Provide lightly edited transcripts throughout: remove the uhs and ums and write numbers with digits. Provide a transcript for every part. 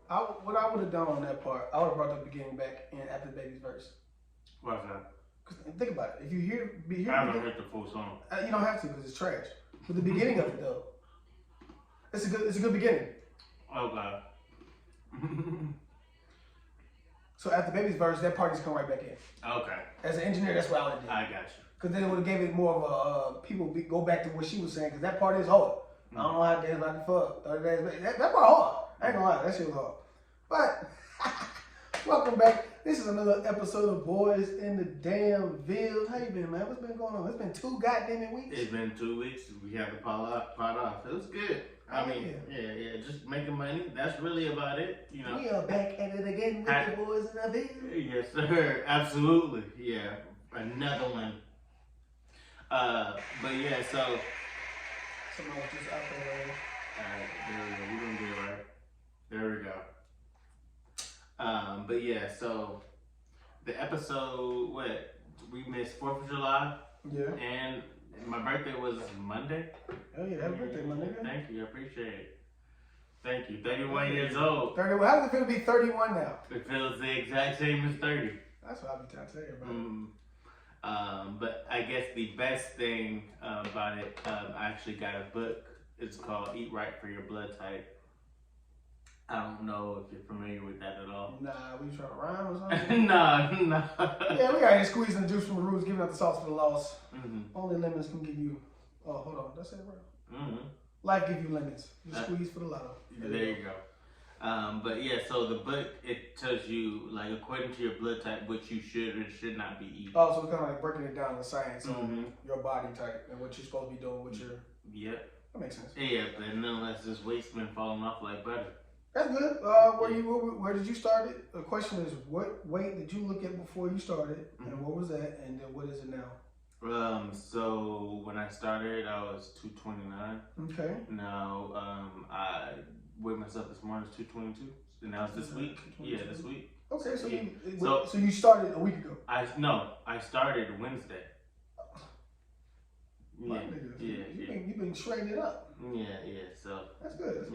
What I would have done on that part, I would have brought the beginning back in after the baby's verse. What's that? Cause think about it. If you hear, I haven't heard the full song. You don't have to because it's trash. But the beginning of it though, it's a good beginning. Oh God. So after baby's verse, that part just come right back in. Okay. As an engineer, that's what I would have did. I got you. Because then it would have gave it more of a go back to what she was saying. Because that part is hard. I don't know how to dance like the fuck. 30 days later. That part hard. I ain't gonna lie, that shit was hard. But welcome back. This is another episode of Boys in the Damn Ville. How you been, man? What's been going on? It's been 2 goddamn weeks. It's been 2 weeks. We had the pot off. It was good. I mean, yeah, just making money. That's really about it, you know. We are back at it again with the Boys in the Ville. Yes, sir. Absolutely. Yeah. Another one. But yeah, so. Someone was just out there. Alright, there we go. We're gonna get it right. There we go. But yeah, so the episode, we missed 4th of July. Yeah. And my birthday was Monday. Oh yeah, happy birthday, my nigga. Thank you, I appreciate it. Thank you. 31 years old. 31. How does it feel to be 31 now? It feels the exact same as 30. That's what I be trying to tell you about. But I guess the best thing about it, I actually got a book. It's called Eat Right for Your Blood Type. I don't know if you're familiar with that at all. Nah, we trying to rhyme or something? Nah. Yeah, we got here squeezing the juice from the roots, giving out the sauce for the loss. Mm-hmm. Only lemons can give you. Oh, hold on, that's it, bro. Mm-hmm. Life give you lemons. You squeeze for the lotto. There you go. But yeah, so the book, it tells you, like, according to your blood type, what you should or should not be eating. Oh, so it's kind of like breaking it down in science on your body type and what you're supposed to be doing with your. Yep. That makes sense. Yeah, but nonetheless, this weight's been falling off like butter. That's good. Where did you start it? The question is, what weight did you look at before you started, and what was that, and then what is it now? So when I started, I was 229. Okay. Now, I weighed myself this morning, 222. And that was this week. Yeah, this week. Okay, so you started a week ago. I started Wednesday. Yeah. You've been training it up. Yeah. So that's good.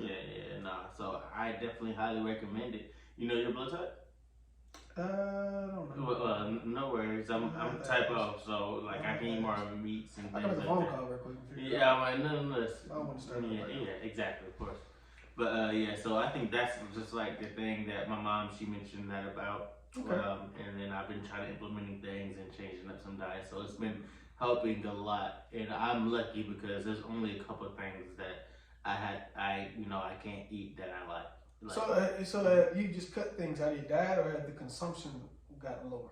So I definitely highly recommend it. You know your blood type? I don't know. Well, no worries. I'm type O, so like I can eat more meats and things like that. Yeah, I'm like nonetheless. I don't want to start. Yeah, exactly, of course. But yeah, so I think that's just like the thing that my mom, she mentioned that about. Okay. And then I've been trying to implementing things and changing up some diets, so it's been helping a lot. And I'm lucky because there's only a couple of things that I can't eat that I like. So you just cut things out of your diet, or have the consumption gotten lower?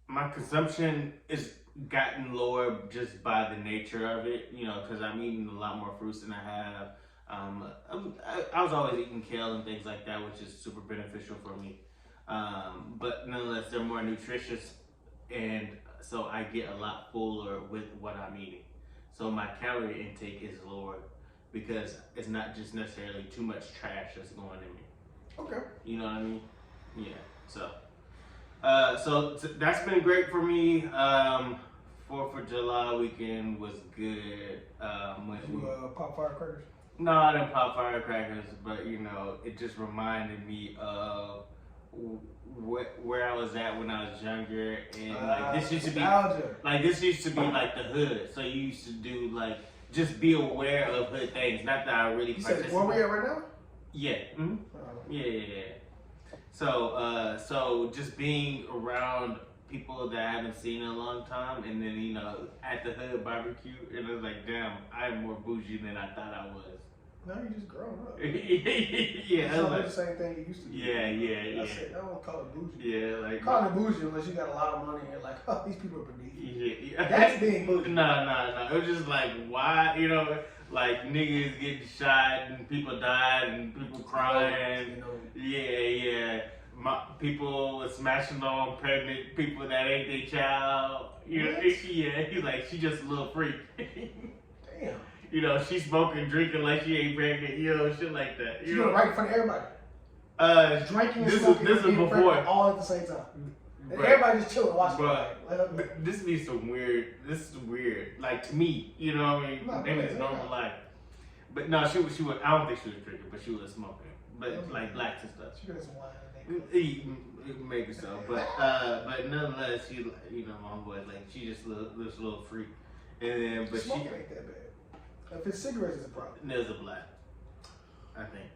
My consumption is gotten lower just by the nature of it, because I'm eating a lot more fruits than I have. I was always eating kale and things like that, which is super beneficial for me. But nonetheless, they're more nutritious, and so I get a lot fuller with what I'm eating. So my calorie intake is lower because it's not just necessarily too much trash that's going in me. Okay. You know what I mean? Yeah. So that's been great for me. 4th of July weekend was good. Pop firecrackers? No, I didn't pop firecrackers, but it just reminded me of where I was at when I was younger, and this used to be like the hood. So you used to do like just be aware of hood things. Not that I really. You said where we at right now? Yeah. Mm-hmm. Yeah. So just being around people that I haven't seen in a long time, and then at the hood barbecue, and it was like, damn, I'm more bougie than I thought I was. Now you just grown up. Yeah, it's like the same thing you used to do. Yeah. I don't call it bougie. Yeah, like call it bougie unless you got a lot of money and you're like, oh, these people are beneath you. Yeah. That's being bougie. No. It was just like, why, like niggas getting shot and people died and people crying. Yeah. People were smashing on pregnant people that ain't their child. Yeah. He's like, she just a little freak. Damn. She smoking, drinking like she ain't pregnant, shit like that. She doing right in front of everybody. Drinking and smoking this is before all at the same time. And everybody just chilling, watching. This be some weird. This is weird. Like to me, you know what I mean? Maybe it's normal life. But no, she was. I don't think she was drinking, but she was smoking. but like blacks and stuff. She got some wine in there. Maybe so, but nonetheless, she, you know, my boy, like she just looks a little freak, and then but Smoking ain't that bad. If it's cigarettes, it's a problem. There's a black, I think.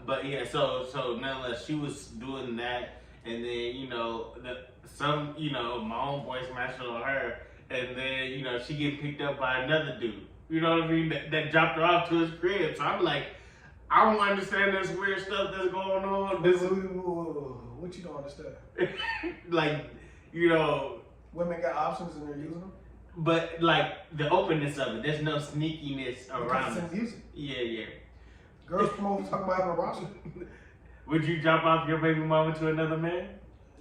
But yeah, so nonetheless, she was doing that, and then you know my homeboy smashing on her, and then you know she getting picked up by another dude. You know what I mean? That dropped her off to his crib. So I'm like, I don't understand this weird stuff that's going on. This What you don't understand? like, you know. Women got options and they're using them. But like the openness of it, there's no sneakiness around it. Music. Yeah. Girls promote talking about having a roster. Would you drop off your baby mama to another man?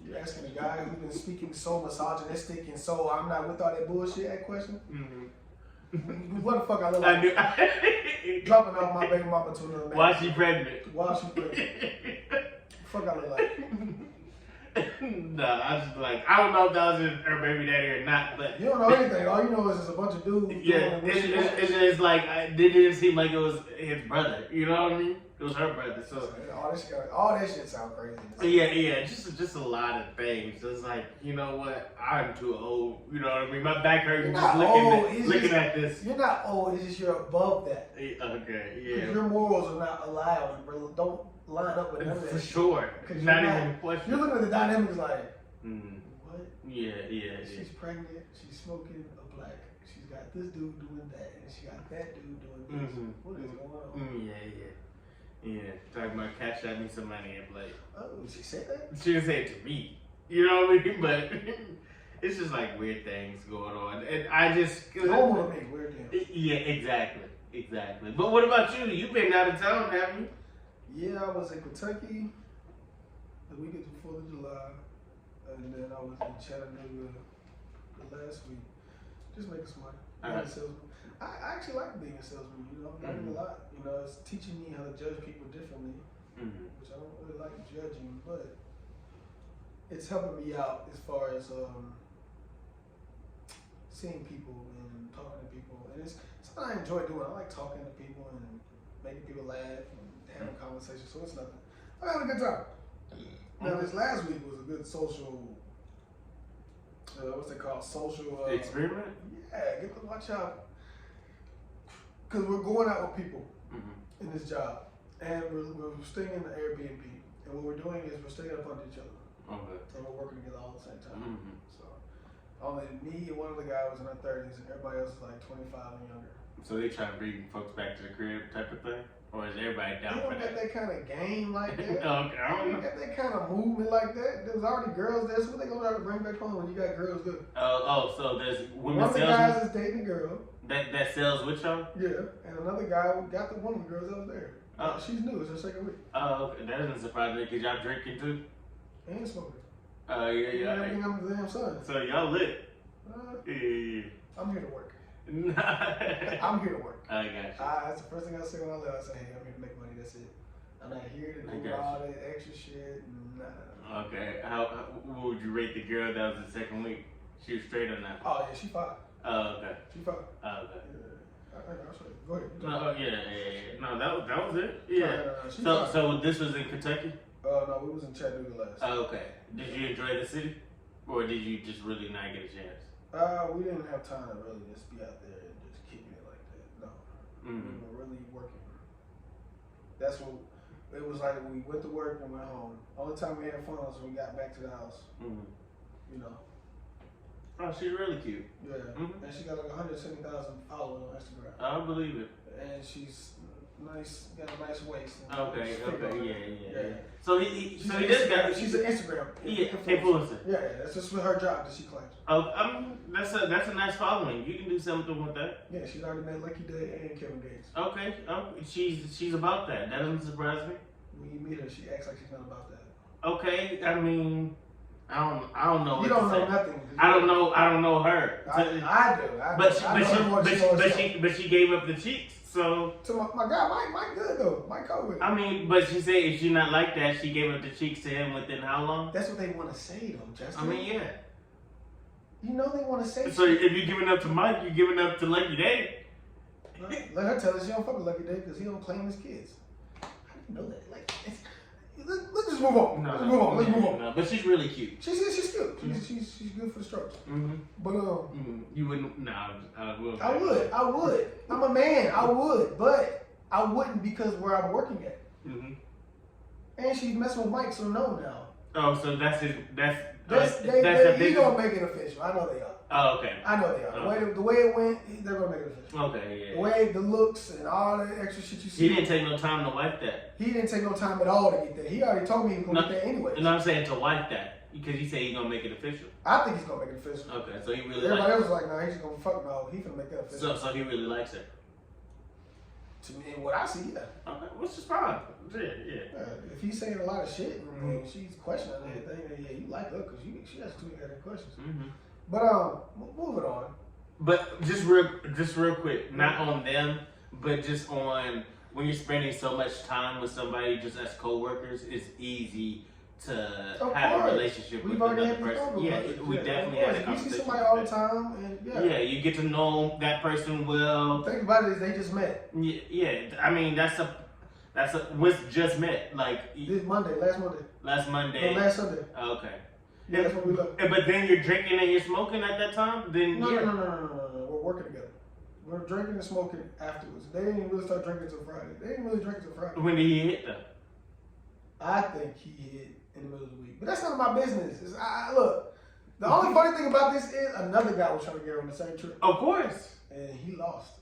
You're asking a guy who's been speaking so misogynistic and so I'm not with all that bullshit that question? Mm-hmm. What the fuck I look like? Dropping off my baby mama to another man. Why she pregnant? Why she pregnant? Fuck I look like? No, I just like, I don't know if that was her baby daddy or not, but you don't know anything. All you know is there's a bunch of dudes. Yeah, it's like it didn't seem like it was his brother. You know what I mean? It was her brother. So all that shit sound crazy. Yeah, just a lot of things. It's like, you know what? I'm too old. You know what I mean? My back hurting just looking at this. You're not old. It's just you're above that. Okay, yeah. Because your morals are not allowed. Don't line up with none of that. For sure. Not even a question. You're looking at the dynamics like, what? Yeah. She's pregnant. She's smoking a black. She's got this dude doing that, and she got that dude doing this. What is going on? Yeah. Talking about cash out me some money and like. Oh, she said that? She didn't say it to me. You know what I mean? But it's just like weird things going on, and I just. Normal makes weird things. Yeah, exactly. But what about you? You've been out of town, haven't you? Yeah, I was in Kentucky the weekend before July, and then I was in Chattanooga the last week. Just making some money. Being a salesman. I actually like being a salesman, you know, learning a lot. You know, it's teaching me how to judge people differently, which I don't really like judging, but it's helping me out as far as seeing people and talking to people. And it's something I enjoy doing. I like talking to people and making people laugh and having conversations, so it's nothing. I'm having a good time. Now, this last week was a good social, what's it called? Social experiment? Yeah, get to watch out. Because we're going out with people in this job, and we're staying in the Airbnb, and what we're doing is we're staying up under each other. Okay. And we're working together all at the same time. So only me and one other guy was in our 30s, and everybody else is like 25 and younger. So they try to bring folks back to the crib type of thing? Or is everybody down for that? They don't got that kind of game like that. Okay, I don't know. Got that kind of movement like that. There was already girls there, so what they gonna try to bring back home when you got girls there? So there's women one of the salesmen? guys is dating a girl. That sells with y'all? Yeah, and another guy got the one of the girls that was there. She's new, it's her second week. Oh, okay. That doesn't surprise me, because y'all drinking too? And smoking. Yeah. Everything under the damn sun. So y'all lit? Yeah. I'm here to work. I'm here to work. I got you. That's the first thing I say when I leave. I say, hey, I'm here to make money. That's it. I'm not here to do all that extra shit. Nah. Okay. What would you rate the girl that was the second week? She was straight or not? Oh, yeah, she fine. Oh, okay. She fine. Oh, okay. Yeah. I'll show you. Go ahead. No, yeah. No, that was it. Yeah. No, so this was in Kentucky? No, we was in Chattanooga last. Oh, okay. Did you enjoy the city? Or did you just really not get a chance? We didn't have time to really just be out there and just kicking it like that. No. We were really working. That's what it was like. We went to work and went home. Only time we had fun was when we got back to the house. You know. Oh, she's really cute. Yeah. And she got like 170,000 followers on Instagram. I believe it. And she's nice, got a nice waist. Okay, yeah. So she's an Instagram influencer. Yeah, that's just her job that she claims. Oh, that's a nice following. You can do something with that. Yeah, she's already met Lucky Day and Kevin Gates. Okay, she's about that. That doesn't surprise me. When you meet her, she acts like she's not about that. Okay, I mean, I don't know. You don't know nothing. I don't know her. I do. But she gave up the cheeks. So to my guy, Mike good though. Mike Cohen. I mean, but she said if she not like that, she gave up the cheeks to him within how long? That's what they want to say though, Justin. I mean, yeah. You know they want to say. So if you're giving up to Mike, you're giving up to Lucky Day. Let her tell us she don't fuck with Lucky Day because he don't claim his kids. You know that. Like, let's just move on. Let's move on. No, but she's really cute. She's cute. She's good for the strokes. Mm-hmm. But you wouldn't. Nah, I would. I'm a man. I would, but I wouldn't because where I'm working at. Mm-hmm. And she's messing with Mike, so no now. Oh, so that's his. He's gonna make it official. I know they are. Oh, okay. I know they are. Okay. The way it went, they're gonna make it official. Okay, yeah. The way the looks and all that extra shit you see. He didn't take no time to wipe that. He didn't take no time at all to get that. He already told me he was gonna get that anyway. No, I'm saying to wipe that because he said he's gonna make it official. I think he's gonna make it official. Okay, so he really. Everybody else was like, nah, he's just gonna fuck no. He's gonna make that official. So he really likes it. To me, what I see, yeah. Okay, which is fine. Yeah. If he's saying a lot of shit and she's questioning everything, then yeah, you like her because she has too many questions. Mm-hmm. But moving on. But just real quick, not on them, but just on when you're spending so much time with somebody just as coworkers, it's easy to have a relationship with another person. Yeah, we definitely had a conversation. You see somebody all the time, and yeah, you get to know that person well. Think about it, they just met. Yeah. I mean, that's a what's just met like this Monday, last Monday. No, last Sunday. Okay. Yeah, that's what we look. But then you're drinking and you're smoking at that time. Then no. We're working together. We're drinking and smoking afterwards. They didn't really start drinking until Friday. They didn't really drink until Friday. When did he hit them? I think he hit in the middle of the week, but that's none of my business. Look, the only funny thing about this is another guy was trying to get her on the same trip. Of course. And he lost.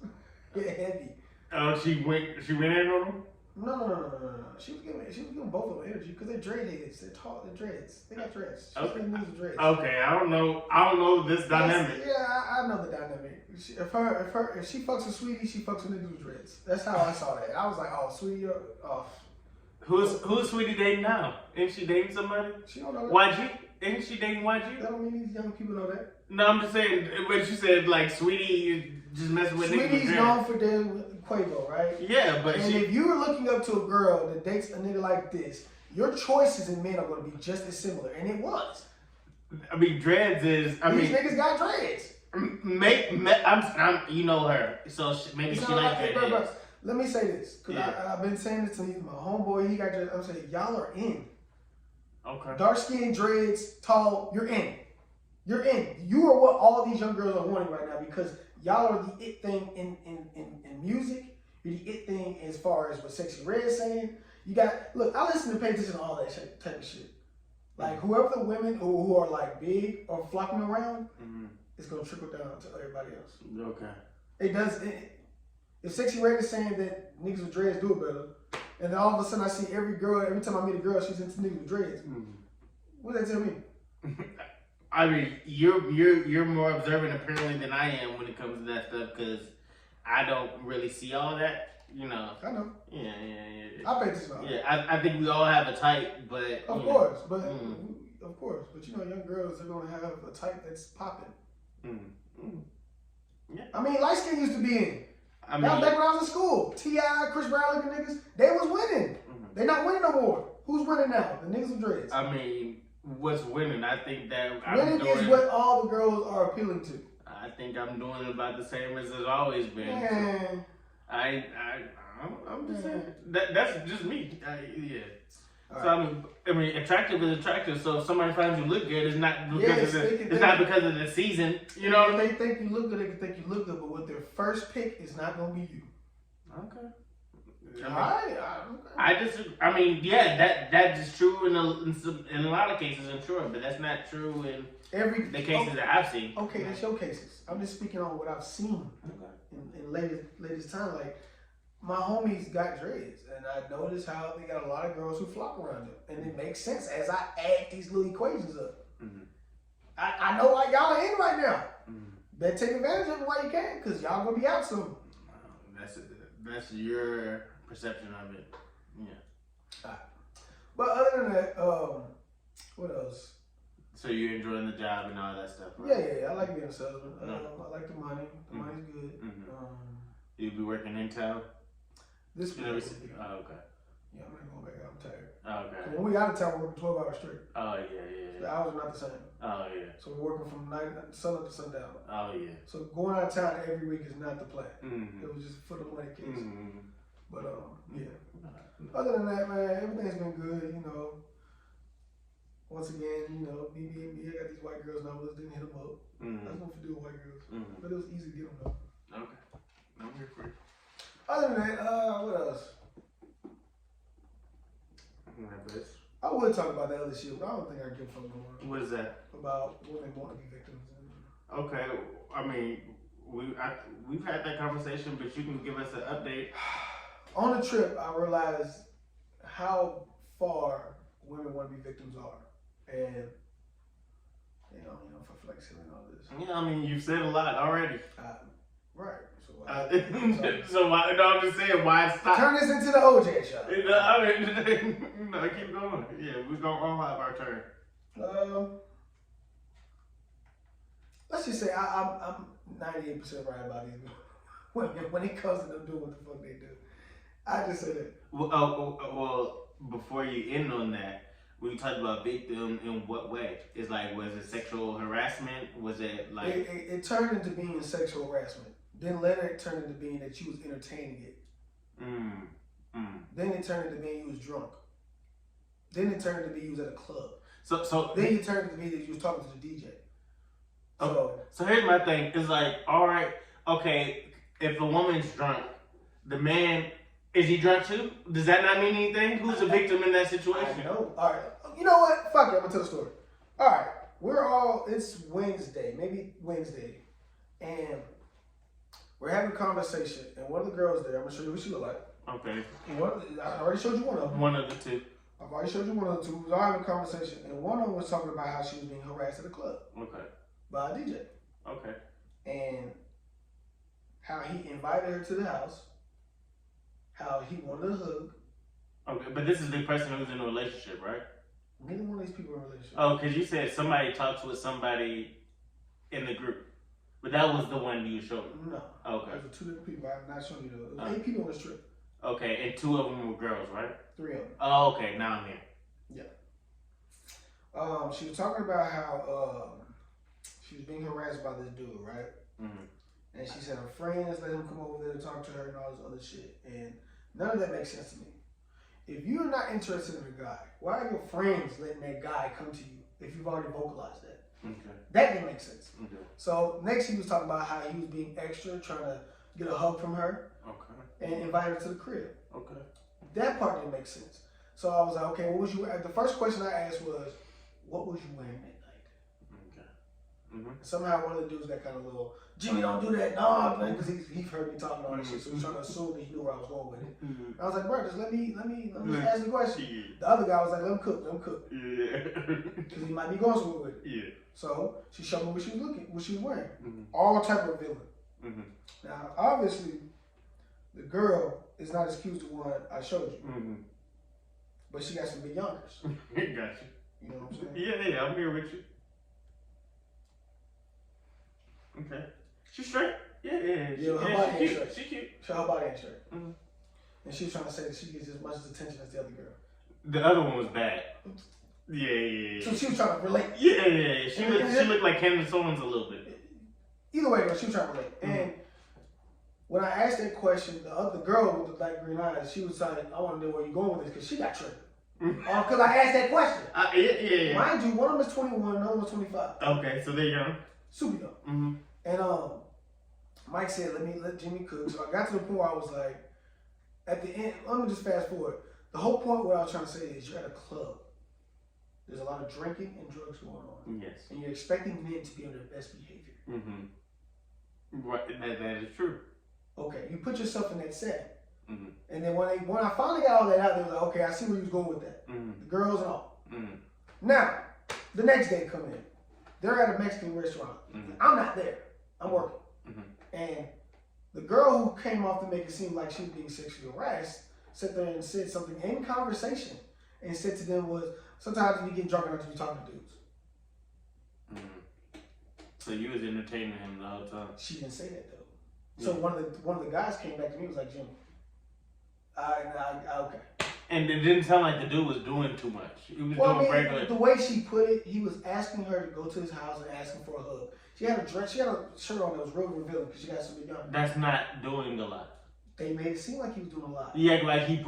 Get heavy. Oh, she went in on him? No. She was giving both of them energy because they're dreadheads. They're tall. They're dreads. They got dreads. She's getting these dreads. Okay, I don't know this dynamic. Yeah, I know the dynamic. If she fucks with Sweetie, she fucks with niggas with dreads. That's how I saw that. I was like, oh, Sweetie, you're off. Who's Sweetie dating now? Ain't she dating somebody? She don't know that. YG? Ain't she dating YG? That don't mean these young people know that. No, I'm just saying. But you said like Sweetie just messing with niggas with dreads. Sweetie's known for dating Quavo, right? Yeah, but if you were looking up to a girl that dates a nigga like this, your choices in men are going to be just as similar, and it was. I mean, dreads is. These niggas got dreads. I'm you know her, so maybe she like dreads. Bro. Let me say this, because I've been saying this to my homeboy. He got dreads. I'm saying y'all are in. Okay. Dark skin, dreads, tall. You're in. You're in. You are what all these young girls are wanting right now because y'all are the it thing in music. You're the it thing as far as what Sexy Red is saying. You got look. I listen to pay attention to all that type of shit. Like whoever the women who are like big or flocking around, it's gonna trickle down to everybody else. Okay. It does. If Sexy Red is saying that niggas with dreads do it better, and then all of a sudden I see every time I meet a girl, she's into niggas with dreads. What does that tell me? I mean, you're more observant apparently than I am when it comes to that stuff because I don't really see all that. You know. I know. Yeah. I pay attention. Yeah, I think we all have a type, but of course, but you know, young girls are gonna have a type that's popping. Yeah. I mean, light skin used to be in. Back when I was in school, T.I., Chris Brown looking niggas, they was winning. They not winning no more. Who's winning now? The niggas with dreads. I mean, what's winning? I think that winning is what all the girls are appealing to. I think I'm doing about the same as it's always been. Man. I'm just saying that's just me. Yeah. So I mean, attractive is attractive. So if somebody finds you look good, it's not because of the season. You know, if they think you look good, they can think you look good. But with their first pick, it's not gonna be you. Okay. I mean, yeah, that is true in a lot of cases, I'm sure, but that's not true in the cases that I've seen. Okay, that's your cases. I'm just speaking on what I've seen in latest time. Like my homies got dreads, and I noticed how they got a lot of girls who flock around them, and it makes sense as I add these little equations up. I know why y'all are in right now. Better take advantage of it while you can, because y'all gonna be out soon. That's your perception of it. Yeah. But other than that, what else? So you're enjoying the job and all that stuff, right? Yeah. I like being a salesman. I like the money. The money's good. You'll be working in town? This week. Oh, okay. Yeah, I'm not going back out. I'm tired. Okay. So when we out of town, we're working 12 hours straight. Oh, yeah. The hours are not the same. Oh, yeah. So we're working from sun up to sundown. Oh, yeah. So going out of town every week is not the plan. It was just for the money case. But yeah. Other than that, man, everything's been good. You know. Once again, you know, BB, I got these white girls numbers. Didn't hit them up. That's what to do with white girls. But it was easy to get them though. Okay. I'm here for you. Other than that, what else? I would talk about that other shit, but I don't think I give a fuck no more. What is that? About women want to be victims. Okay, I mean, we've had that conversation, but you can give us an update. On the trip, I realized how far women want to be victims are, and you know, for flexing and all this. Yeah, I mean, you've said a lot already. Right. So why? No, I'm just saying, why stop? Turn this into the OJ show. I mean, no, keep going. Yeah, we're gonna all have our turn. Let's just say I'm 98% right about these when it comes to them doing what the fuck they do. I just say that. Well, before you end on that, we talked about victim in what way? It's like, was it sexual harassment? Was it like it turned into being sexual harassment? Then later it turned into being that you was entertaining it. Then it turned into being you was drunk. Then it turned into being you was at a club. So then it turned into being that you was talking to the DJ. So here's my thing. It's like, all right, okay, if a woman's drunk, the man, is he drunk too? Does that not mean anything? Who's a victim in that situation? I know. All right. You know what? Fuck it. I'm gonna tell the story. All right. It's Wednesday, maybe Wednesday, and we're having a conversation, and one of the girls there, I'm gonna show you what she look like. Okay. I already showed you one of them. One of the two. I've already showed you one of the two. We was all having a conversation, and one of them was talking about how she was being harassed at a club. Okay. By a DJ. Okay. And how he invited her to the house, how he wanted a hug. Okay, but this is the person who's in a relationship, right? Neither one of these people are in a relationship. Oh, because you said somebody talks with somebody in the group. But that was the one you showed me. No. Okay. Those were two different people. I'm not showing you those. There was 8 people on this trip. Okay, and 2 of them were girls, right? 3 of them. Oh, okay. Now I'm here. Yeah. She was talking about how she was being harassed by this dude, right? Mm-hmm. And she said her friends let him come over there to talk to her and all this other shit. And none of that makes sense to me. If you're not interested in a guy, why are your friends letting that guy come to you if you've already vocalized that? Okay. That didn't make sense. Okay. So next he was talking about how he was being extra, trying to get a hug from her. Okay. And invite her to the crib. Okay. That part didn't make sense. So I was like, okay, what was you? The first question I asked was, what was you wearing that night? Okay. Mm-hmm. Somehow one of the dudes got kind of a little, Jimmy, don't do that, dog, because he heard me talking all that shit, so he was trying to assume that he knew where I was going with it. Mm-hmm. I was like, bro, just let me just ask the question. Yeah. The other guy was like, let him cook. Yeah. Because he might be going somewhere with it. Yeah. So she showed me what she was wearing. Mm-hmm. All type of villain. Mm-hmm. Now, obviously, the girl is not as cute as the one I showed you. Mm-hmm. But she got some big youngers. Got you. You know what I'm saying? Yeah, I'm here with you. Okay. She's straight. Yeah. Her body ain't straight. She cute. So her body ain't straight. Mm-hmm. And she was trying to say that she gets as much attention as the other girl. The other one was bad. Yeah. So she was trying to relate. Yeah. She looked like Candace Owens a little bit. Either way, she was trying to relate. Mm-hmm. And when I asked that question, the other girl with the light green eyes, she was like, I want to know where you're going with this because she got tripped. Because I asked that question. Yeah. Mind you, one of them is 21, another one is 25. Okay, so there you go. Super young. Mm-hmm. And Mike said, let Jimmy cook. So I got to the point where I was like, at the end, let me just fast forward. The whole point what I was trying to say is you're at a club. There's a lot of drinking and drugs going on. Yes. And you're expecting men to be on their best behavior. Mm-hmm. Right, that is true. Okay, you put yourself in that setting. Mm-hmm. And then when I finally got all that out, they was like, okay, I see where you was going with that. Mm-hmm. The girls and all. Mm-hmm. Now, the next day come in. They're at a Mexican restaurant. Mm-hmm. I'm not there. I'm working. Mm-hmm. And the girl who came off to make it seem like she was being sexually harassed sat there and said something in conversation and said to them was, sometimes we get drunk enough to be talking to dudes. Mm-hmm. So you was entertaining him the whole time? She didn't say that though. So one of the guys came back to me and was like, Jimmy, okay. And it didn't sound like the dude was doing too much. He was doing regular. The way she put it, he was asking her to go to his house and asking for a hug. She had a shirt on that was real revealing because she got some big young. That's not doing a lot. they made it seem like he was doing a lot. Yeah, like he's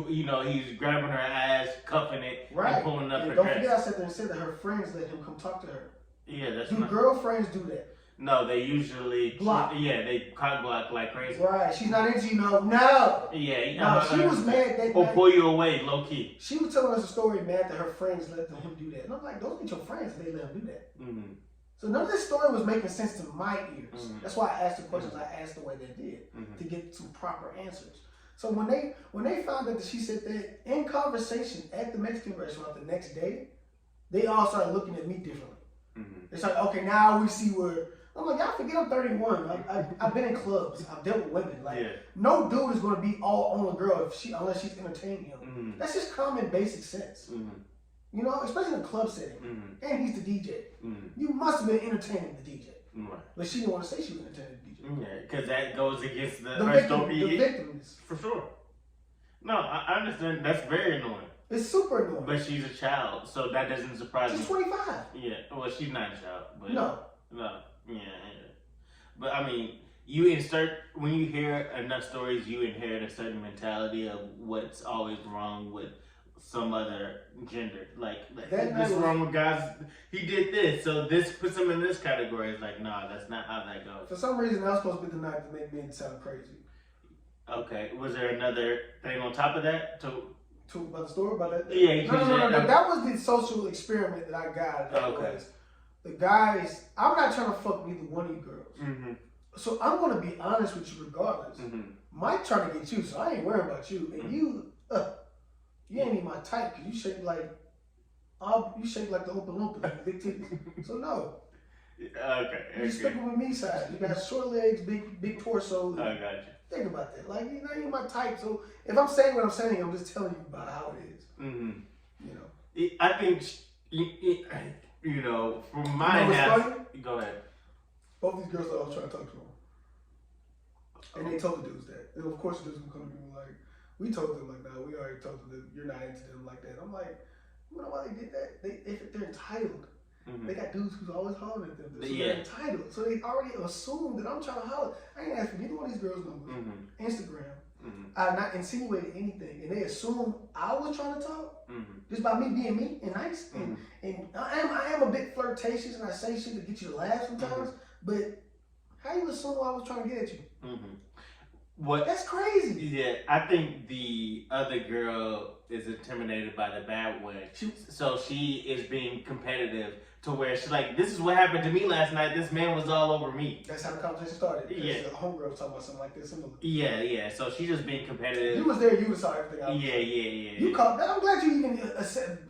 grabbing her ass, cuffing it, Right. and pulling up and her don't dress. forget, I sat there and said that her friends let him come talk to her. Yeah, that's Do not. girlfriends do that? No, they usually Block. Yeah, they cock block like crazy. Right. She's not into you, no. Yeah, No, she was mad that or night. pull you away, low key. She was telling us a story, mad that her friends let him do that. And I'm like, those ain't your friends if they let him do that. Mm-hmm. So none of this story was making sense to my ears. Mhm. That's why I asked the questions I asked the way they did Mhm. to get to proper answers. So when they found out that she said that in conversation at the Mexican restaurant the next day, they all started looking at me differently. Mm-hmm. It's like, okay, now we see where I'm like, y'all forget I'm 31. I've been in clubs. I've dealt with women. Like, no dude is gonna be all on a girl unless she's entertaining him. Mm-hmm. That's just common basic sense. Mm-hmm. You know, especially in a club setting. Mm-hmm. And he's the DJ. Mm-hmm. You must have been entertaining the DJ. Right. But she didn't want to say she was entertaining the DJ. Yeah, because that goes against The her victim, story. the victims. For sure. No, I understand. That's very annoying. It's super annoying. But she's a child, so that doesn't surprise me. She's 25. Yeah, well, she's not a child. But No. Yeah. But I mean, when you hear enough stories, you inherit a certain mentality of what's always wrong with some other gender. Like this is wrong with guys. He did this, so this puts him in this category. It's like, nah, that's not how that goes. For some reason, that was supposed to be the night to make me sound crazy. Okay, was there another thing on top of that? About the story? About that? Yeah, No. That was the social experiment that I got. That was the guys. I'm not trying to fuck neither one of you girls. Mm-hmm. So I'm going to be honest with you regardless. Mm-hmm. Mike trying to get you, so I ain't worrying about you. And you ain't even my type because you shape like the Oompa Loompa, big titties. So no. Okay. You sticking with me side. You got short legs, big torso. I got you. Think about that. Like, you ain't my type. So if I'm saying what I'm saying, I'm just telling you about how it is. Mm-hmm. You know. I think, from my house. Go ahead. Both these girls thought I was trying to talk to them. And they told the dudes that. And of course the dudes would come to me like, we told them like, no, we already told them that you're not into them like that. I'm like, you know why they did that? They're entitled. Mm-hmm. They got dudes who's always hollering at them. So Yeah. they're entitled. So they already assumed that I'm trying to holler. I ain't asking neither one of these girls' numbers. Mm-hmm. Instagram. Mm-hmm. I not insinuated anything. And they assumed I was trying to talk. Mm-hmm. Just by me being me and nice. Mm-hmm. And I am a bit flirtatious and I say shit to get you to laugh sometimes. Mm-hmm. But how you assume I was trying to get at you? Mm-hmm. What? That's crazy. Yeah, I think the other girl is intimidated by the bad way. So she is being competitive to where she's like, this is what happened to me last night. This man was all over me. That's how the conversation started. Yeah. The homegirl was talking about something like this. Similar. Yeah. So she's just being competitive. You was there. You saw everything. I was Yeah. You caught that. I'm glad you even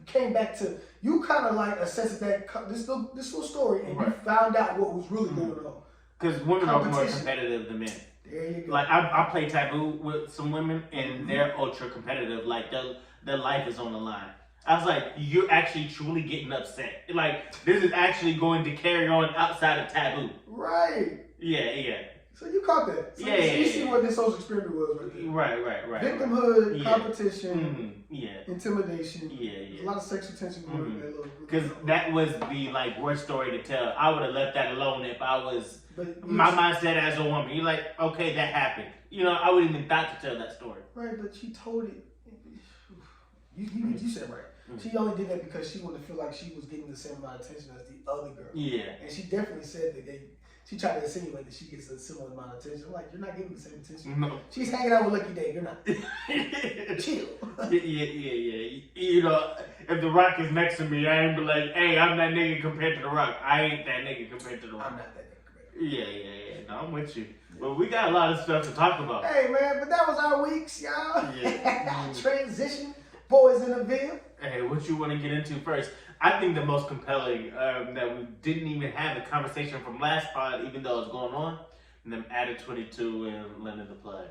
came back to. You kind of like assessed that this little story, and you found out what was really going on. Because women are more competitive than men. There you go. Like I play Taboo with some women, and they're ultra competitive. Like their life is on the line. I was like, you're actually truly getting upset. Like this is actually going to carry on outside of Taboo. Right. Yeah. So you caught that. So you see what this social experiment was right there. Right. Victimhood, competition, intimidation. Yeah. There's a lot of sexual tension going on in that little group. Because that was the worst story to tell. I would have left that alone if I was my mindset as a woman. You're like, okay, that happened. I wouldn't even thought to tell that story. Right, but she told it. You said right. She only did that because she wanted to feel like she was getting the same amount of attention as the other girl. Yeah. And she definitely said that she tried to insinuate that she gets a similar amount of attention. I'm like, you're not getting the same attention. No. She's hanging out with Lucky Day. You're not. Chill. Yeah. If The Rock is next to me, I ain't be like, hey, I'm that nigga compared to The Rock. I ain't that nigga compared to The Rock. I'm not that nigga compared to The Rock. Yeah. No, I'm with you. But we got a lot of stuff to talk about. Hey, man, but that was our weeks, y'all. Yeah. Transition. Boys in the Ville. Hey, what you want to get into first? I think the most compelling that we didn't even have a conversation from last pod, even though it's going on, and them added 22 and Leonard the Plug.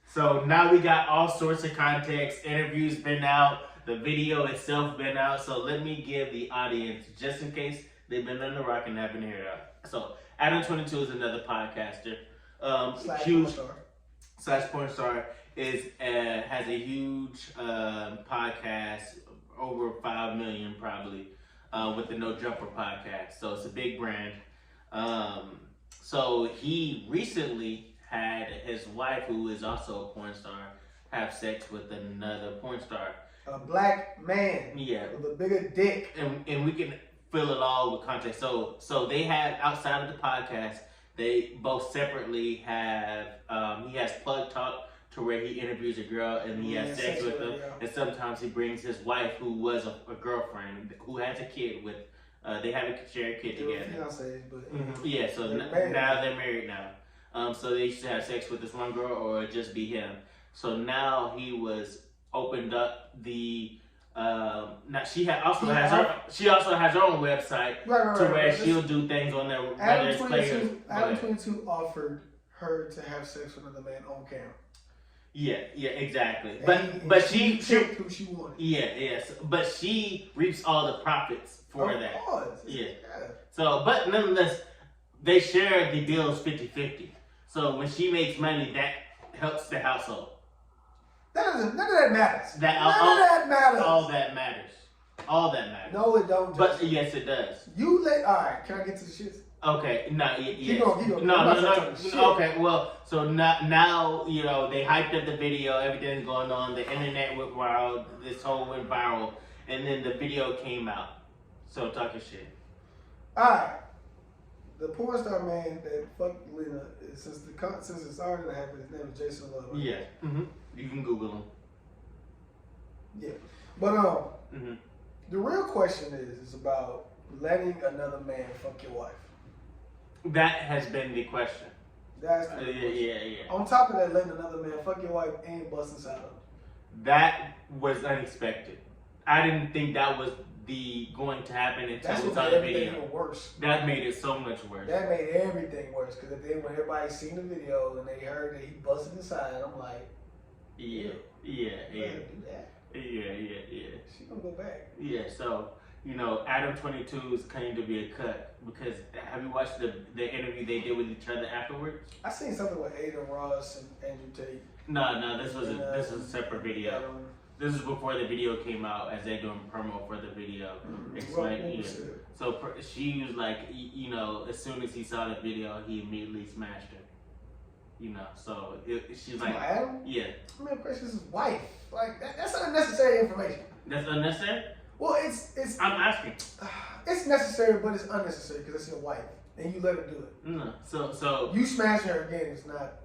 So now we got all sorts of context. Interviews been out. The video itself been out. So let me give the audience, just in case they've been on the rock and haven't heard it out. So Adam 22 is another podcaster. Porn star has a huge podcast, over 5 million probably, with the No Jumper podcast. So it's a big brand. So he recently had his wife, who is also a porn star, have sex with another porn star. A black man. Yeah. With a bigger dick. And we can fill it all with context. So they have, outside of the podcast, they both separately have, he has Plug Talk, to where he interviews a girl and he has sex with them. And sometimes he brings his wife, who was a girlfriend, who has a kid with, they have a shared kid together. Yeah, so now they're married now. So they used to have sex with this one girl or just be him. So now he was opened up the, now she also has her own website to where she'll do things on there. Adam 22 offered her to have sex with another man on camera. Yeah, exactly. And but she picked who she wanted. Yes. But she reaps all the profits for that. Of course. Yeah. So, but nonetheless, they share the bills 50-50. So when she makes money, that helps the household. None of that matters. All that matters. All that matters. No, it don't. But yes, it does. Alright, can I get to the shit? Okay, no, Keep going. No. Okay, well, so now, you know, they hyped up the video, everything's going on, the internet went wild, this whole went viral, and then the video came out. So talk your shit. Alright. The porn star man that fucked Lena, since it started to happen, his name is Jason Love. Yeah. Mm-hmm. You can Google him. Yeah. But the real question is about letting another man fuck your wife. That has been the question. That's the question. Yeah. On top of that, letting another man fuck your wife and bust inside of him. That was unexpected. I didn't think that was going to happen until we saw the video. Even worse. That made it so much worse. That made everything worse because then when everybody seen the video and they heard that he busted inside, I'm like, yeah. Do that. Yeah. She gonna go back. Yeah. So, you know, Adam 22 is claimed to be a cut because have you watched the interview they did with each other afterwards? I seen something with Aiden Ross and Andrew Tate. No, this was a separate video. This is before the video came out, as they're doing promo for the video. So she was like, you know, as soon as he saw the video, he immediately smashed her. You know, so she's like, Adam? Yeah. I mean, of course, this is his wife. Like that's unnecessary information. That's unnecessary? Well, it's. I'm asking. It's necessary, but it's unnecessary because it's your wife, and you let her do it. No. So you smash her again. It's not.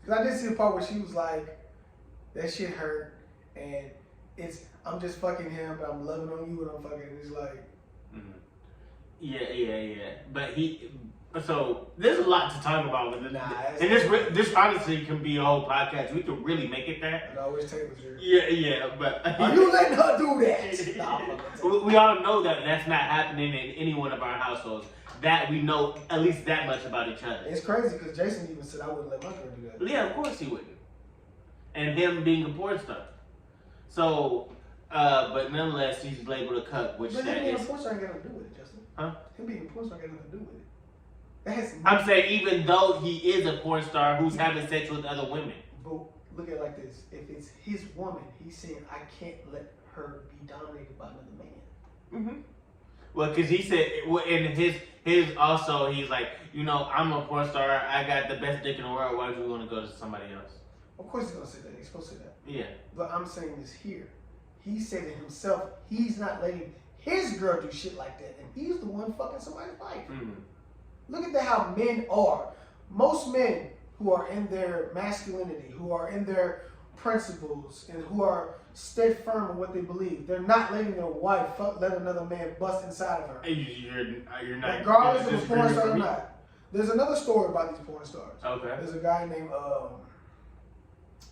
Because I did see the part where she was like, "That shit hurt," and I'm just fucking him, but I'm loving on you, and I'm fucking. And he's like, Yeah. But so there's a lot to talk about with this. And this honestly can be a whole podcast. We could really make it that. And I always take with you. Yeah, but are you letting her do that? We all know that that's not happening in any one of our households. That we know at least that much about each other. It's crazy because Jason even said I wouldn't let my girl do that. Yeah, of course he wouldn't. And him being a porn star. So, but nonetheless, he's labeled a cuck, which but that him being is. a porn star ain't got nothing to do with it, Justin. Huh? Him being a porn star ain't got nothing to do with it. I'm saying even though he is a porn star who's having sex with other women. But look at it like this. If it's his woman, he's saying, I can't let her be dominated by another man. Mm-hmm. Well, because he said, in his also, he's like, you know, I'm a porn star. I got the best dick in the world. Why would you want to go to somebody else? Of course he's going to say that. He's supposed to say that. Yeah. But I'm saying this here. He said it himself. He's not letting his girl do shit like that. And he's the one fucking somebody's wife. Mm-hmm. Look at how men are. Most men who are in their masculinity, who are in their principles, and who are stay firm in what they believe, they're not letting their wife let another man bust inside of her. You're not. Regardless of a porn star or not. There's another story about these porn stars. Okay. There's a guy named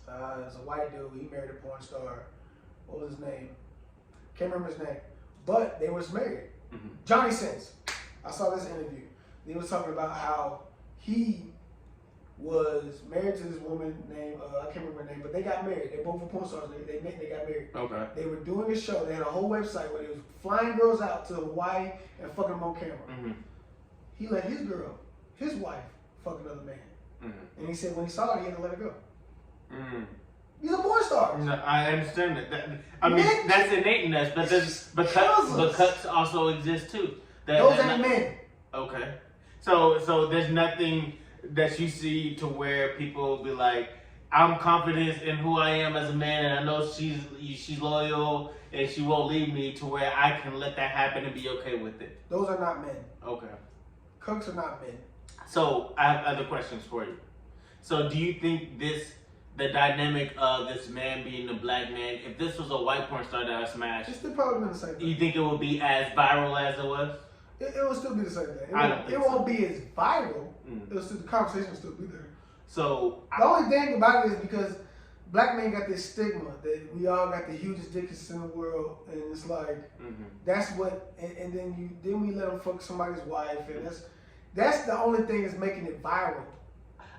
there's a white dude. He married a porn star. What was his name? Can't remember his name. But they was married. Mm-hmm. Johnny Sins. I saw this interview. He was talking about how he was married to this woman named, I can't remember her name, but they got married. They both were porn stars. They met, they got married. Okay. They were doing a show. They had a whole website where they was flying girls out to Hawaii and fucking them on camera. Mm-hmm. He let his wife, fuck another man. Mm-hmm. And he said when he saw her, he had to let her go. Mm-hmm. He's a porn star. No, I understand that. I mean, that's innate in us, but cuts also exist too. Those ain't men. Okay. So there's nothing. that you see to where people be like, I'm confident in who I am as a man, and I know she's loyal and she won't leave me, to where I can let that happen and be okay with it. Those are not men. Okay. Cooks are not men. So I have other questions for you. So do you think the dynamic of this man being a black man, if this was a white porn star that I smashed, It's still probably been the same thing. you think it would be as viral as it was? It will still be the same thing. It so. won't be as viral. Mm. The conversation will still be there. So The only thing about it is because black men got this stigma that we all got the hugest dicks in the world, and it's like that's what. And then we let them fuck somebody's wife, and that's the only thing that's making it viral.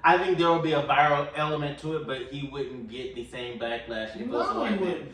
I think there will be a viral element to it, but he wouldn't get the same backlash if it was a white man.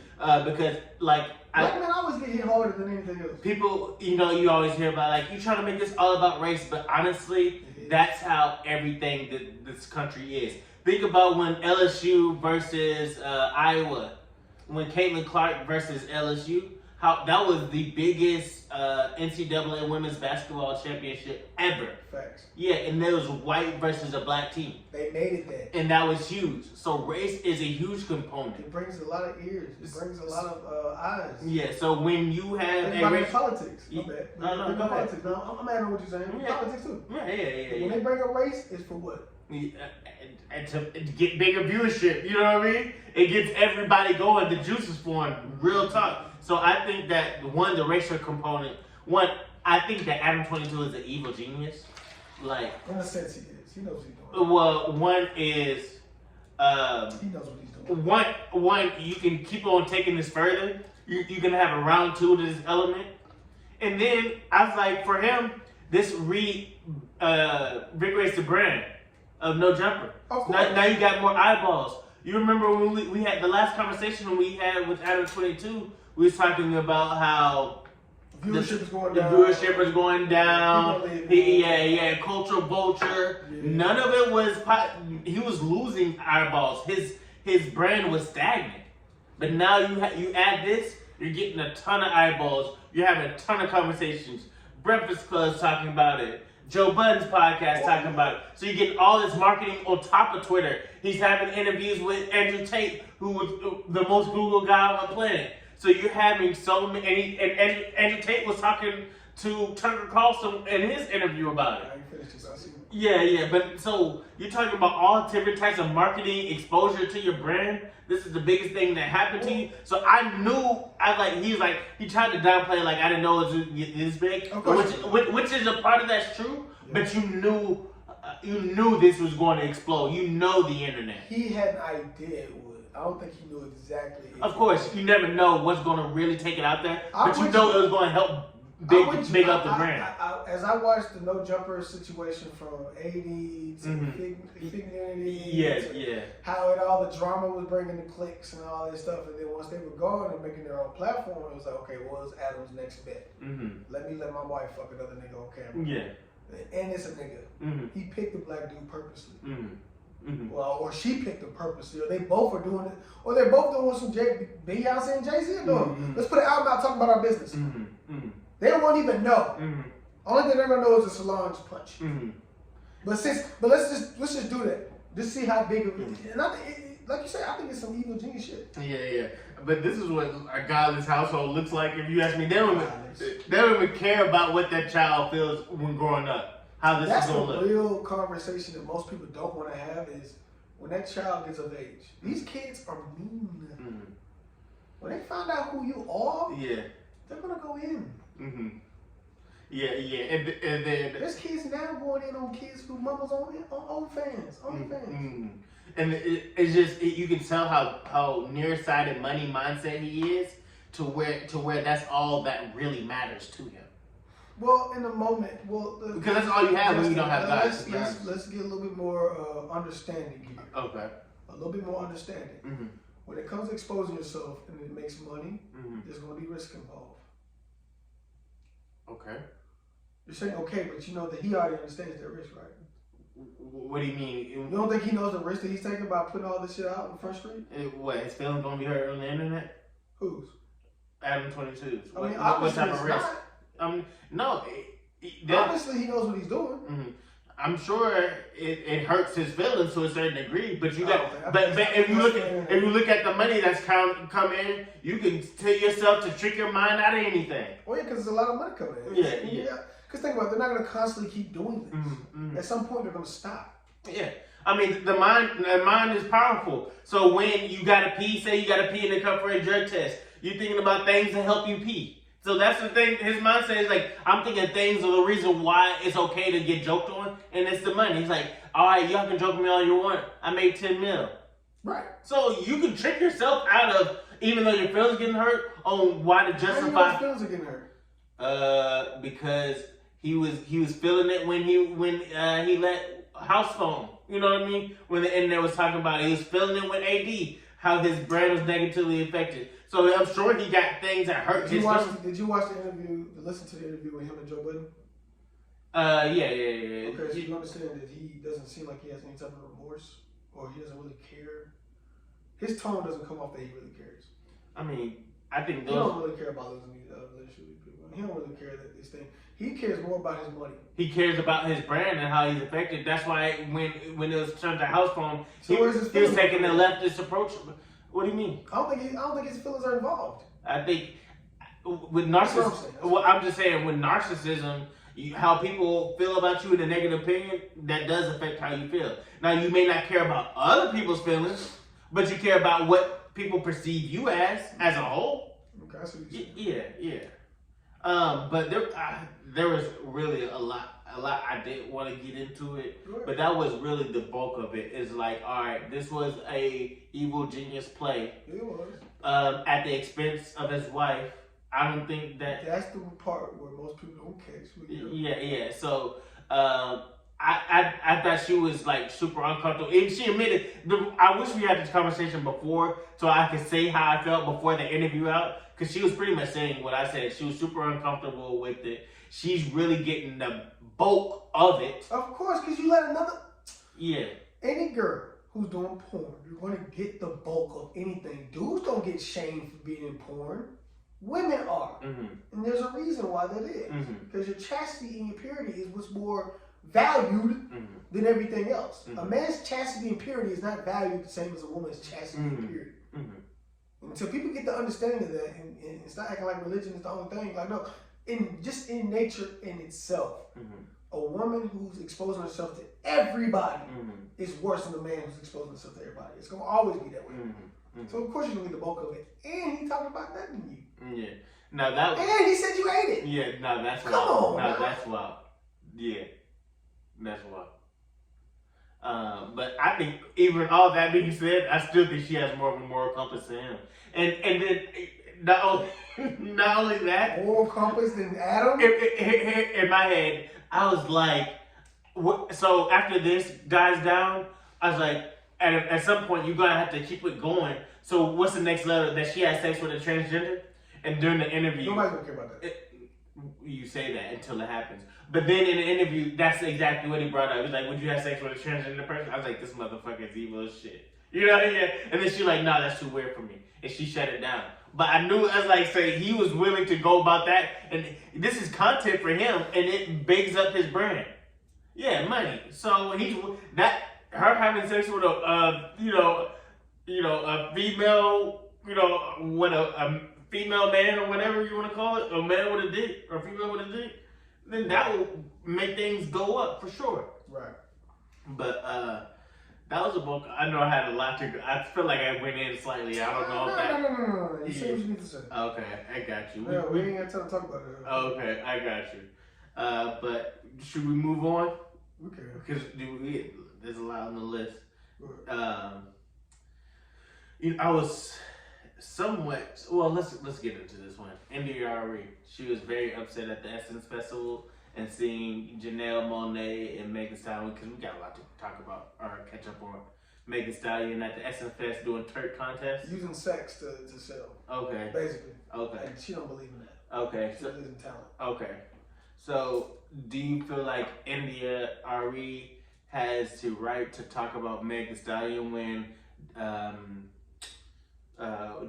Because like black men always get hit harder than anything else. People, you always hear about like, you trying to make this all about race, but honestly, that's how everything that this country is. Think about when LSU versus Iowa, when Caitlin Clark versus LSU, how that was the biggest NCAA women's basketball championship ever. Facts. Yeah, and there was white versus a black team. They made it that. And that was huge. So race is a huge component. It brings a lot of ears. It brings a lot of eyes. Yeah, so when you have politics. My bad. No, go ahead. Politics. No, I'm mad at what you're saying. Yeah. Politics too. Yeah. When they bring up race, it's for what? And to get bigger viewership, you know what I mean? It gets everybody going. The juice is flowing. Real talk. So I think that the racial component. I think that Adam 22 is an evil genius. Like, in a sense, he is. He knows what he's doing. Well, one is. He knows what he's doing. One, you can keep on taking this further. You can have a round two to this element, and then I was like, for him, this reinvigorates the brand of No Jumper. Now you got more eyeballs. You remember when we had the last conversation we had with Adam 22? We was talking about how viewership is going the down. viewership is going down. Yeah, cultural vulture. Yeah. None of it was. He was losing eyeballs. His brand was stagnant. But now you add this, you're getting a ton of eyeballs. You're having a ton of conversations. Breakfast Club's talking about it. Joe Budden's podcast talking about it. So you're getting all this marketing on top of Twitter. He's having interviews with Andrew Tate, who was the most Googled guy on the planet. So you're having so many, and Andrew Tate was talking to Tucker Carlson in his interview about it. Yeah, but so you're talking about all different types of marketing exposure to your brand. This is the biggest thing that happened to you. So I knew, he tried to downplay, like, I didn't know it was this big, which is a part of that's true, but you knew this was going to explode. You know the internet. He had an idea it would. I don't think he knew exactly. Of course, you never know what's going to really take it out there, but you know it was going to help big up the brand. As I watched the No Jumper situation from 80 to Figurity, how all the drama was bringing the clicks and all this stuff, and then once they were going and making their own platform, it was like, okay, what was Adam's next bet? Let my wife fuck another nigga on camera. Yeah, and it's a nigga. He picked the black dude purposely. Well, or she picked him purposely, or they both are doing it, or they're both doing what some Beyonce and Jay-Z are doing. Let's put an album out talking about our business. They won't even know. Only thing they're gonna know is a Solange punch. But let's just do that. Just see how big of it is. And like you said, I think it's some evil genius shit. Yeah. But this is what a godless household looks like. If you ask me, they don't even care about what that child feels when growing up. How this is gonna look. That's the real conversation that most people don't want to have is when that child gets of age. These kids are mean. When they find out who you are, they're gonna go in. Yeah, and then there's kids now going in on kids who mamas on OnlyFans. And it's just you can tell how nearsighted money mindset he is to where that's all that really matters to him. Well, in the moment, because that's all you have when you don't have guys. Let's get a little bit more understanding here. Okay. A little bit more understanding. When it comes to exposing yourself and it makes money, there's going to be risk involved. Okay. You're saying okay, but you know that he already understands that risk, right? What do you mean? You don't think he knows the risk that he's taking by putting all this shit out in Front Street? His feelings gonna be hurt on the internet? Whose? Adam 22's. I mean, what type of risk? No. Obviously, he knows what he's doing. I'm sure it hurts his feelings to a certain degree, but you got. Oh, But if you look at the money that's come in, you can tell yourself to trick your mind out of anything. Well, yeah, because there's a lot of money coming in. Yeah. Because think about it, they're not going to constantly keep doing this. Mm-hmm. At some point, they're going to stop. Yeah. I mean, the mind is powerful. So when you gotta pee, say you gotta pee in the cup for a drug test, you're thinking about things that help you pee. So that's the thing. His mindset is like, I'm thinking things are the reason why it's okay to get joked on, and it's the money. He's like, all right, y'all can joke me all you want. I made 10 mil. Right. So you can trick yourself out of, even though your feelings getting hurt, on why to justify. How do you know his feelings are getting hurt? Because he was feeling it when he let house phone. You know what I mean? When the internet was talking about it, he was feeling it with AD, how his brand was negatively affected. So I'm sure he got things that hurt his feelings. Did you watch the interview, listen to the interview with him and Joe Budden? Yeah. Okay, so you understand that he doesn't seem like he has any type of remorse, or he doesn't really care. His tone doesn't come off that he really cares. I mean, I think he don't really care about losing the relationship with people. He don't really care that this thing. He cares more about his money. He cares about his brand and how he's affected. That's why when it was turned to house phone, he was taking the leftist approach. What do you mean? I don't think his feelings are involved. I think with narcissism, well, I'm just saying with narcissism, how people feel about you in a negative opinion, that does affect how you feel. Now, you may not care about other people's feelings, but you care about what people perceive you as a whole. Okay, I see what you're saying. Yeah. But there was really a lot I didn't want to get into it, but that was really the bulk of it. Is like, all right, this was a evil genius play. It was. At the expense of his wife. I don't think that's the part where most people don't catch. Yeah. So I thought she was like super uncomfortable. And she admitted, I wish we had this conversation before so I could say how I felt before the interview out. Because she was pretty much saying what I said. She was super uncomfortable with it. She's really getting the bulk of it. Of course, because you let another... Yeah. Any girl who's doing porn, you're going to get the bulk of anything. Dudes don't get shamed for being in porn. Women are. Mm-hmm. And there's a reason why that is. Because your chastity and your purity is what's more valued than everything else. A man's chastity and purity is not valued the same as a woman's chastity and purity. Until people get the understanding of that, and it's not acting like religion is the only thing. Like, no, in nature in itself, a woman who's exposing herself to everybody is worse than a man who's exposing himself to everybody. It's going to always be that way. So, of course, you're going to get the bulk of it. And he talked about that in you. Yeah. Now that. And he said you ate it. Yeah. Now that's wild. Come on. Now that's wild. Yeah. That's wild. But I think even all that being said, I still think she has more of a moral compass than him. And then not only that, moral compass than Adam. In my head, I was like, so after this dies down, I was like, at some point you're gonna have to keep it going. So what's the next level? That she has sex with a transgender? And during the interview, nobody's gonna care about that. You say that until it happens. But then in the interview, that's exactly what he brought up. He's like, would you have sex with a transgender person? I was like, this motherfucker is evil as shit. You know what I mean? And then she's like, no, that's too weird for me. And she shut it down. But I knew, I was like, say, he was willing to go about that. And this is content for him, and it bigs up his brand. Yeah, money. So her having sex with a female, a female man or whatever you want to call it, a man with a dick or a female with a dick, then that will make things go up for sure. Right. But that was a book. I know I had a lot to go. I feel like I went in slightly. I don't know if that. No. You say what you need to say. Okay, I got you. Yeah, we ain't got time to talk about it. Okay, I got you. But should we move on? Okay. Because there's a lot on the list. I was somewhat. Well, let's get into this one. India.Arie. She was very upset at the Essence Festival and seeing Janelle Monáe and Megan Stallion, because we got a lot to talk about or catch up on. Megan Stallion at the Essence Fest doing twerk contest. Using sex to sell. Okay. Basically. Okay. And she don't believe in that. Okay. She believes in talent. Okay. So, do you feel like India.Arie has the right to talk about Megan Stallion when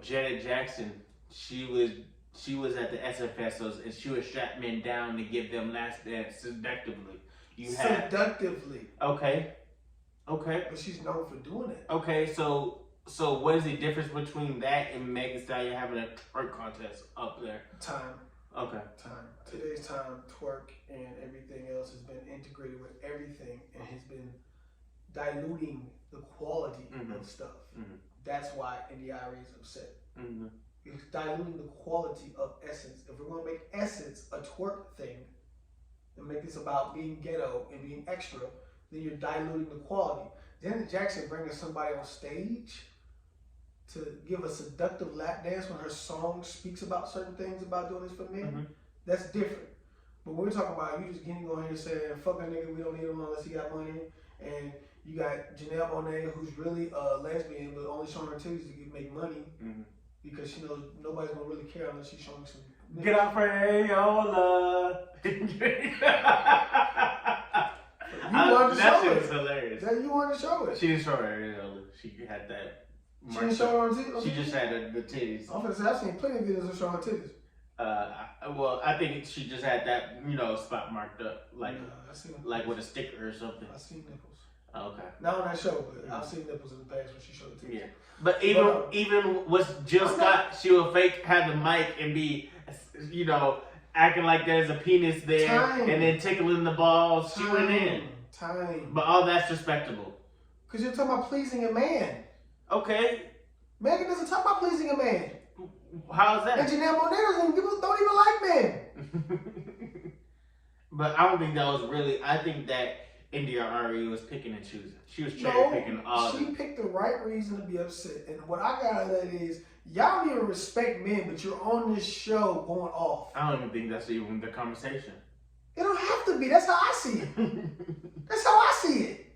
Janet Jackson, she was at the SF Festivals and she would strap men down to give them last dance seductively. You have seductively. Okay. But she's known for doing it. Okay, so what is the difference between that and Megan Thee Stallion having a twerk contest up there? Time. Okay. Time. Today's time, twerk and everything else has been integrated with everything and has been diluting the quality of stuff. That's why NDIRE is upset. It's diluting the quality of Essence. If we're going to make Essence a twerk thing and make this about being ghetto and being extra, then you're diluting the quality. Janet Jackson bringing somebody on stage to give a seductive lap dance when her song speaks about certain things about doing this for men, that's different. But when we're talking about you just getting on here saying, fuck a nigga, we don't need him unless he got money, and you got Janelle Monáe, who's really a lesbian, but only showing her titties to make money because she knows nobody's gonna really care unless she's showing some. Get out, Frayola. That shit was hilarious. That you wanted to show it. She didn't show her. She had that. She didn't show her titties. She just had the titties. I'm gonna say I've seen plenty of videos of showing her titties. Well, I think she just had that, spot marked up, like with a sticker or something. I seen nipples. Okay. Not on that show, but I've seen nipples in the past when she showed the titties. Yeah. But even with Jill Scott, she would have the mic and be, acting like there's a penis there and then tickling the balls. She went in. But all that's respectable. Because you're talking about pleasing a man. Okay. Megan doesn't talk about pleasing a man. How is that? And Janelle Monáe don't even like men. But I don't think that was really. I think that NDRE was picking and choosing. She was cherry picking all. She picked the right reason to be upset. And what I got out of that is, y'all don't even respect men, but you're on this show going off. I don't even think that's even the conversation. It don't have to be. That's how I see it. That's how I see it.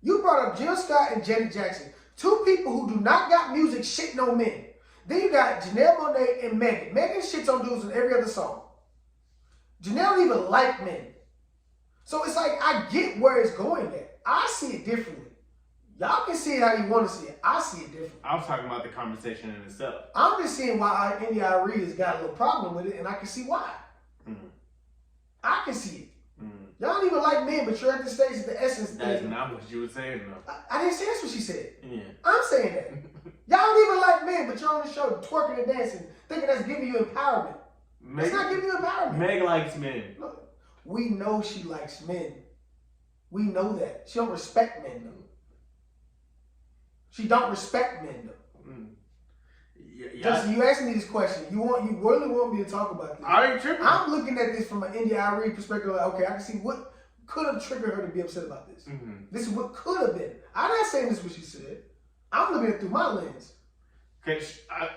You brought up Jill Scott and Janet Jackson. Two people who do not got music shitting on men. Then you got Janelle Monáe and Megan. Megan shits on dudes in every other song. Janelle don't even like men. So it's like, I get where it's going at. I see it differently. Y'all can see it how you want to see it. I see it differently. I was talking about the conversation in itself. I'm just seeing why NDIRE has got a little problem with it, and I can see why. I can see it. Y'all don't even like men, but you're at the stage of the Essence. That's not what you were saying, though. I didn't say that's what she said. Yeah. I'm saying that. Y'all don't even like men, but you're on the show twerking and dancing, thinking that's giving you empowerment. It's not giving you empowerment. Meg likes men. Look, we know she likes men. We know that. She don't respect men, though. She don't respect men, though. Justin, you asked me this question. You really want me to talk about this? I ain't tripping. I'm looking at this from an NDIRE perspective. Like, okay, I can see what could have triggered her to be upset about this. This is what could have been. I'm not saying this is what she said. I'm looking at it through my lens. Okay,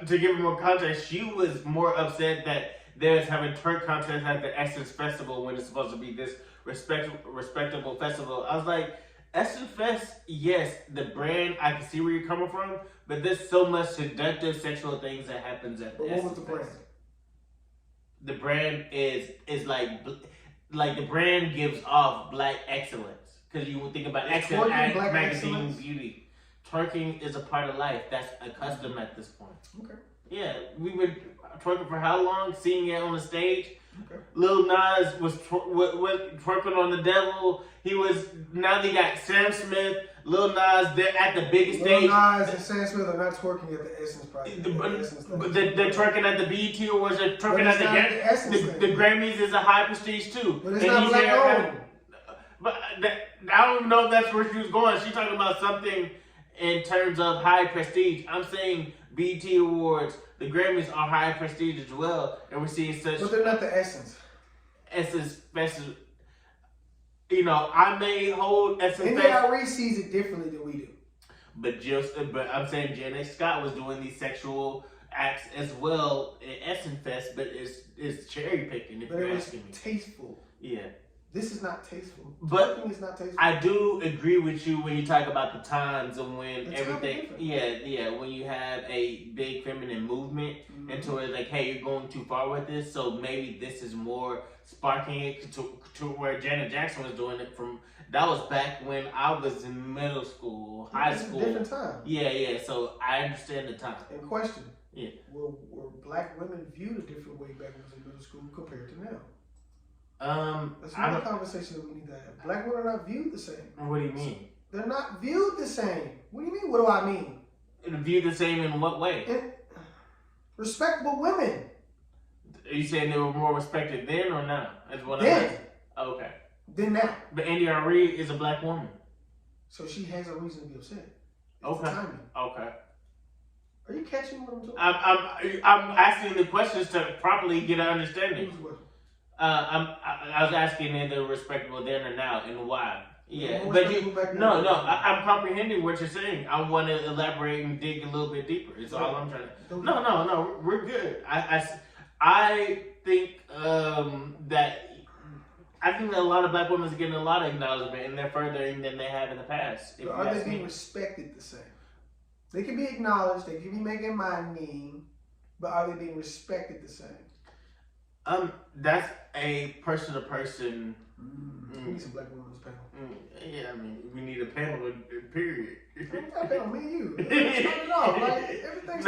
to give more context, she was more upset that there's having twerk contest at the Essence Festival when it's supposed to be this respectable festival. I was like, Essence Fest, yes, the brand, I can see where you're coming from, but there's so much seductive sexual things that happens at the Essence Fest. What was the brand? The brand is like the brand gives off black excellence. Because you would think about excellence as magazine beauty. Twerking is a part of life. That's a custom at this point. Okay. Yeah, we've been twerking for how long? Seeing it on the stage. Okay. Lil Nas was twerking on the devil. Now they got Sam Smith, Lil Nas, they're at the biggest stage. Lil Nas and Sam Smith are not twerking at the Essence project. But they're twerking at the BET Awards, they're twerking at the Grammys is a high prestige too. But it's not black owned. But I don't know if that's where she was going. She's talking about something in terms of high prestige. I'm saying BET Awards, the Grammys are high prestige as well, and we're seeing such. But they're not the Essence. Essence Festival. I may hold Essence NDIRE sees it differently than we do. But I'm saying Janet Scott was doing these sexual acts as well at Essence Fest, but it's cherry picking. If you're asking me, tasteful. Yeah. This is not tasteful. But is not tasteful. I do agree with you when you talk about the times and when everything. Yeah. When you have a big feminine movement, and to where like, hey, you're going too far with this, so maybe this is more sparking it to where Janet Jackson was doing it from. That was back when I was in middle school, high school. A different time. Yeah. So I understand the time. And question. Yeah. Were black women viewed a different way back when I was in middle school compared to now? That's not a conversation that we need to have. Black women are not viewed the same. What do you mean? They're not viewed the same. What do you mean? What do I mean? Viewed the same in what way? Respectable women. Are you saying they were more respected then or now? That's what Then. Okay. Then now. But India Reed is a black woman. So she has a reason to be upset. It's Okay. the timing. Okay. Are you catching what I'm talking about? I'm asking the questions to properly get an understanding. Who's what? I was asking if they were respectable then or now and why. Yeah, Well, but respectable back then. I'm comprehending what you're saying. I want to elaborate and dig a little bit deeper. It's all I'm trying to. No, we're good. I think that a lot of black women are getting a lot of acknowledgement and they're furthering than they have in the past. But are they being respected the same? They can be acknowledged. They can be making my name, but are they being respected the same? That's a person to person. We need some black women on this panel. Yeah, I mean, we need a panel. Period. I panel, me and you. Start it off, like everything's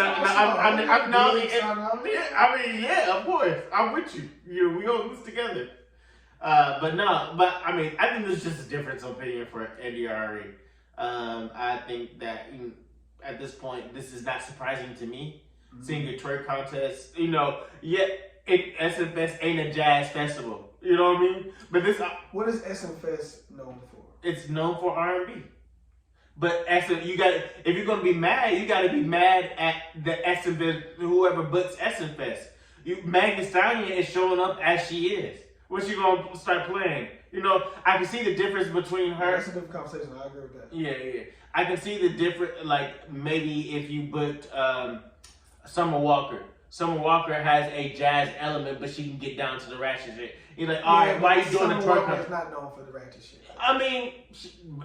yeah, of course, I'm with you. We all this together. But I mean, I think there's just a difference of opinion for NDRE. I think that at this point, this is not surprising to me. Mm-hmm. Seeing a twerk contest, SFS ain't a jazz festival. You know what I mean? But what is SFS known for? It's known for R&B. But if you're gonna be mad, you gotta be mad at the SFS, whoever books SFS. Megan Thee Stallion is showing up as she is. What's she gonna start playing? I can see the difference between her. That's a different conversation. I agree with that. Yeah. I can see the difference. Like maybe if you booked Summer Walker. Summer Walker has a jazz element, but she can get down to the ratchet shit. You're like, all right, why are you doing the twerk? Summer Walker is not known for the ratchet shit. I mean,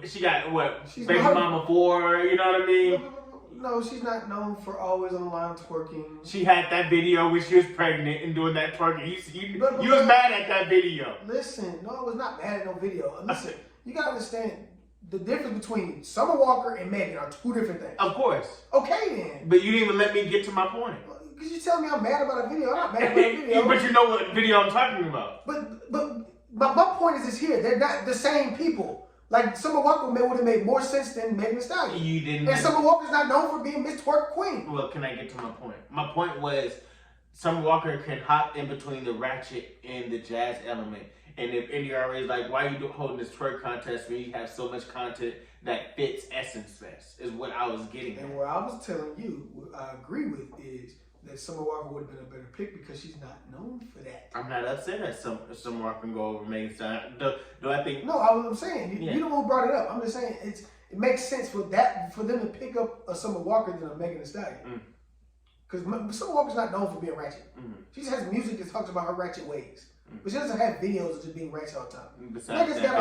she got what? Baby Mama 4, you know what I mean? No, she's not known for always online twerking. She had that video when she was pregnant and doing that twerking. You was mad at that video. Listen, no, I was not mad at no video. Listen, you gotta understand the difference between Summer Walker and Megan are two different things. Of course. Okay then. But you didn't even let me get to my point. Because you telling me I'm mad about a video. I'm not mad about a video. But you know what video I'm talking about. But my point is this here. They're not the same people. Like, Summer Walker would have made more sense than Megan Thee Stallion. You didn't. And Summer Walker's not known for being Miss Twerk Queen. Well, can I get to my point? My point was Summer Walker can hop in between the ratchet and the jazz element. And if NDRA is like, why are you holding this twerk contest when you have so much content that fits Essence Fest, is what I was getting at. And what I was telling you, what I agree with, is that Summer Walker would have been a better pick because she's not known for that. I'm not upset that Summer Walker can go over Megan Thee Stallion. Do I think? No, I'm saying you the one who brought it up. I'm just saying it makes sense for them to pick up a Summer Walker than a Megan Thee Stallion. Because Summer Walker's not known for being ratchet. She just has music that talks about her ratchet ways. But she doesn't have videos of just being ratchet all the time. Besides that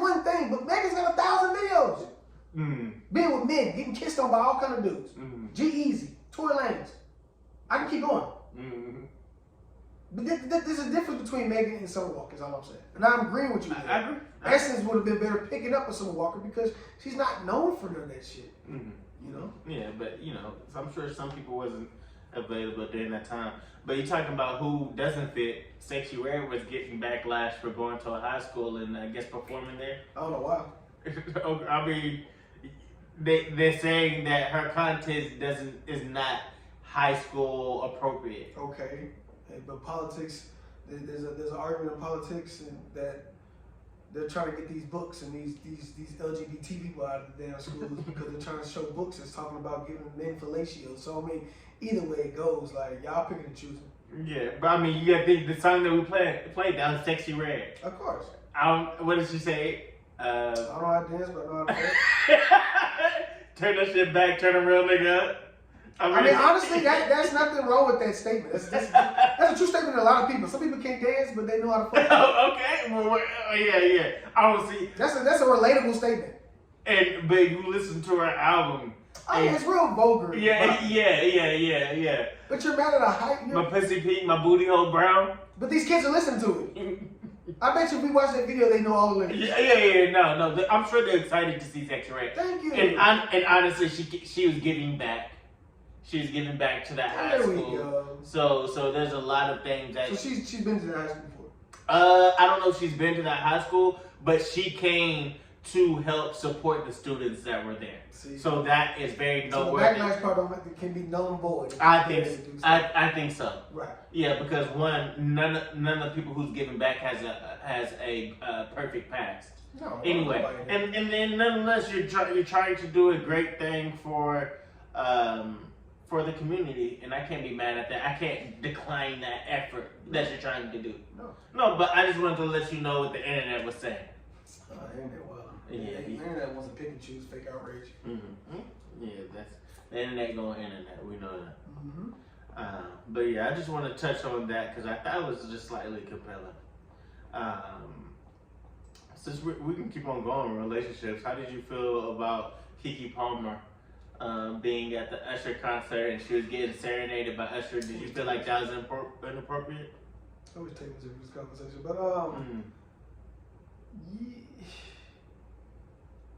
one thing, but Megan's got 1,000 videos. Being with men, getting kissed on by all kind of dudes. G-Eazy, Tory Lanez. I can keep going. But there's a difference between Megan and Summer Walker, is all I'm saying. And I'm agreeing with you. I agree. Essence would have been better picking up a Summer Walker because she's not known for none of that shit. You know? Yeah, but I'm sure some people wasn't available during that time. But you're talking about who doesn't fit. Sexy Red was getting backlash for going to a high school and I guess performing there. I don't know why. I mean, they're saying that her content is not high school appropriate. Okay, but politics, there's an argument in politics and that they're trying to get these books and these LGBT people out of the damn schools because they're trying to show books that's talking about giving men fellatio. So I mean, either way it goes, like y'all picking and choosing. Yeah, but I mean, you gotta think the song that we played that was Sexy Red. Of course. What did she say? I don't know how to dance, but I know how to dance. Turn that shit back, turn a real nigga up. I mean, honestly, that's nothing wrong with that statement. That's a true statement to a lot of people. Some people can't dance, but they know how to fuck. Okay, well, yeah. I don't see. That's a relatable statement. But you listen to her album. Oh, yeah, it's real vulgar. Yeah. But you're mad at a hype. My pussy pink, my booty hole brown. But these kids are listening to it. I bet you if we watch that video, they know all the lyrics. Yeah. No. I'm sure they're excited to see Sexy Red. Thank you. And honestly, she was giving back. She's giving back to that high There we school. go. So there's a lot of things that. So she's been to the high school before. I don't know if she's been to that high school, but she came to help support the students that were there. See? So that is very So the noteworthy. backlash part can be null and void. I think so. Right. Yeah, because one, none of the people who's giving back has a perfect past. No. Anyway, and then nonetheless, you're trying to do a great thing for the community, and I can't be mad at that. I can't decline that effort that you're trying to do. No, but I just wanted to let you know what the internet was saying. Internet, well, Yeah. the internet wants to pick and choose fake outrage. Mm-hmm. Yeah, that's the internet going internet. We know that. Mm-hmm. But yeah, I just want to touch on that because I thought it was just slightly compelling. Since we can keep on going with relationships, how did you feel about Keke Palmer being at the Usher concert and she was getting serenaded by Usher? Did you feel like that was inappropriate? I always take this conversation, but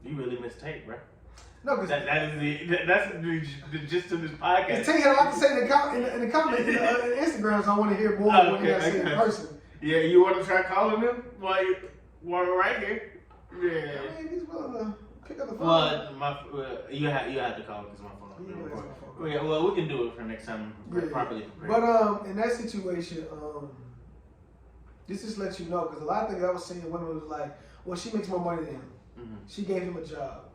you really mistake, bro. no, because that's the gist of this podcast. Tay had a lot to say in the comments in Instagram, so I want to hear more when you guys say it in person. Yeah, you want to try calling him while we're right here? Yeah. I mean, he's willing to pick up the phone. Well, you have to call because my phone. Yeah, it's my phone. Yeah, well, we can do it for next time. Yeah. Properly prepared. But in that situation, this just lets you know, because a lot of things I was seeing, women was like, well, she makes more money than him. Mm-hmm. She gave him a job.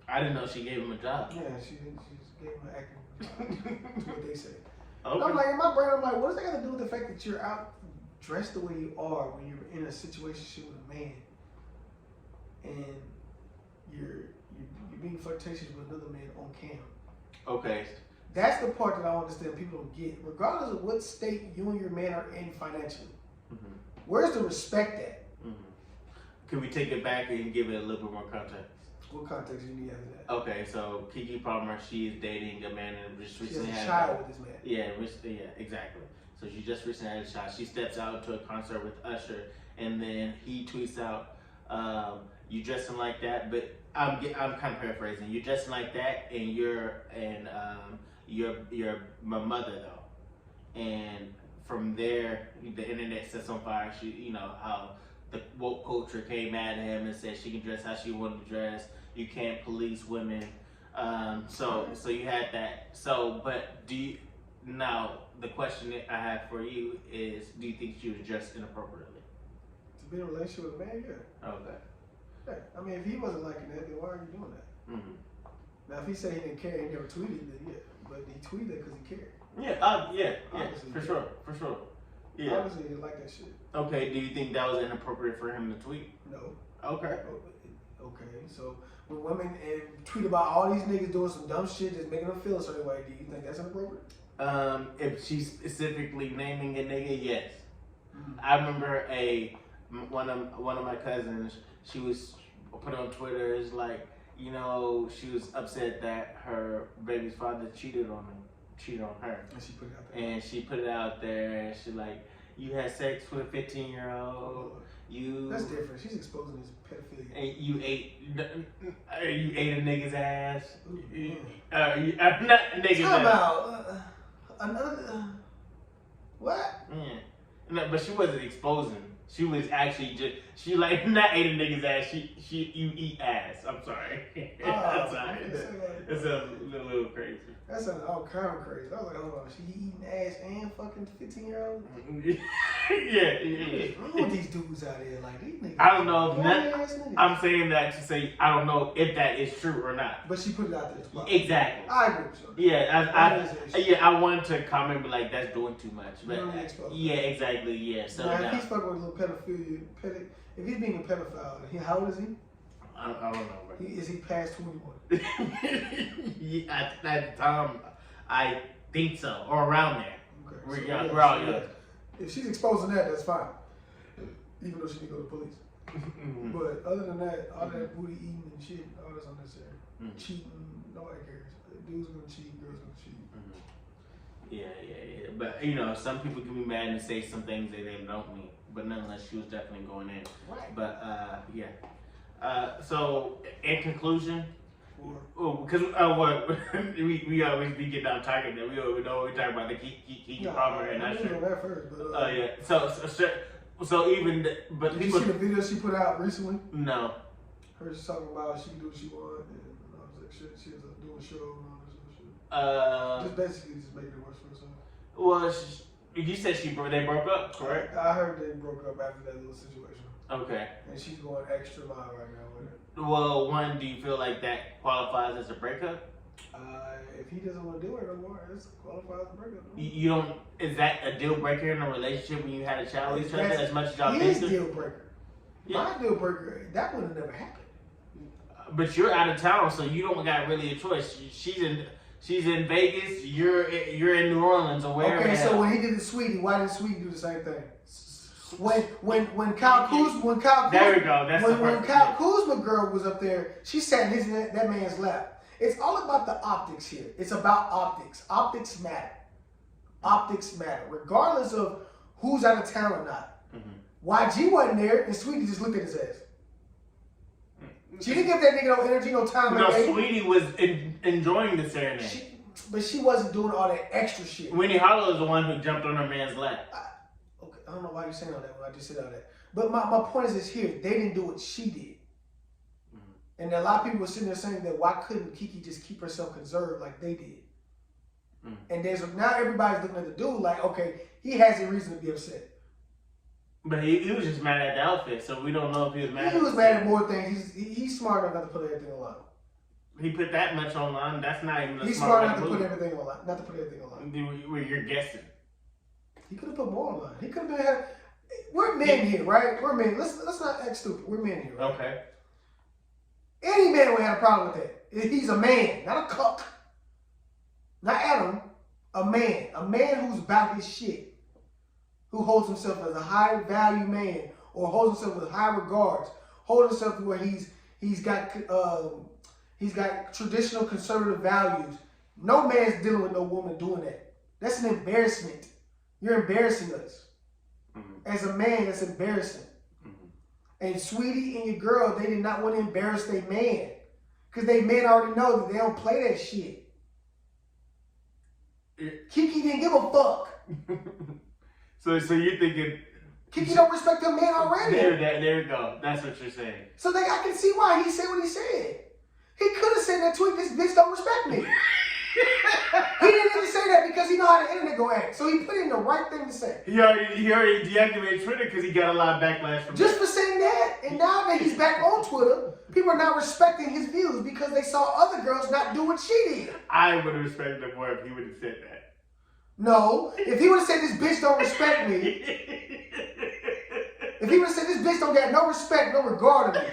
I didn't know she gave him a job. Yeah, she just gave him an acting job. That's what they say. Okay. I'm like, in my brain, I'm like, what does that got to do with the fact that you're out dressed the way you are when you're in a situation with a man, and you're being flirtatious with another man on cam? Okay. That's the part that I don't understand people don't get. Regardless of what state you and your man are in financially, Mm-hmm. where's the respect at? Mm-hmm. Can we take it back and give it a little bit more context? What context you need after that? Okay, so Keke Palmer, she is dating a man and just She has recently a had child with this man. Yeah, exactly. So she just recently had a child. She steps out to a concert with Usher, and then he tweets out, "You dressing like that?" But I'm kind of paraphrasing. You're dressing like that, and you're my mother though. And from there, the internet sets on fire. How the woke culture came at him and said she can dress how she wanted to dress. You can't police women. So you had that. So, but now the question that I have for you is, do you think she was dressed inappropriately? To be in a relationship with a man, yeah. Okay. Yeah. I mean, if he wasn't liking that, then why are you doing that? Mm-hmm. Now, if he said he didn't care, he never tweeted, then yeah. But he tweeted because he cared. Yeah, Obviously, for sure. Yeah. Obviously, he didn't like that shit. Okay, do you think that was inappropriate for him to tweet? No. Okay. Okay, so when women tweet about all these niggas doing some dumb shit that's making them feel a certain way, do you think that's inappropriate? If she's specifically naming a nigga, yes. Mm-hmm. I remember one of my cousins, she was put on Twitter, is like, she was upset that her baby's father cheated on her. And she put it out there. And she put it out there, and she like, you had sex with a 15-year-old. That's different. She's exposing his pedophilia. And you ate a nigga's ass. Ooh, Not nigga's Time ass. out. Another. What? Yeah. No, but she wasn't exposing. She was actually she like not ate a nigga's ass. You eat ass. I'm sorry. I'm sorry. It's a little crazy. That sounded all kind of crazy. I was like, hold on, she eating ass and fucking 15-year-old? Yeah. What's wrong with these dudes out here? Like, these niggas. I don't know if niggas. I'm saying that to say I don't know if that is true or not. But she put it out there as well. Exactly. I agree with you. Yeah, I wanted to comment, but like that's doing too much. But yeah, exactly. Yeah. So now, if he's fucking with a little pedophilia, if he's being a pedophile, how old is he? I don't know, bro. Is he past 21? Yeah, at the time, I think so, or around there. Okay. We're all young. If she's exposing that, that's fine. Even though she didn't go to police. Mm-hmm. But other than that, all that booty eating and shit, all that's unnecessary. Mm-hmm. Cheating, nobody cares. Dudes gonna cheat, girls gonna cheat. Mm-hmm. Yeah. But some people can be mad and say some things that they don't mean. But nonetheless, she was definitely going in. Right. But yeah. So in conclusion, before. Oh, because what we always be getting out talking that we don't even know what we're talking about the Kiki Palmer and that I shit. didn't know that first, but Oh yeah. So even but did people you see the video she put out recently? no. Her just talking about she can do what she want, and I was like, shit, she was doing a show and all this other shit. Just basically just making it worse for herself. Well, you said they broke up, correct? I heard they broke up after that little situation, Okay. and she's going extra mile right now with it. Well, one, do you feel like that qualifies as a breakup? If he doesn't want to do it no more, it's qualified as a breakup. You don't. Is that a deal breaker in a relationship when you had a child with each other? As much as y'all his think deal breaker. Yeah. My deal breaker, that would have never happened. But you're out of town, so you don't got really a choice. She's in Vegas. You're in New Orleans or wherever. Okay, so when he did the Sweetie, why didn't Sweetie do the same thing? When Kyle Kuzma, there we go. That's when Kyle Kuzma girl was up there, she sat in that man's lap. It's all about the optics here. It's about optics. Optics matter. Optics matter, regardless of who's out of town or not. Mm-hmm. YG wasn't there, and Sweetie just looked at his ass. She didn't give that nigga no energy, no time. No, Sweetie was enjoying the serenade. But she wasn't doing all that extra shit. Winnie Harlow is the one who jumped on her man's lap. I don't know why you're saying all that when I just said all that. But my point is this here. They didn't do what she did. Mm-hmm. And a lot of people were sitting there saying that why couldn't Kiki just keep herself conserved like they did? Mm-hmm. And now everybody's looking at the dude like, okay, he has a reason to be upset. But he was just mad at the outfit, so we don't know if he was mad. He was mad at more things. He's smart enough not to put everything online. He put that much online. That's not even. He's smart enough to put everything online. Not to put everything online. Where you're guessing. He could have put more online. He could have been. We're men here, right? We're men. Let's not act stupid. We're men here, right? Okay. Any man would have a problem with that. He's a man, not a cuck. Not Adam. A man. A man who's about his shit. Who holds himself as a high value man, or holds himself with high regards, holds himself to where he's got traditional conservative values. No man's dealing with no woman doing that. That's an embarrassment. You're embarrassing us. Mm-hmm. As a man, that's embarrassing. Mm-hmm. And Sweetie and your girl, they did not want to embarrass their man, because they men already know that they don't play that shit. Kiki didn't give a fuck. So you're thinking Kiki don't respect her man already. There we go. That's what you're saying. So I can see why he said what he said. He could have said that tweet, this bitch don't respect me. He didn't even say that because he know how the internet go act. So he put in the right thing to say. He already deactivated Twitter because he got a lot of backlash from just for saying that. And now that he's back on Twitter, people are not respecting his views because they saw other girls not do what she did. I would have respected him more if he would have said that. No, if he would have said this bitch don't respect me, if he would have said this bitch don't got no respect, no regard of me,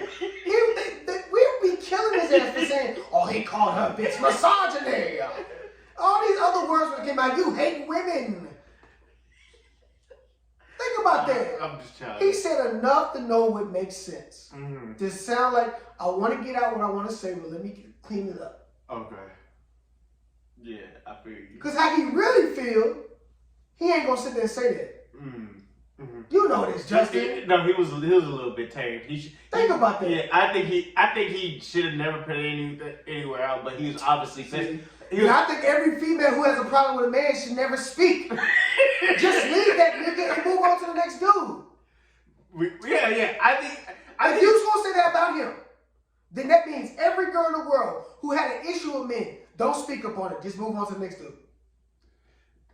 we would be killing his ass for saying, oh, he called her bitch misogyny. All these other words would have came out, you hate women. Think about that. I'm just telling He said enough to know what makes sense. Mm-hmm. To sound like, I want to get out what I want to say, but let me clean it up. Okay. Yeah, I feel you. Because how he really feel, he ain't gonna sit there and say that. Mm-hmm. You know this, Justin. No, he was a little bit tamed. Think about that. Yeah, I think he should have never put it anywhere else. But he was obviously pissed. I think every female who has a problem with a man should never speak. Just leave that nigga and move on to the next dude. Yeah. I think if you was gonna say that about him, then that means every girl in the world who had an issue with men, don't speak up on it. Just move on to the next dude.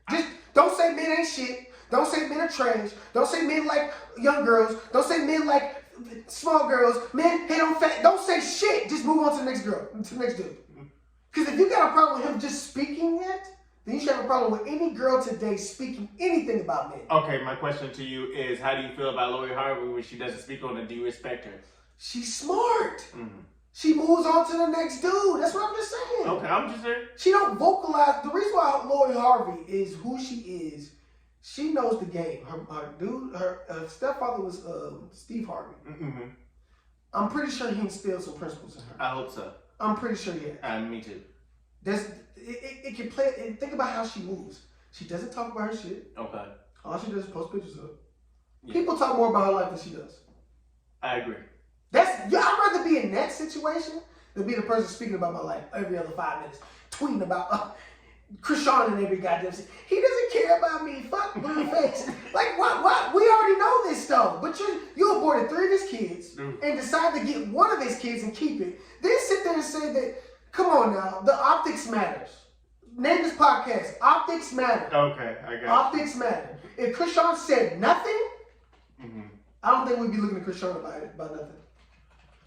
Just don't say men ain't shit. Don't say men are trash. Don't say men like young girls. Don't say men like small girls. Men hate on fat. Don't say shit. Just move on to the next girl, to the next dude. Because if you got a problem with him just speaking that, then you should have a problem with any girl today speaking anything about men. Okay, my question to you is, how do you feel about Lori Harvey when she doesn't speak on it? Do you respect her? She's smart. Mm-hmm. She moves on to the next dude. That's what I'm just saying. Okay, I'm just saying. She don't vocalize. The reason why Lori Harvey is who she is, she knows the game. Her stepfather was Steve Harvey. Mm-hmm. I'm pretty sure he instilled some principles in her. I hope so. I'm pretty sure he has. Me too. It can play. And think about how she moves. She doesn't talk about her shit. Okay. All she does is post pictures of. Yeah. People talk more about her life than she does. I agree. I'd rather be in that situation to be the person speaking about my life every other 5 minutes, tweeting about Krishan and every goddamn shit. He doesn't care about me. Fuck Blueface. Like, what? We already know this though. But you aborted 3 of his kids and decided to get one of his kids and keep it. Then sit there and say that, come on now, the optics matters. Name this podcast, Optics Matter. Okay, I got you. Optics matter. If Krishan said nothing, I don't think we'd be looking at Krishan about nothing.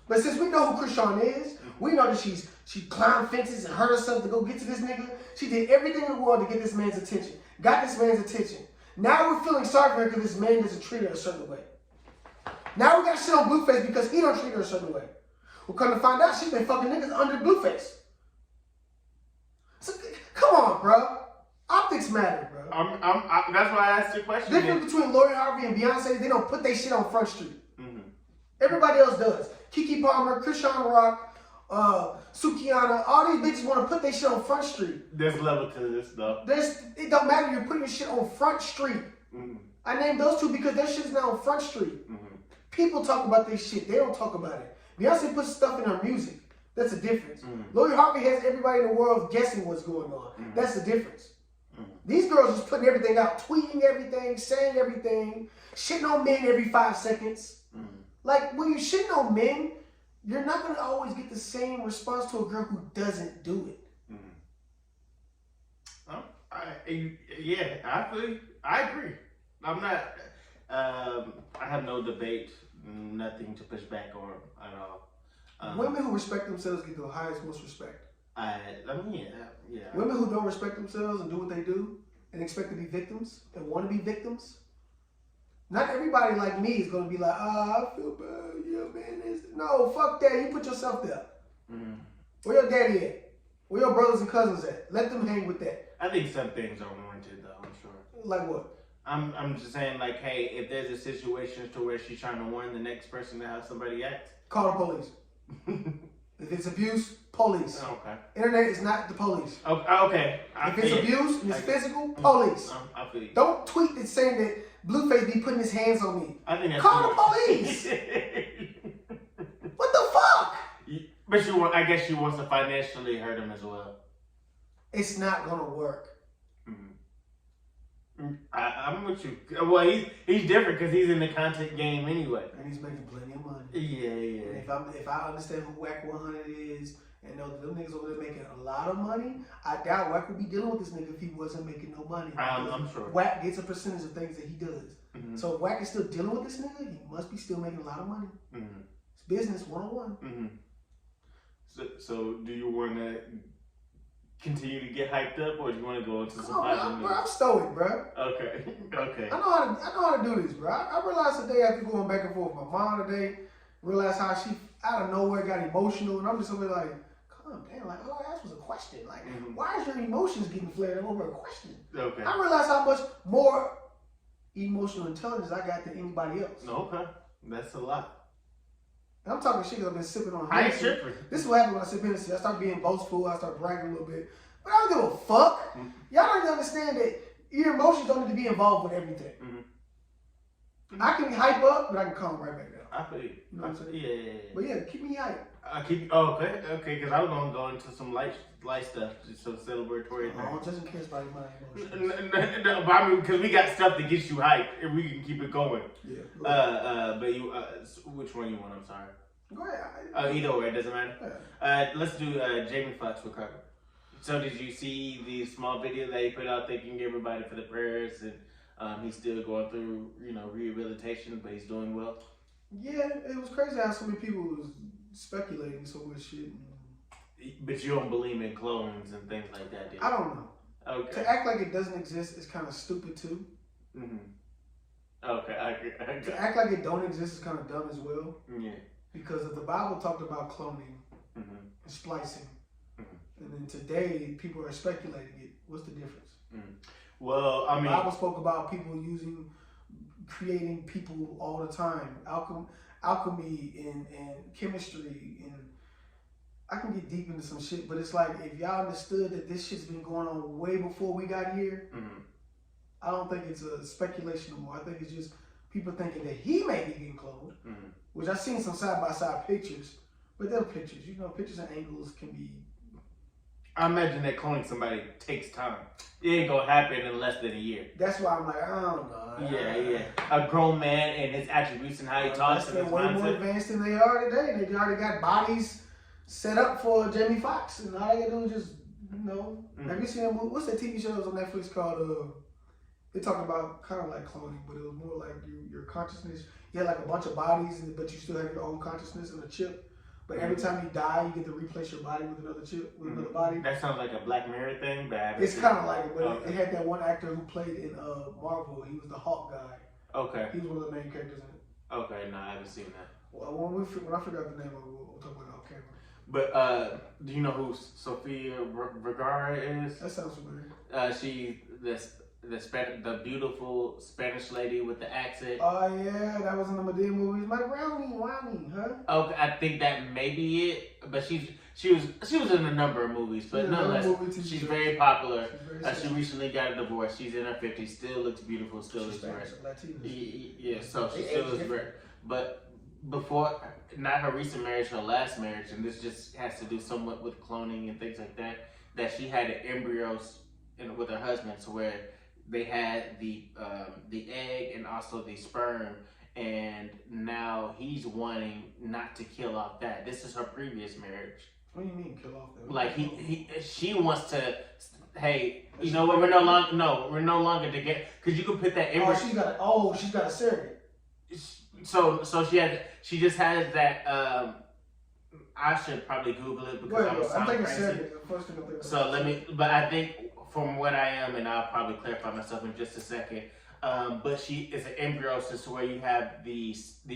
But since we know who Krishan is, we know that she climbed fences and hurt herself to go get to this nigga. She did everything in the world to get this man's attention. Got this man's attention. Now we're feeling sorry for her because this man doesn't treat her a certain way. Now we got shit on Blueface because he don't treat her a certain way. We're come to find out she's been fucking niggas under Blueface. So, come on, bro. Optics matter, bro. That's why I asked the question. The difference between Lori Harvey and Beyonce, they don't put their shit on Front Street. Everybody else does. Keke Palmer, Krishan Rock, Sukihana, all these bitches want to put their shit on Front Street. There's level to this, though. It don't matter. You're putting your shit on Front Street. I named those 2 because their shit's now on Front Street. People talk about their shit. They don't talk about it. Beyonce puts stuff in her music. That's the difference. Lori Harvey has everybody in the world guessing what's going on. That's the difference. These girls just putting everything out, tweeting everything, saying everything, shitting on men every 5 seconds. Like, when you're shitting on men, you're not going to always get the same response to a girl who doesn't do it. I agree. I'm not, I have no debate, nothing to push back on at all. Women who respect themselves get the highest, most respect. Yeah. Women who don't respect themselves and do what they do and expect to be victims and want to be victims, not everybody like me is going to be like, I feel bad, yeah, man. No, fuck that. You put yourself there. Where your daddy at? Where your brothers and cousins at? Let them hang with that. I think some things are warranted, though, I'm sure. Like what? I'm just saying, like, hey, if there's a situation to where she's trying to warn the next person to have somebody act. Call the police. If it's abuse, police. Okay. Internet is not the police. Okay. If it's abuse and it's physical, police. I feel you. Don't tweet that saying that Blueface be putting his hands on me. I think that's Call the police. What the fuck? But I guess she wants to financially hurt him as well. It's not gonna work. I'm with you. Well, he's different because he's in the content game anyway. And he's making plenty of money. Yeah. And if I understand who Wack 100 is and know that them niggas over there making a lot of money, I doubt Wack would be dealing with this nigga if he wasn't making no money. I'm sure. Wack gets a percentage of things that he does. So if Wack is still dealing with this nigga, he must be still making a lot of money. It's business 101. So do you want to continue to get hyped up, or do you want to go into some I'm stoic, bro. Okay. I know how to do this, bro. I realized today after going back and forth with my mom today, realized how she out of nowhere got emotional, and I'm just over there like, calm down. Like, all I asked was a question. Like, why is your emotions getting flared up over a question? Okay. I realized how much more emotional intelligence I got than anybody else. Okay. That's a lot. And I'm talking shit because I've been sipping on I ain't Hennessy. tripping. This is what happens when I sip Hennessy. I start being boastful. I start bragging a little bit. But I don't give a fuck. Y'all don't even understand that your emotions don't need to be involved with everything. I can hype up, but I can calm right back down. I feel you. You know what I'm saying? Yeah. But yeah, keep me hype. Okay, because I was gonna go into some light stuff, just some celebratory Oh, things. just in case by my emotions. No, but I mean, because we got stuff that gets you hyped, and we can keep it going. Yeah. But you, which one you want? I'm sorry. Go ahead. Either way, it doesn't matter. Yeah. Let's do Jamie Foxx recovery. So did you see the small video that he put out thanking everybody for the prayers, and he's still going through, rehabilitation, but he's doing well? Yeah, it was crazy how so many people was speculating so much shit. But you don't believe in clones and things like that, do you? I don't know. Okay. To act like it doesn't exist is kind of stupid too. Okay, I agree. To act like it don't exist is kind of dumb as well. Yeah. Because if the Bible talked about cloning and splicing, and then today people are speculating it, what's the difference? Well, I mean, the Bible spoke about people creating people all the time, alchemy and chemistry, and I can get deep into some shit, but it's like if y'all understood that this shit's been going on way before we got here, I don't think it's a speculation anymore. I think it's just people thinking that he may be getting cloned, which I've seen some side-by-side pictures, But they're pictures. Pictures and angles can be. I imagine that cloning somebody takes time. It ain't gonna happen in less than a year. That's why I'm like, I don't know. Yeah. A grown man and his attributes and how he talks and his way more mindset. advanced than they are today. They already got bodies set up for Jamie Foxx, and all they gotta do is just, Have you seen that movie? What's that TV show that was on Netflix called? They talked about kind of like cloning, but it was more like your consciousness. You had like a bunch of bodies, but you still have your own consciousness and a chip. But every time you die, you get to replace your body with another chip, with another body. That sounds like a Black Mirror thing, but it's kind of like it. But it had that one actor who played in Marvel. He was the Hawk guy. Okay. He was one of the main characters in it. Okay, no, I haven't seen that. Well, when I figure out the name of it, we'll talk about it off camera. But do you know who Sofia Vergara is? That sounds familiar. She the beautiful Spanish lady with the accent. Oh yeah, that was in the Madea movies. My Brownie, huh? Okay, I think that may be it. But she was in a number of movies, but nonetheless, she's very popular. She recently got a divorce. She's in her 50s, still looks beautiful, still looks great. Yeah, so she still looks great. But before, not her recent marriage, her last marriage, and this just has to do somewhat with cloning and things like that. That she had embryos with her husband, to where they had the egg and also the sperm, and now he's wanting not to kill off that. This is her previous marriage. What do you mean kill off that? Like she wants to. Hey, you know what? We're no longer together, because you can put that embryo. She's got a surrogate. So she just has that. I should probably Google it because I'm thinking surrogate. So but I think from what I am, and I'll probably clarify myself in just a second. But she is an embryosis, where you have the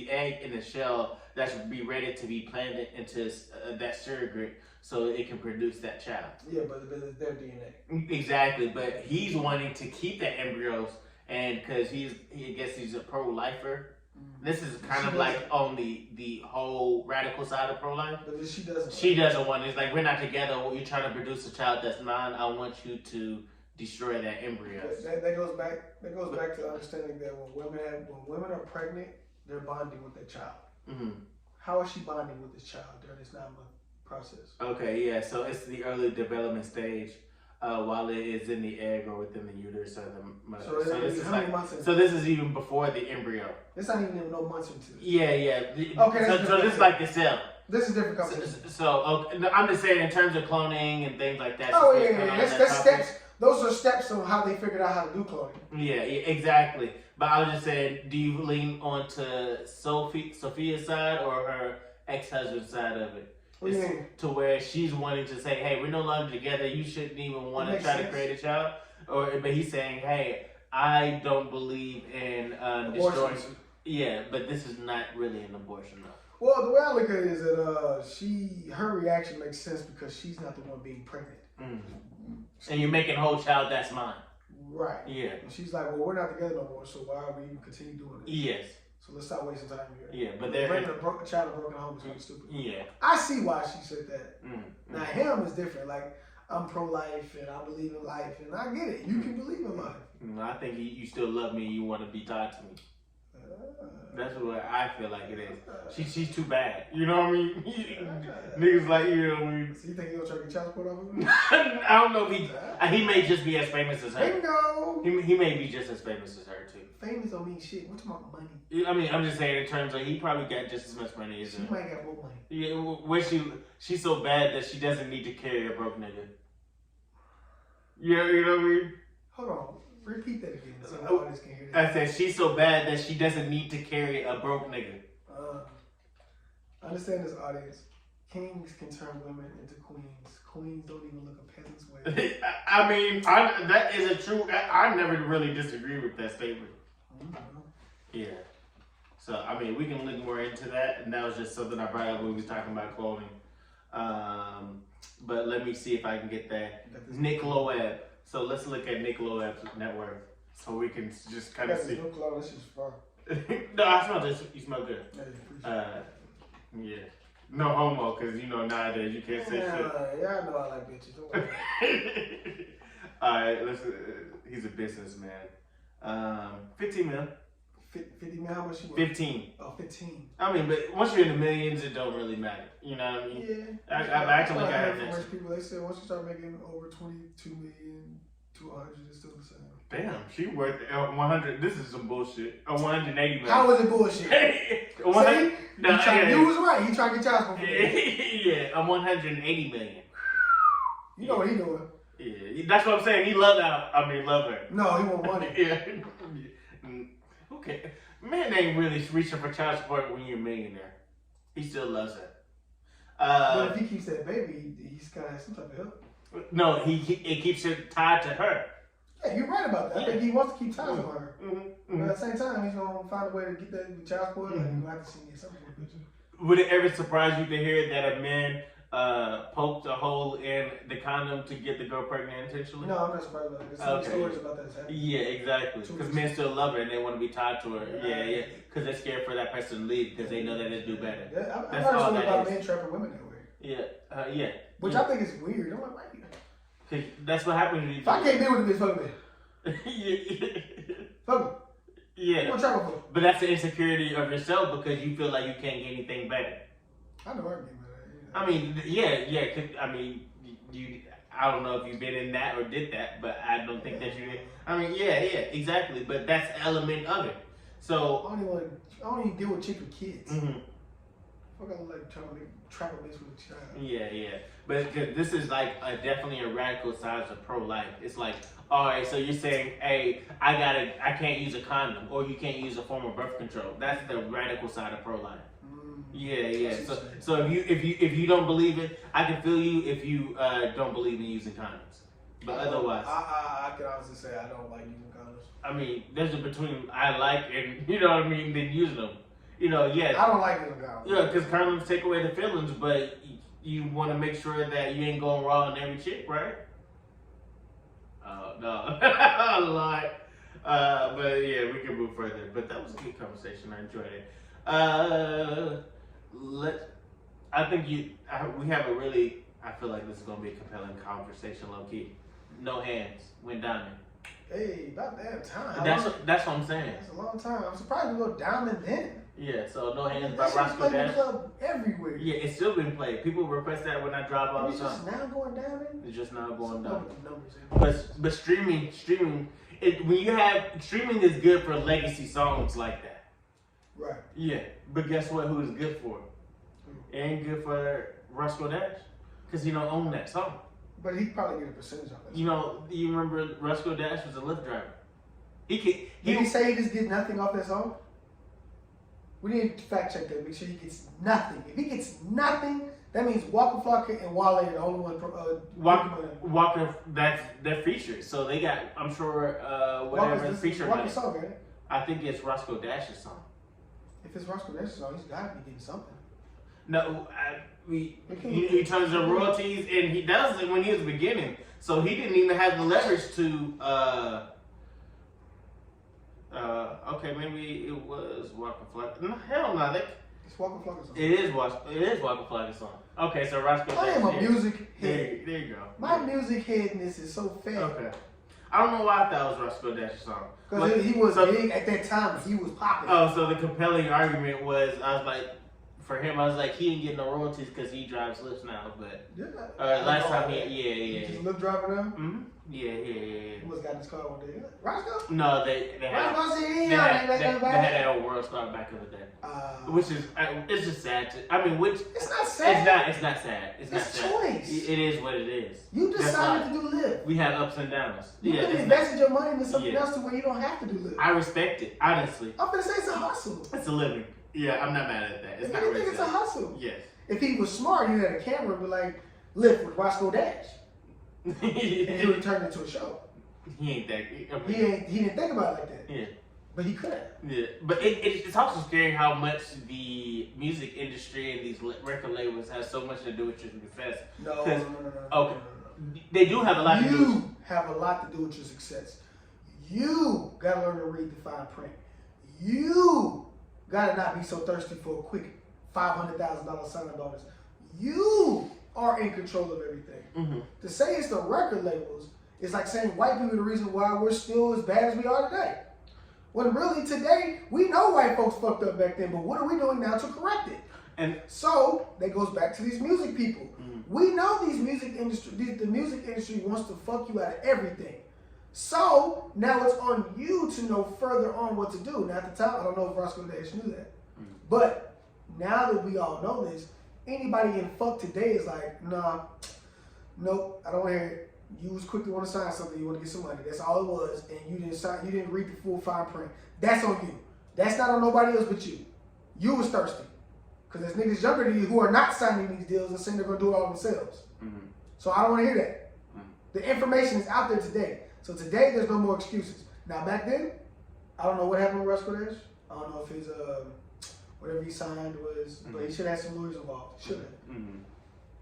egg in the shell that should be ready to be planted into that surrogate, so it can produce that child. Yeah, but it's their DNA. Exactly, but he's wanting to keep the embryos, and because he's a pro-lifer. This is kind of like on the whole radical side of pro-life. But she doesn't. She doesn't want it. It's like, we're not together. You're trying to produce a child that's mine. I want you to destroy that embryo. That goes back to understanding that when women are pregnant, they're bonding with their child. Mm-hmm. How is she bonding with this child during this 9-month process? Okay, yeah. So it's the early development stage. While it is in the egg or within the uterus of the mother. So this is even before the embryo. It's not even no months into it. Yeah. Okay. So this is like the cell. This is different. So I'm just saying in terms of cloning and things like that. Oh yeah. That's steps. Those are steps on how they figured out how to do cloning. Yeah, exactly. But I was just saying, do you lean onto Sophia's side or her ex-husband's side of it? To where she's wanting to say, hey, we're no longer together. You shouldn't even want to try to create a child. But he's saying, hey, I don't believe in destroying. Yeah, but this is not really an abortion, though. Well, the way I look at it is that her reaction makes sense because she's not the one being pregnant. Mm-hmm. And you're making a whole child that's mine. Right. Yeah. And she's like, well, we're not together no more, so why are we even continue doing this? Yes. So let's stop wasting time here. Yeah, but bringing a child to a broken home is really stupid. Yeah. I see why she said that. Mm-hmm. Now him is different. Like, I'm pro-life and I believe in life, and I get it. You can believe in life. I think you still love me. You want to be tied to me. That's what I feel like it is. She's too bad. You know what I mean? Niggas like, you know what I mean? So you think he'll try to get child support off of him? I don't know if he may just be as famous as her. Bingo! He may be just as famous as her too. Famous don't mean shit. What's about money? I mean, I'm just saying in terms of he probably got just as much money as her. She might got more money. Yeah, where she's so bad that she doesn't need to carry a broke nigga. Yeah, you know what I mean? Hold on. Repeat that again so the audience can hear that. I said she's so bad that she doesn't need to carry a broke nigga. Understand this, audience. Kings can turn women into queens. Queens don't even look a peasant's way. I mean, that is a true. I never really disagree with that statement. Mm-hmm. Yeah. So I mean, we can look more into that, and that was just something I brought up when we was talking about clothing. But let me see if I can get that. Nick Loeb. So let's look at Nick Loeb's net worth, so we can just kind of see. This is fun. No, I smell this. You smell good. Yeah. No homo, because you know nowadays you can't say shit. Yeah, I know I like bitches. Don't worry. Alright, he's a businessman. 15 mil. 50 million, how much she worth? 15. Oh, 15. I mean, but once you're in the millions, it don't really matter. You know what I mean? Yeah. I've actually got heard it. from rich people. They said once you start making over 22 million to 100, it's still the same. Damn, she worth 100. This is some bullshit. 180 million. How is it bullshit? See? No, You was right. He trying to get child support. Yeah, I'm 180 million. You know what he doing? Yeah, that's what I'm saying. He love her. No, he want money. Yeah. Okay. Man ain't really reaching for child support when you're a millionaire. He still loves her. But if he keeps that baby, he's gotta have some type of help. No, it keeps it tied to her. Yeah, you're right about that. I think he wants to keep ties on her. Mm-hmm. But at the same time, he's gonna find a way to get that child support. Like, you're gonna have to see me at some point. Would it ever surprise you to hear that a man poked a hole in the condom to get the girl pregnant intentionally? No, I'm not surprised about that. There's some stories about that happening. Yeah, exactly. Because men still love her and they want to be tied to her. Yeah. Because they're scared for that person to leave because they know that they do better. I've heard something about men trapping women that way. Yeah. Which I think is weird. I'm like, why? That's what happens when you. If I can't be with a bitch, fuck me. Fuck me. Yeah. What trouble for? But that's the insecurity of yourself because you feel like you can't get anything better. I know I can get better. I mean, yeah. I mean, you. I don't know if you've been in that or did that, but I don't think that you did. I mean, yeah, exactly. But that's the element of it. So I don't even deal with chicks with kids. Mm-hmm. Fuck, I like trying to trap a bitch with a child. Yeah. But this is like definitely a radical side of pro-life. It's like, all right, so you're saying, hey, I can't use a condom, or you can't use a form of birth control. That's the radical side of pro-life. Yeah. So if you don't believe it, I can feel you if you don't believe in using condoms. But otherwise, I can honestly say I don't like using condoms. I mean, there's a between I like and you know what I mean, then using them. Yeah. I don't like using condoms. Yeah, because condoms take away the feelings, but you want to make sure that you ain't going raw on every chick, right? No, a lot. But yeah, we can move further. But that was a good conversation. I enjoyed it. I think we have a really. I feel like this is gonna be a compelling conversation, low key. No hands went diamond. Hey, about that time. That's what I'm saying. That's a long time. I'm surprised we go diamond then. Yeah, so No Hands by That Roscoe shit's played in Dash. the club everywhere. Yeah, it's still been played. People request that when I drive all the It's time. just now going diamond. It's just now going Some down. numbers in. But streaming, when you have streaming is good for legacy songs like that. Right. Yeah, but guess what? Who is good for? It ain't good for Roscoe Dash because he don't own that song. But he probably get a percentage of it. You remember Roscoe Dash was a Lyft driver. Did he say he just did nothing off that song? We need to fact check that. Make sure he gets nothing. If he gets nothing, that means Waka Flocka and Wale are the only one. Walker, that's their feature. So they got, I'm sure, whatever the feature. Walker's song, right? I think it's Roscoe Dash's song. If it's Roscoe Dash's song, he's got to be getting something. No, he turns the royalties, and he does it when he was beginning. So he didn't even have the leverage to. Okay, maybe it was Waka Flocka. No, hell no, it's Waka Flocka's song. It is Waka Flocka's song. Okay, so Roscoe. I am a music head. There you go. My music headness is so fat. Okay. I don't know why I thought it was Roscoe Dash's song. Because he was big at that time. He was popping. Oh, so the compelling argument was, I was like, for him, I was like, he didn't get no royalties because he drives Lyft now. But last time he just Lyft driver now. Mm-hmm. Yeah. He must got his car one day. Roscoe? No, they had that old World Star back in the day, which is it's just sad. It's not sad. It's not sad. It's not sad. Choice. It is what it is. You decided to do Lyft. We have ups and downs. You could have invested your money into something else to where you don't have to do Lyft. I respect it, honestly. I'm gonna say it's a hustle. It's a living. Yeah, I'm not mad at that. It's not really it's a hustle. Yes. If he was smart, he had a camera and be like, Lyft with Roscoe Dash. And he would turn it into a show. He ain't that. He didn't think about it like that. Yeah. But he could. Yeah. But it's also scary how much the music industry and these record labels have so much to do with your success. No. Okay. They do have a lot to do. You have a lot to do with your success. You gotta learn to read the fine print. You gotta not be so thirsty for a quick $500,000 signing bonus. You are in control of everything. Mm-hmm. To say it's the record labels is like saying white people are the reason why we're still as bad as we are today. When really today, we know white folks fucked up back then, but what are we doing now to correct it? And so that goes back to these music people. Mm-hmm. We know the music industry wants to fuck you out of everything. So now it's on you to know further on what to do. Now at the time, I don't know if Roscoe Dash knew that. Mm-hmm. But now that we all know this, anybody getting fucked today is like, nah, nope, I don't want to hear it. You was quick to want to sign something, you want to get some money. That's all it was, and you didn't sign. You didn't read the full fine print. That's on you. That's not on nobody else but you. You was thirsty, because there's niggas younger than you who are not signing these deals and saying they're gonna do it all themselves. Mm-hmm. So I don't want to hear that. Mm-hmm. The information is out there today. So today there's no more excuses. Now back then, I don't know what happened with Russ Kodesh. I don't know if his whatever he signed was, but he should have some lawyers involved. Should have. Mm-hmm.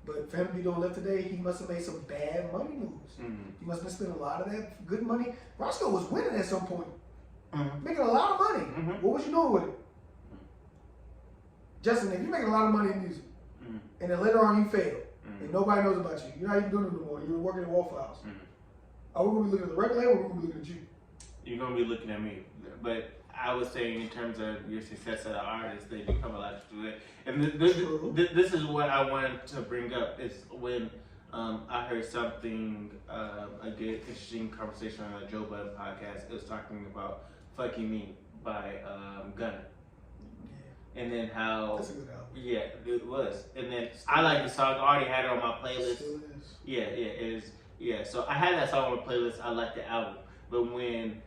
But for him to be doing left today, he must have made some bad money moves. Mm-hmm. He must have been spending a lot of that good money. Roscoe was winning at some point, Mm-hmm. making a lot of money. Mm-hmm. What was you doing with it? Justin, if you're making a lot of money in music, Mm-hmm. and then later on you fail, Mm-hmm. and nobody knows about you, you're not even doing it no more, you're working at Waffle House. Mm-hmm. Are we going to be looking at the record label or are we going to be looking at you? You're gonna be looking at me, but I was saying in terms of your success as an artist, they do come a lot to it. And this is what I wanted to bring up is when I heard something, a good interesting conversation on a Joe Budden podcast. It was talking about "Fucking Me" by Gunna, Yeah, and then how that's a good album. yeah it was. And then I like the song. I already had it on my playlist. Still is. Yeah, it is. Yeah, so I had that song on my playlist. I like the album, but when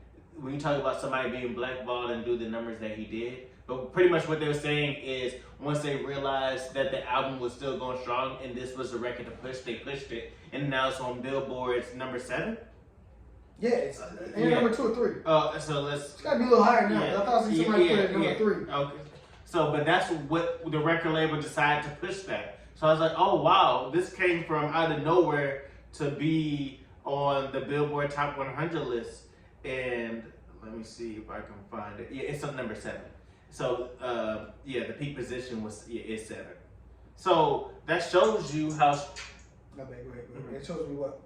you talk about somebody being blackballed and do the numbers that he did, but pretty much what they were saying is once they realized that the album was still going strong and this was a record to push, they pushed it, and now it's on Billboard's number 7. Yeah, it's number 2 or 3. So let's. It's got to be a little higher now. Yeah, I thought I seen somebody put it at number 3. Okay. So, but that's what the record label decided to push that. So I was like, oh wow, this came from out of nowhere to be on the Billboard Top 100 list. And let me see if I can find it. Yeah, it's on number 7. So the peak position is 7. So that shows you how. No, wait. It shows me what?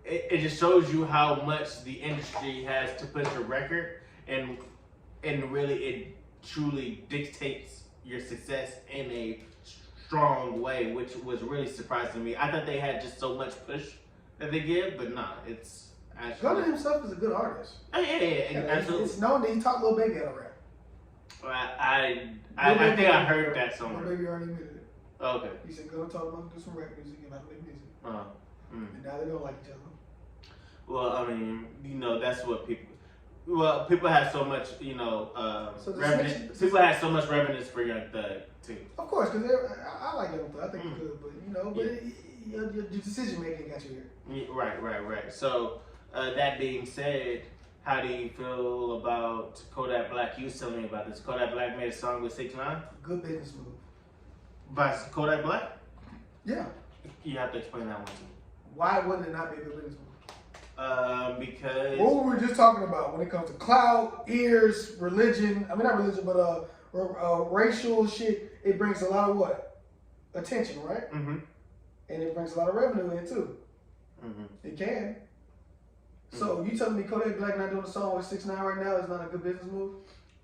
It just shows you how much the industry has to push a record, and really it truly dictates your success in a strong way, which was really surprising to me. I thought they had just so much push that they give, but nah, it's actually. Gunna himself is a good artist. Yeah, absolutely. It's known that he taught Lil Baby how to rap. I think I heard that somewhere. Lil Baby already admitted it. Okay. He said Gunna taught him how to do some rap music and how to make music. And now they don't like each other. Well, I mean, that's what people. Well, people have so much, revenue. People have so much revenue for Young Thug too. Of course, because I like Young Thug. I think he's good, but your decision making got you here. Yeah, right. So that being said, how do you feel about Kodak Black? You was telling me about this. Kodak Black made a song with 6ix9ine. Good business move. By Kodak Black? Yeah. You have to explain that one to me. Why wouldn't it not be a good business move? Because what were we just talking about when it comes to clout, ears, religion? I mean, not religion, but racial shit. It brings a lot of what? Attention, right? Mm-hmm. And it brings a lot of revenue in too. Mm-hmm. It can. So you telling me Kodak Black not doing a song with 6ix9ine right now is not a good business move?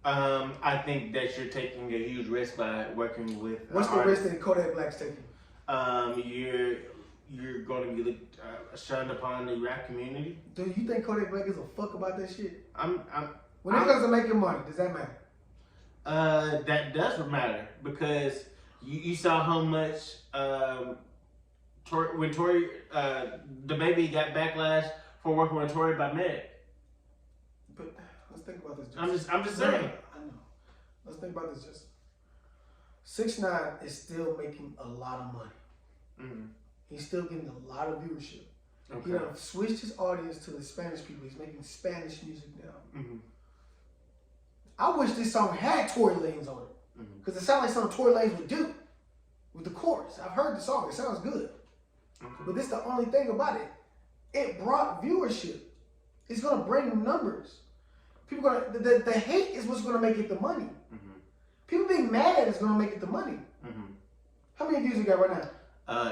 I think that you're taking a huge risk by working with. What's the risk that Kodak Black's taking? You're going to be shunned upon the rap community. Do you think Kodak Black gives a fuck about that shit? When it I'm- comes to making money, does that matter? That does matter because you saw how much when Tory the baby got backlash for working with Tory by Meg. But let's think about this. I'm just saying. I know. Let's think about this. Just 6ix9ine is still making a lot of money. Mm-hmm. He's still getting a lot of viewership. Okay. He done switched his audience to the Spanish people. He's making Spanish music now. Mm-hmm. I wish this song had Tory Lanez on it. Because it sounds like something Tory Lanez would do with the chorus. I've heard the song. It sounds good. Okay. But this is the only thing about it. It brought viewership. It's going to bring numbers. People gonna the hate is what's going to make it the money. Mm-hmm. People being mad at it is going to make it the money. Mm-hmm. How many views you got right now?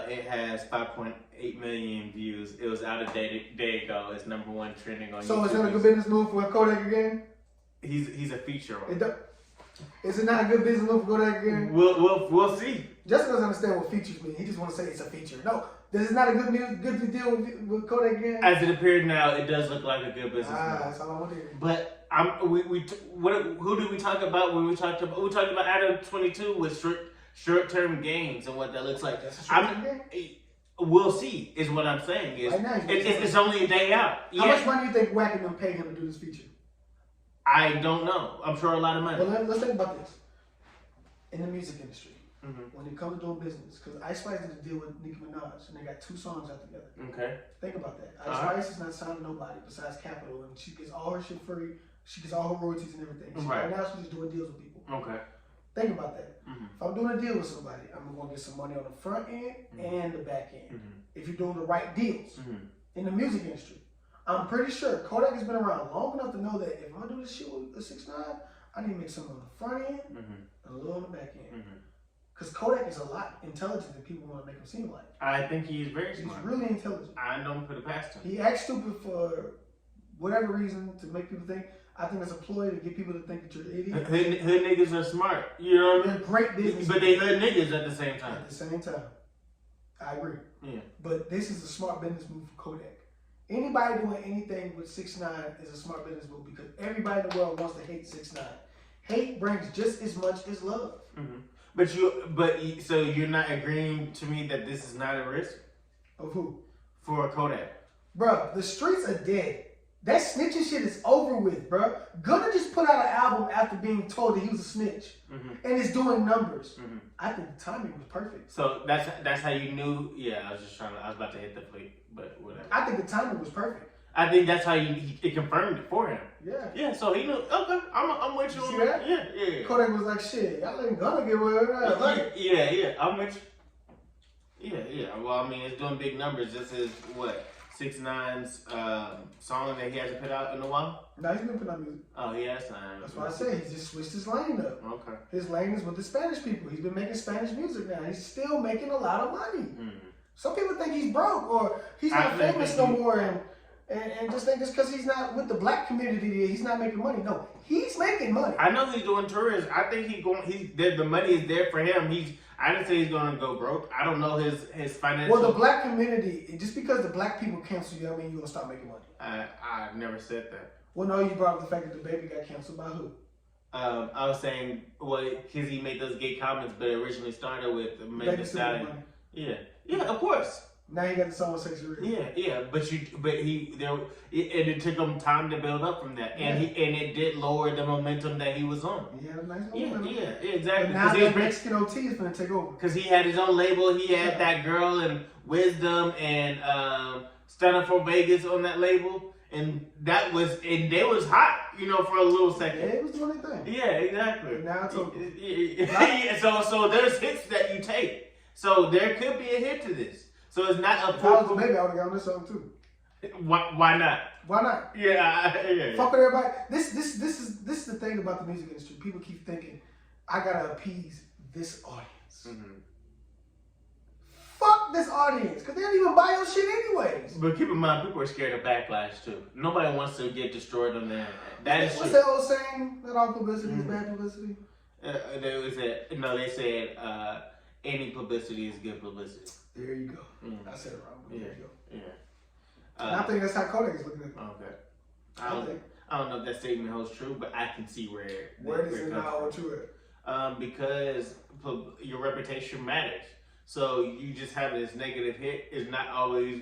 It has 5.8 million views. It was out a day ago. It's number 1 trending on YouTube. So is that a good business move for Kodak again? he's a feature on. Is it not a good business move for Kodak again? We'll see. Justin doesn't understand what features mean. He just want to say it's a feature. No, this is not a good deal with Kodak again. As it appears now, it does look like a good business move. That's all I want to hear. But who did we talk about when we talked about Adam 22 with short-term gains and what that looks like? That's a short-term gain? We'll see, is what I'm saying. Is right now, it's only a day out. How much money do you think Wack and them paid him to do this feature? I don't know. I'm sure a lot of money. Well, let's think about this. In the music industry, when it comes to doing business, because Ice Spice did a deal with Nicki Minaj, and they got 2 songs out together. Okay. Think about that. Ice Spice is not signed to nobody besides Capitol, and she gets all her shit free. She gets all her royalties and everything. Right now, she's just doing deals with people. Okay. Think about that. If I'm doing a deal with somebody, I'm going to get some money on the front end and the back end. If you're doing the right deals in the music industry, I'm pretty sure Kodak has been around long enough to know that if I'm going to do this shit with a 6ix9ine, I need to make something on the front end and a little on the back end. Because Kodak is a lot intelligent than people want to make him seem like. I think he's very smart. He's really intelligent. I don't put it past him. He acts stupid for whatever reason to make people think. I think it's a ploy to get people to think that you're an idiot. Hood niggas are smart. You know what I mean? They're great business. But they hood niggas at the same time. At the same time. I agree. Yeah. But this is a smart business move for Kodak. Anybody doing anything with 6ix9ine is a smart business move because everybody in the world wants to hate 6ix9ine. Hate brings just as much as love. So you're not agreeing to me that this is not a risk? Of who? For Kodak. Bruh, the streets are dead. That snitching shit is over with, bruh. Gunna just put out an album after being told that he was a snitch. And it's doing numbers. I think the timing was perfect. So that's how you knew? Yeah, I was about to hit the plate, but whatever. I think the timing was perfect. I think that's how it confirmed it for him. Yeah. Yeah, so he knew, okay, I'm with you on that. Yeah. Kodak was like, shit, y'all letting Gunna get away with that. Yeah, I'm with you. Yeah. Well, I mean, it's doing big numbers. This is what? 6ix9ine's song that he hasn't put out in a while? No, he's been putting out music. Oh, he has. That's why I say he just switched his lane up. Okay. His lane is with the Spanish people. He's been making Spanish music now. He's still making a lot of money. Some people think he's broke or he's not famous no more and just think it's because he's not with the black community, he's not making money. No, he's making money. I know he's doing tourism. I think the money is there for him. I didn't say he's going to go broke. I don't know his financial. Well, the black community, just because the black people cancel you, I mean, you're going to stop making money. I never said that. Well, no, you brought up the fact that the baby got canceled by who? I was saying, well, because he made those gay comments, but it originally started with Megan Thee Stallion. Yeah, of course. Now he got the song with Sexy Red. Yeah, it took him time to build up from that, and it did lower the momentum that he was on. He had a nice momentum. Yeah, exactly. But now that Mexican OT is going to take over. Because he had his own label. He had that girl and Wisdom and Stunner from Vegas on that label, and they was hot, for a little second. Yeah, it was doing their thing. Yeah, exactly. And now it's over. So there's hits that you take. So there could be a hit to this. So it's not a If I was the baby, I would have got on this song too. Why not? Why not? Yeah. Fuck with everybody. This is the thing about the music industry. People keep thinking, I gotta appease this audience. Fuck this audience, because they don't even buy your shit anyways. But keep in mind, people are scared of backlash too. Nobody wants to get destroyed on the internet. What's that old saying? That all publicity is bad publicity? They said any publicity is good publicity. There you go. I said it wrong. There you go. Yeah. And I think that's how Kodak is looking at it. Okay. I don't know if that statement holds true, but I can see where does it not hold true at? Because your reputation matters. So you just having this negative hit is not always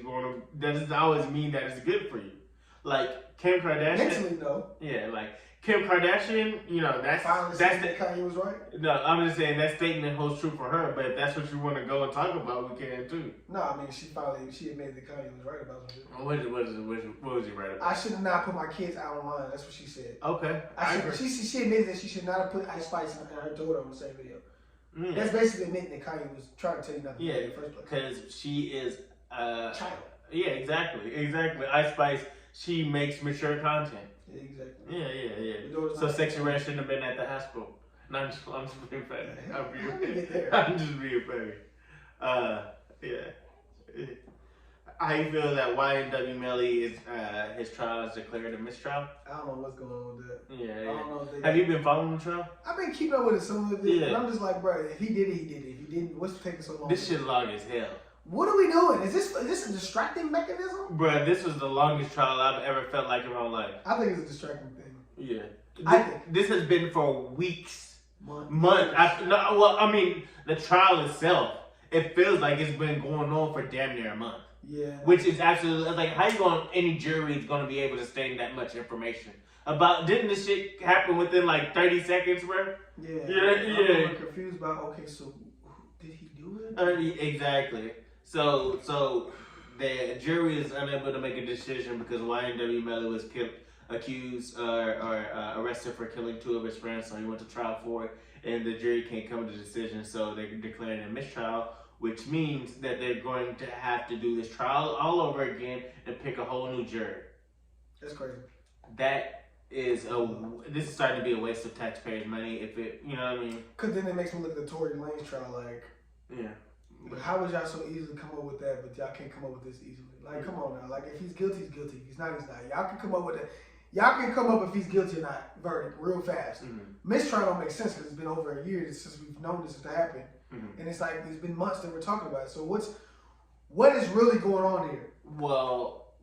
that doesn't always mean that it's good for you. Like Kim Kardashian. Mentally, no. Yeah, like Kim Kardashian, that's Kanye was right. No, I'm just saying that statement holds true for her. But if that's what you want to go and talk about, we can too. No, I mean she admitted that Kanye was right about something. What was he right about? I should not put my kids out online. That's what she said. Okay, she admitted that she should not have put Ice Spice and her daughter on the same video. That's basically admitting that Kanye was trying to tell you nothing in the first place. Because she is a child. Yeah, exactly. Ice Spice, she makes mature content. Yeah, exactly. Yeah. So Sexy Red shouldn't have been at the hospital. No, I'm just being funny. I'm just being funny. how you feel that YNW Melly is his trial is declared a mistrial? I don't know what's going on with that. Yeah. I don't know if they Have you been following the trial? I've been keeping up with it some of it, Yeah. and I'm just like, bro, if he did it, he did it. If he didn't, what's taking so long? This shit long as hell. What are we doing? Is this a distracting mechanism? Bruh, this was the longest trial I've ever felt like in my life. I think it's a distracting thing. Yeah. I think. This has been for weeks. Months. I mean, the trial itself, it feels like it's been going on for damn near a month. Yeah. Which is absolutely, like, how you going, any jury is going to be able to stain that much information? Didn't this shit happen within like 30 seconds, bro? Yeah. Yeah. I'm confused about, okay, so did he do it? Exactly. So the jury is unable to make a decision because YNW Melly was accused or arrested for killing two of his friends, so he went to trial for it, and the jury can't come to a decision, so they're declaring a mistrial, which means that they're going to have to do this trial all over again and pick a whole new jury. That's crazy. This is starting to be a waste of taxpayers' money. If it, you know what I mean? Because then it makes me look at the Tory Lanez trial like, yeah. How would y'all so easily come up with that, but y'all can't come up with this easily? Like, come on now. Like, if he's guilty, he's guilty. If he's not, he's not. Y'all can come up with it. Y'all can come up if he's guilty or not. Verdict, real fast. Mm-hmm. Mistrial don't make sense because it's been over a year since we've known this to happen, Mm-hmm. and it's like it's been months that we're talking about it. So what is really going on here? Well,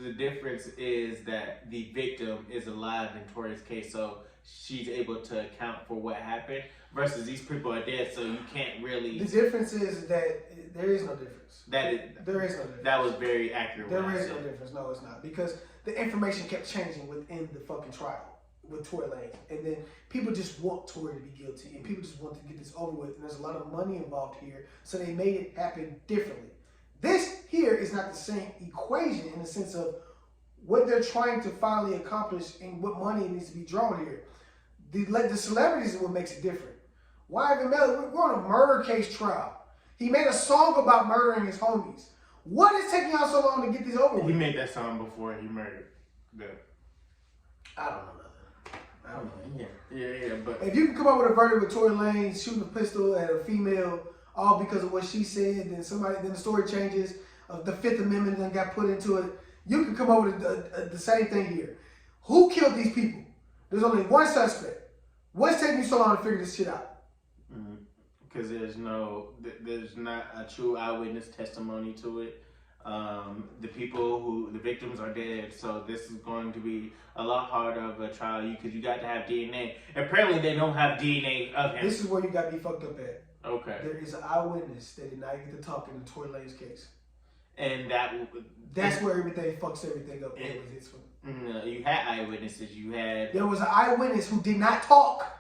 the difference is that the victim is alive in Tori's case, so she's able to account for what happened. Versus these people are dead, so you can't really. The difference is that there is no difference. There is no difference. That was very accurate. There is no difference. No, it's not, because the information kept changing within the fucking trial with Tory Lanez, and then people just want Tory to be guilty, and people just want to get this over with, and there's a lot of money involved here, so they made it happen differently. This here is not the same equation in the sense of what they're trying to finally accomplish and what money needs to be drawn here. The celebrities is what makes it different. YNW Melly, we're on a murder case trial. He made a song about murdering his homies. What is taking y'all so long to get this over with? He made that song before he murdered them. I don't know nothing. I don't know. Yeah, but if you can come up with a verdict with Tory Lanez shooting a pistol at a female, all because of what she said, then the story changes. The Fifth Amendment then got put into it. You can come up with the same thing here. Who killed these people? There's only one suspect. What's taking you so long to figure this shit out? Because there's not a true eyewitness testimony to it. The victims are dead, so this is going to be a lot harder of a trial because you got to have DNA. Apparently, they don't have DNA of him. This is where you got to be fucked up at. Okay. There is an eyewitness that did not get to talk in the Tory Lanez case. And that's where everything fucks everything up. You had eyewitnesses. There was an eyewitness who did not talk.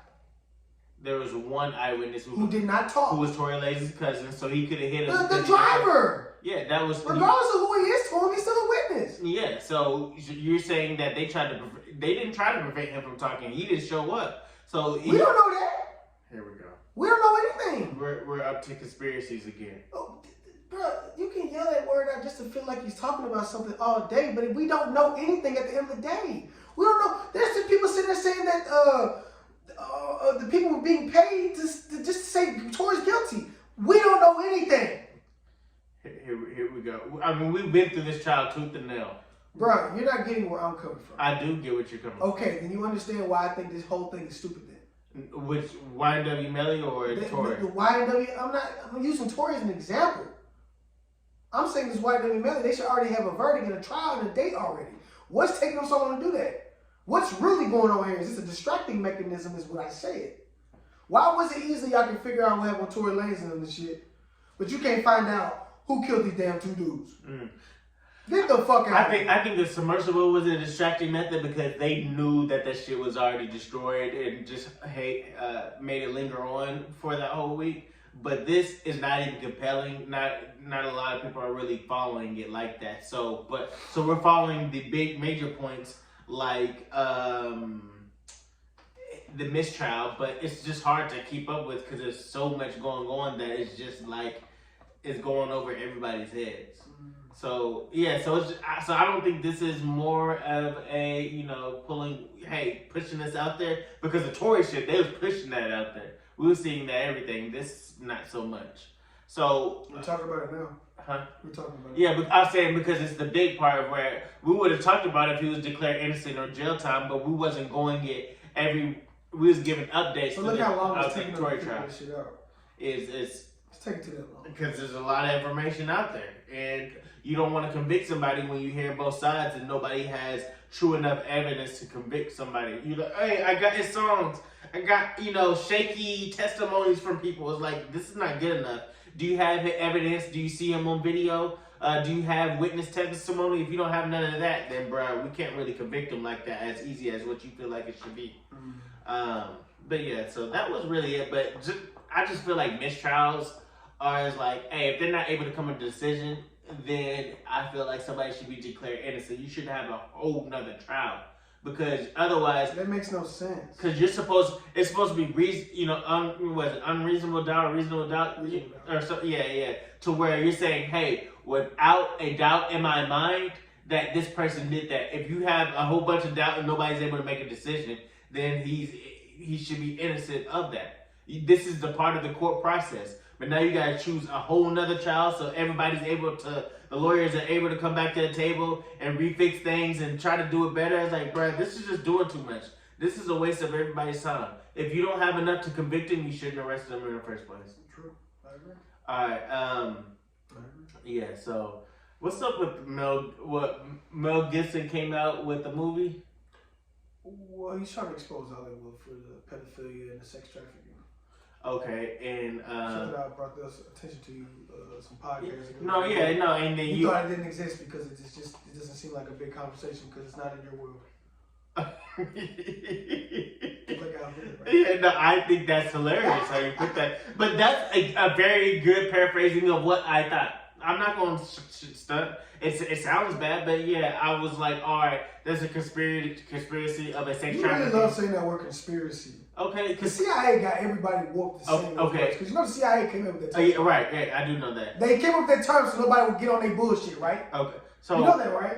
There was one eyewitness who did not talk. Who was Tory Lanez's cousin, so he could have hit him. The driver. Yeah, that was. Regardless of who he is to him, he's still a witness. Yeah, so you're saying that they didn't try to prevent him from talking. He didn't show up. So we don't know that. Here we go. We don't know anything. We're up to conspiracies again. Oh, bro, you can yell that word out just to feel like he's talking about something all day, but we don't know anything at the end of the day. We don't know. There's some people sitting there saying that the people were being paid to just to say Tory's guilty. We don't know anything. Here we go. I mean, we've been through this trial tooth and nail. Bro, you're not getting where I'm coming from. I do get what you're coming from. Okay, then you understand why I think this whole thing is stupid then. Which, YNW Melly or Tory? The YNW, I'm using Tory as an example. I'm saying this YNW Melly, they should already have a verdict and a trial and a date already. What's taking them so long to do that? What's really going on here? Is this a distracting mechanism is what I said. Why was it easy y'all can figure out what happened with Tory Lanez and this shit, but you can't find out who killed these damn two dudes? Get the fuck out. I think the submersible was a distracting method because they knew that shit was already destroyed and just made it linger on for that whole week. But this is not even compelling. Not a lot of people are really following it like that. So we're following the big major points like the mistrial, but it's just hard to keep up with because there's so much going on that it's just like it's going over everybody's heads. So I don't think this is more of a pushing this out there because the Tory shit they was pushing that out there. We were seeing that everything. This not so much. So We're talking about it now. huh? We're talking about it. Yeah, but I'm saying because it's the big part where we would have talked about if he was declared innocent or jail time, but we wasn't going it every. We was giving updates. So to look the how long it's taking to Tory figure trial. this shit out. It's It's taking too that long. because there's a lot of information out there, and you don't want to convict somebody when you hear both sides and nobody has true enough evidence to convict somebody. You like, hey, I got his songs. I got shaky testimonies from people. It's like this is not good enough. Do you have evidence? Do you see him on video? Do you have witness testimony? If you don't have none of that, then bro, we can't really convict him like that as easy as what you feel like it should be. But yeah, so that was really it. But I just feel like mistrials are like, hey, if they're not able to come to a decision, then I feel like somebody should be declared innocent. You should have a whole nother trial because otherwise, That makes no sense. because it's supposed to be unreasonable doubt or reasonable doubt Reasonable doubt. or so yeah, to where you're saying, hey, without a doubt in my mind that this person did that. If you have a whole bunch of doubt and nobody's able to make a decision, then he should be innocent of that. This is the part of the court process. But now you gotta choose a whole nother trial so the lawyers are able to come back to the table and refix things and try to do it better. It's like, bro, this is just doing too much. This is a waste of everybody's time. If you don't have enough to convict him, you shouldn't arrest him in the first place. True. I agree. Alright, yeah, so what's up with Mel Gibson came out with the movie? Well, he's trying to expose Hollywood for the pedophilia and the sex trafficking. Okay, and Something that I brought this attention to some podcasts ago. and then you thought it didn't exist because it doesn't seem like a big conversation because it's not in your world. Look out for it, right? Yeah, no, I think that's hilarious how you put that. But that's a very good paraphrasing of what I thought. I'm not going to stunt. It sounds bad, but yeah, I was like, all right, there's a conspiracy of a sex You trafficking. really love saying that word conspiracy. Okay, The CIA got everybody woke the same. okay. Because you know the CIA came up with that term. yeah, right, yeah, I do know that. They came up with that term so nobody would get on their bullshit, right? Okay, so You know that, right?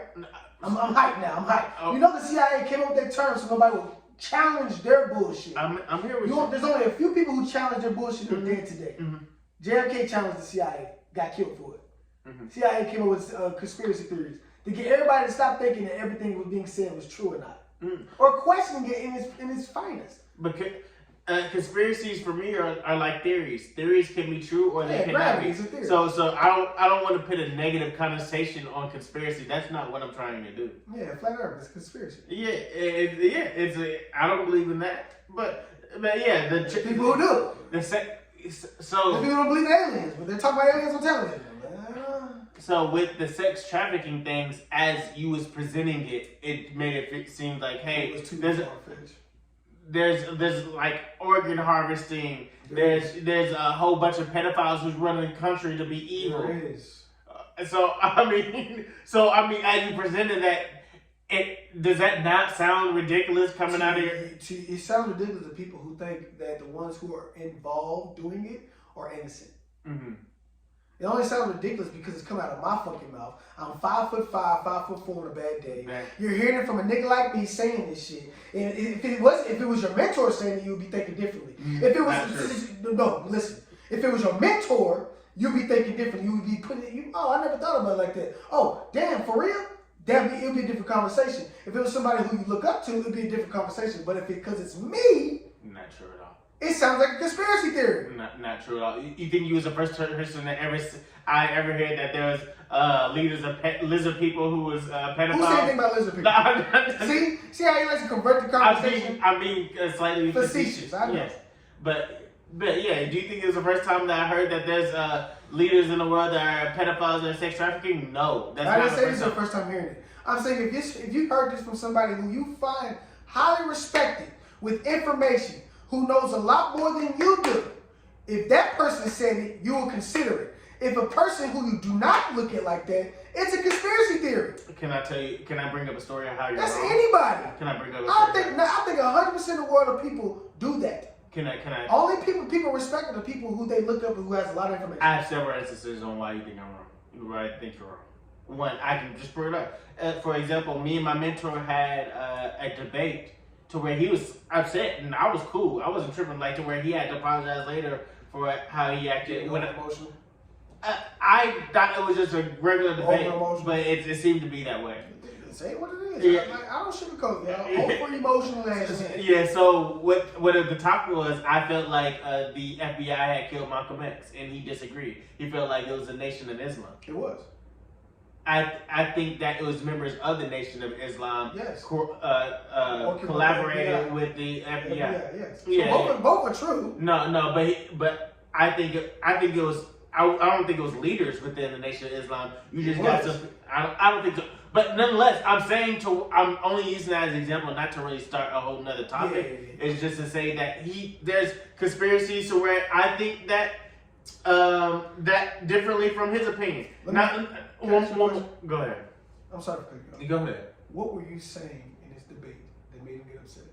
I'm hyped now. I'm hyped. Oh. You know the CIA came up with that term so nobody would challenge their bullshit. I'm here with you. There's only a few people who challenge their bullshit who are dead today. Mhm. JFK challenged the CIA, got killed for it. Mhm. CIA came up with conspiracy theories to get everybody to stop thinking that everything was being said was true or not, or questioning it in its finest. Because conspiracies for me are like theories. Theories can be true or they cannot gravity be. is a theory. So I don't want to put a negative connotation on conspiracy. That's not what I'm trying to do. Yeah, flat Earth is a conspiracy. It's I don't believe in that. But yeah, the People who do. The People don't believe in aliens, but they're talking about aliens on television. So with the sex trafficking things, as you was presenting it, it made it seem like, hey, It was too far-fetched. there's like organ harvesting. There's a whole bunch of pedophiles who's running the country to be evil. There is. So I mean, as you presented that, does that not sound ridiculous coming out of your? It sounds ridiculous to people who think that the ones who are involved doing it are innocent. Mm-hmm. It only sounds ridiculous because it's coming out of my fucking mouth. I'm 5'5", 5'4" on a bad day. Man. You're hearing it from a nigga like me saying this shit. And if it was your mentor saying it, you'd be thinking differently. If it was no, listen. If it was your mentor, you'd be thinking differently. You would be putting it. I never thought about it like that. Oh, damn, for real? It would be a different conversation. If it was somebody who you look up to, it'd be a different conversation. But because it's me, Not true at all. it sounds like a conspiracy theory. Not true at all. You think you was the first person that I ever heard that there was leaders of lizard people who was pedophiles? Who said anything about lizard people? See how you like to convert the conversation? I'm being slightly Facetious, I know. Yes, but yeah, do you think it was the first time that I heard that there's leaders in the world that are pedophiles and sex trafficking? No, that's I not didn't say the this is the first time hearing it. I'm saying if you heard this from somebody who you find highly respected with information, who knows a lot more than you do, if that person said it, you will consider it. If a person who you do not look at like that, it's a conspiracy theory. Can I bring up a story of how you're That's wrong? anybody. Can I bring up a story? I think 100% of the world of people do that. Can I? Only people respect are the people who they look up and who has a lot of information. I have several instances on why you think I'm wrong. Why I think you're wrong. One, I can just bring it up. For example, me and my mentor had a debate to where he was upset and I was cool. I wasn't tripping, like to where he had to apologize later for how he acted. Emotional. I thought it was just a regular debate, Over-emotional. but it seemed to be that way. Say what it is. Yeah. Like, I don't sugarcoat, y'all. Over emotional ass shit. Yeah, so what the topic was, I felt like the FBI had killed Malcolm X, and he disagreed. He felt like it was a Nation of Islam. It was. I think that it was members of the Nation of Islam Yes. collaborated with the FBI. Yes. So Yeah, both are true. No, but I think it was. I don't think it was leaders within the Nation of Islam. You just got to. I don't think so. But nonetheless, I'm only using that as an example, not to really start a whole nother topic. Yeah. It's just to say that there's conspiracies to where I think that that differently from his opinion. Go ahead. I'm sorry for cutting you off. Go ahead. What were you saying in this debate that made him get upset?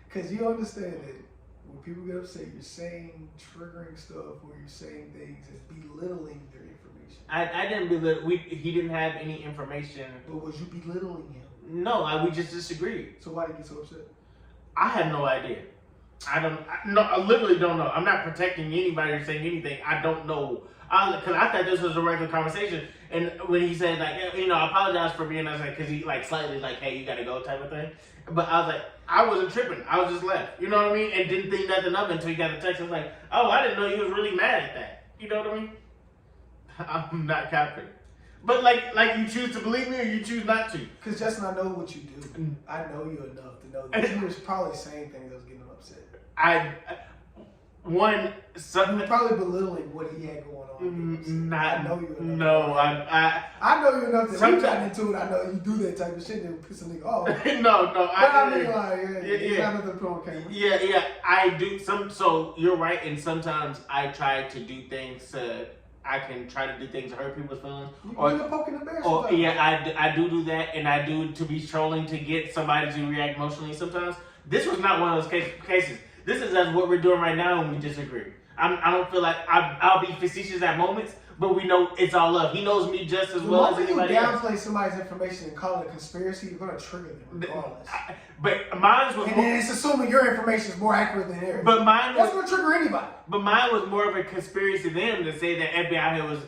Because you understand that when people get upset, you're saying triggering stuff, or you're saying things that's belittling their information. I didn't belittle. He didn't have any information. But was you belittling him? No, we just disagreed. So why did he get so upset? I have no idea. I literally don't know. I'm not protecting anybody or saying anything. I don't know. Because I thought this was a regular conversation. And when he said, like, I apologize for being upset, because he, like, slightly, like, hey, you got to go type of thing. But I was like, I wasn't tripping. I was just left. You know what I mean? And didn't think nothing of it until he got a text. I was like, oh, I didn't know you was really mad at that. You know what I mean? I'm not capping. But, like you choose to believe me or you choose not to. Because Justin, I know what you do. I know you enough to know that you was probably saying things that was getting him upset. You were probably belittling what he had going on. I know you enough. No, I know you enough that we got into it. I know you do that type of shit that would piss a nigga off. No. But I mean, like, it's not nothing to put on camera. Yeah, I do so you're right, and sometimes I try to do things I can try to do things to hurt people's feelings. You're poking the bear. I do that, and I do to be trolling to get somebody to react emotionally sometimes. This was not one of those cases. This is what we're doing right now when we disagree. I don't feel like I'll be facetious at moments, but we know it's all love. He knows me just as well as anybody else. When you downplay somebody's information and call it a conspiracy, you're going to trigger them regardless. But mine was and then it's assuming your information is more accurate than theirs. But mine was that's going to trigger anybody. But mine was more of a conspiracy to them to say that FBI was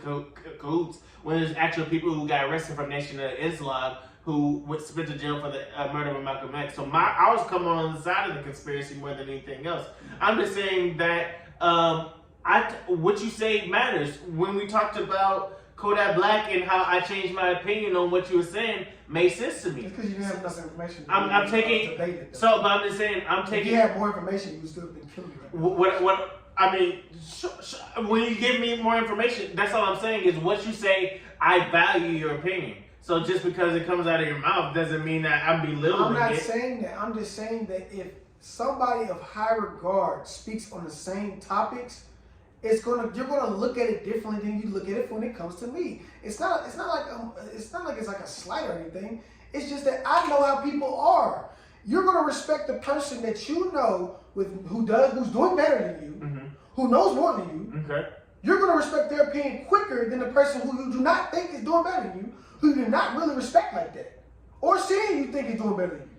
cahoots when there's actual people who got arrested from Nation of Islam who spent to jail for the murder of Malcolm X. So I was coming on the side of the conspiracy more than anything else. I'm just saying that what you say matters. When we talked about Kodak Black and how I changed my opinion on what you were saying, made sense to me. It's because you didn't have enough information. I'm taking. But I'm just saying, I'm taking. If you had more information, you would still have been killing me. What I mean, when you give me more information, that's all I'm saying is what you say. I value your opinion. So just because it comes out of your mouth doesn't mean that I'm belittling it. I'm not saying that. I'm just saying that if somebody of high regard speaks on the same topics, you're gonna look at it differently than you look at it when it comes to me. It's not like it's like a slight or anything. It's just that I know how people are. You're gonna respect the person that you know who's doing better than you, who knows more than you. Okay. You're gonna respect their opinion quicker than the person who you do not think is doing better than you, who you do not really respect like that, or seeing you think is doing better than you.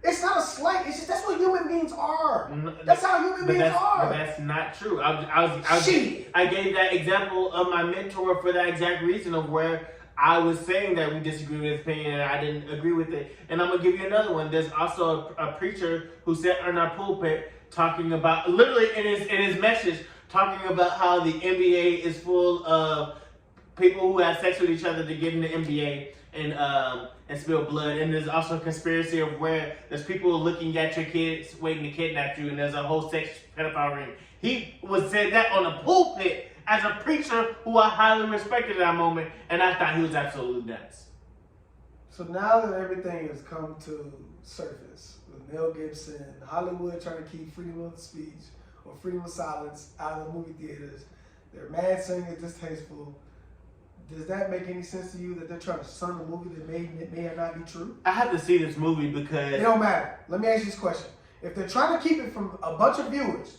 It's not a slight. It's just that's what human beings are. That's how human beings are. But that's not true. I gave that example of my mentor for that exact reason of where I was saying that we disagree with his opinion and I didn't agree with it. And I'm gonna give you another one. There's also a preacher who sat on our pulpit talking about, literally in his message, talking about how the NBA is full of people who have sex with each other to get in the NBA and spill blood. And there's also a conspiracy of where there's people looking at your kids waiting to kidnap you, and there's a whole sex pedophile ring. He said that on a pulpit as a preacher who I highly respected at that moment, and I thought he was absolutely nuts. So now that everything has come to surface, with Mel Gibson, Hollywood trying to keep freedom of speech or freedom of silence out of the movie theaters, they're mad saying it's distasteful. Does that make any sense to you that they're trying to sun a movie that may or not be true? I have to see this movie because it don't matter. Let me ask you this question: if they're trying to keep it from a bunch of viewers,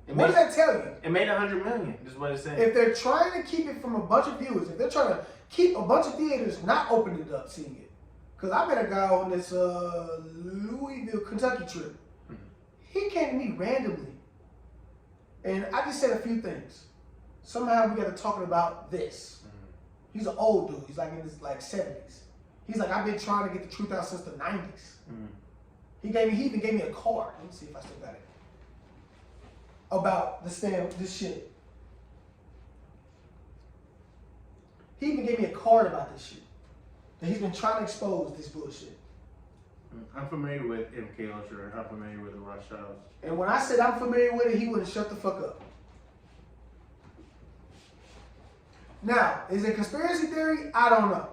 what does that tell you? It made $100 million. Is what it's saying. If they're trying to keep it from a bunch of viewers, if they're trying to keep a bunch of theaters not opening it up, seeing it, because I met a guy on this Louisville, Kentucky trip. He came to me randomly, and I just said a few things. somehow we got to talking about this. He's an old dude. He's like in his 70s. He's like, I've been trying to get the truth out since the 90s. He even gave me a card. Let me see if I still got it. About this shit. He even gave me a card about this shit. That he's been trying to expose this bullshit. I'm familiar with MK Ultra. I'm familiar with the Rothschilds. And when I said I'm familiar with it, he wouldn't shut the fuck up. Now, is it conspiracy theory? I don't know.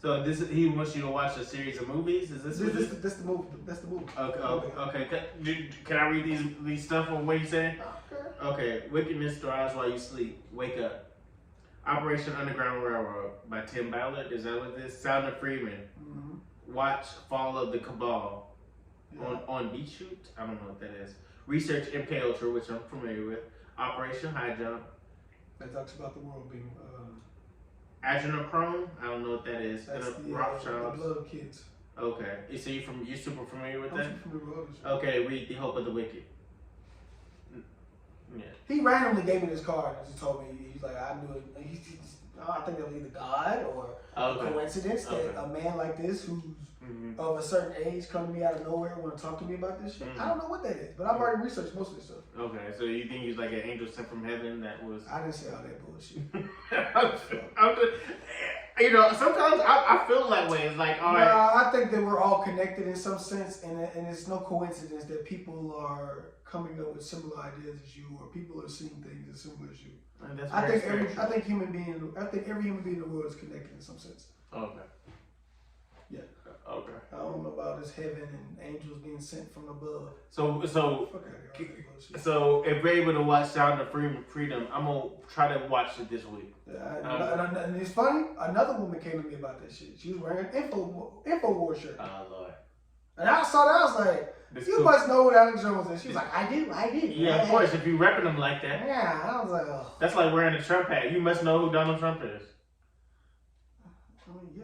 So he wants you to watch a series of movies? Is this That's the movie. That's the movie. Okay. Can I read these stuff on what you saying? Okay. Wickedness thrives while you sleep. Wake up. Operation Underground Railroad by Tim Ballard. Is that what this is? Sound of Freeman. Watch Fall of the Cabal. Yeah. On Beat Shoot? I don't know what that is. Research MK Ultra, which I'm familiar with. Operation High Jump. That talks about the world being Adrenochrome? I don't know what that is. That's the Rothschilds. Blood Kids. Okay. So you're super familiar with that? I'm familiar with all this shit. Okay, read The Hope of the Wicked. Yeah. He randomly gave me this card and just told me, he's like, I knew it. I think it was either God or a coincidence that a man like this who's of a certain age come to me out of nowhere and want to talk to me about this shit. I don't know what that is, but I've already researched most of this stuff. Okay, so you think he's like an angel sent from heaven that was... I didn't say all that bullshit. I'm just, sometimes I feel that way. It's like, all right. I think that we're all connected in some sense, and it's no coincidence that people are coming up with similar ideas as you, or people are seeing things as similar as you. I think every human being in the world is connected in some sense. Okay. Yeah. Okay. I don't know about this heaven and angels being sent from above. So if we're able to watch Sound of Freedom, I'm gonna try to watch it this week. Yeah, and it's funny. Another woman came to me about that shit. She was wearing an InfoWars shirt. Oh Lord. And I saw that. I was like, you must know what Alex Jones is. She was like, I do. Yeah, of course. If you repping them like that. Yeah, I was like, oh. That's like wearing a Trump hat. You must know who Donald Trump is. I mean,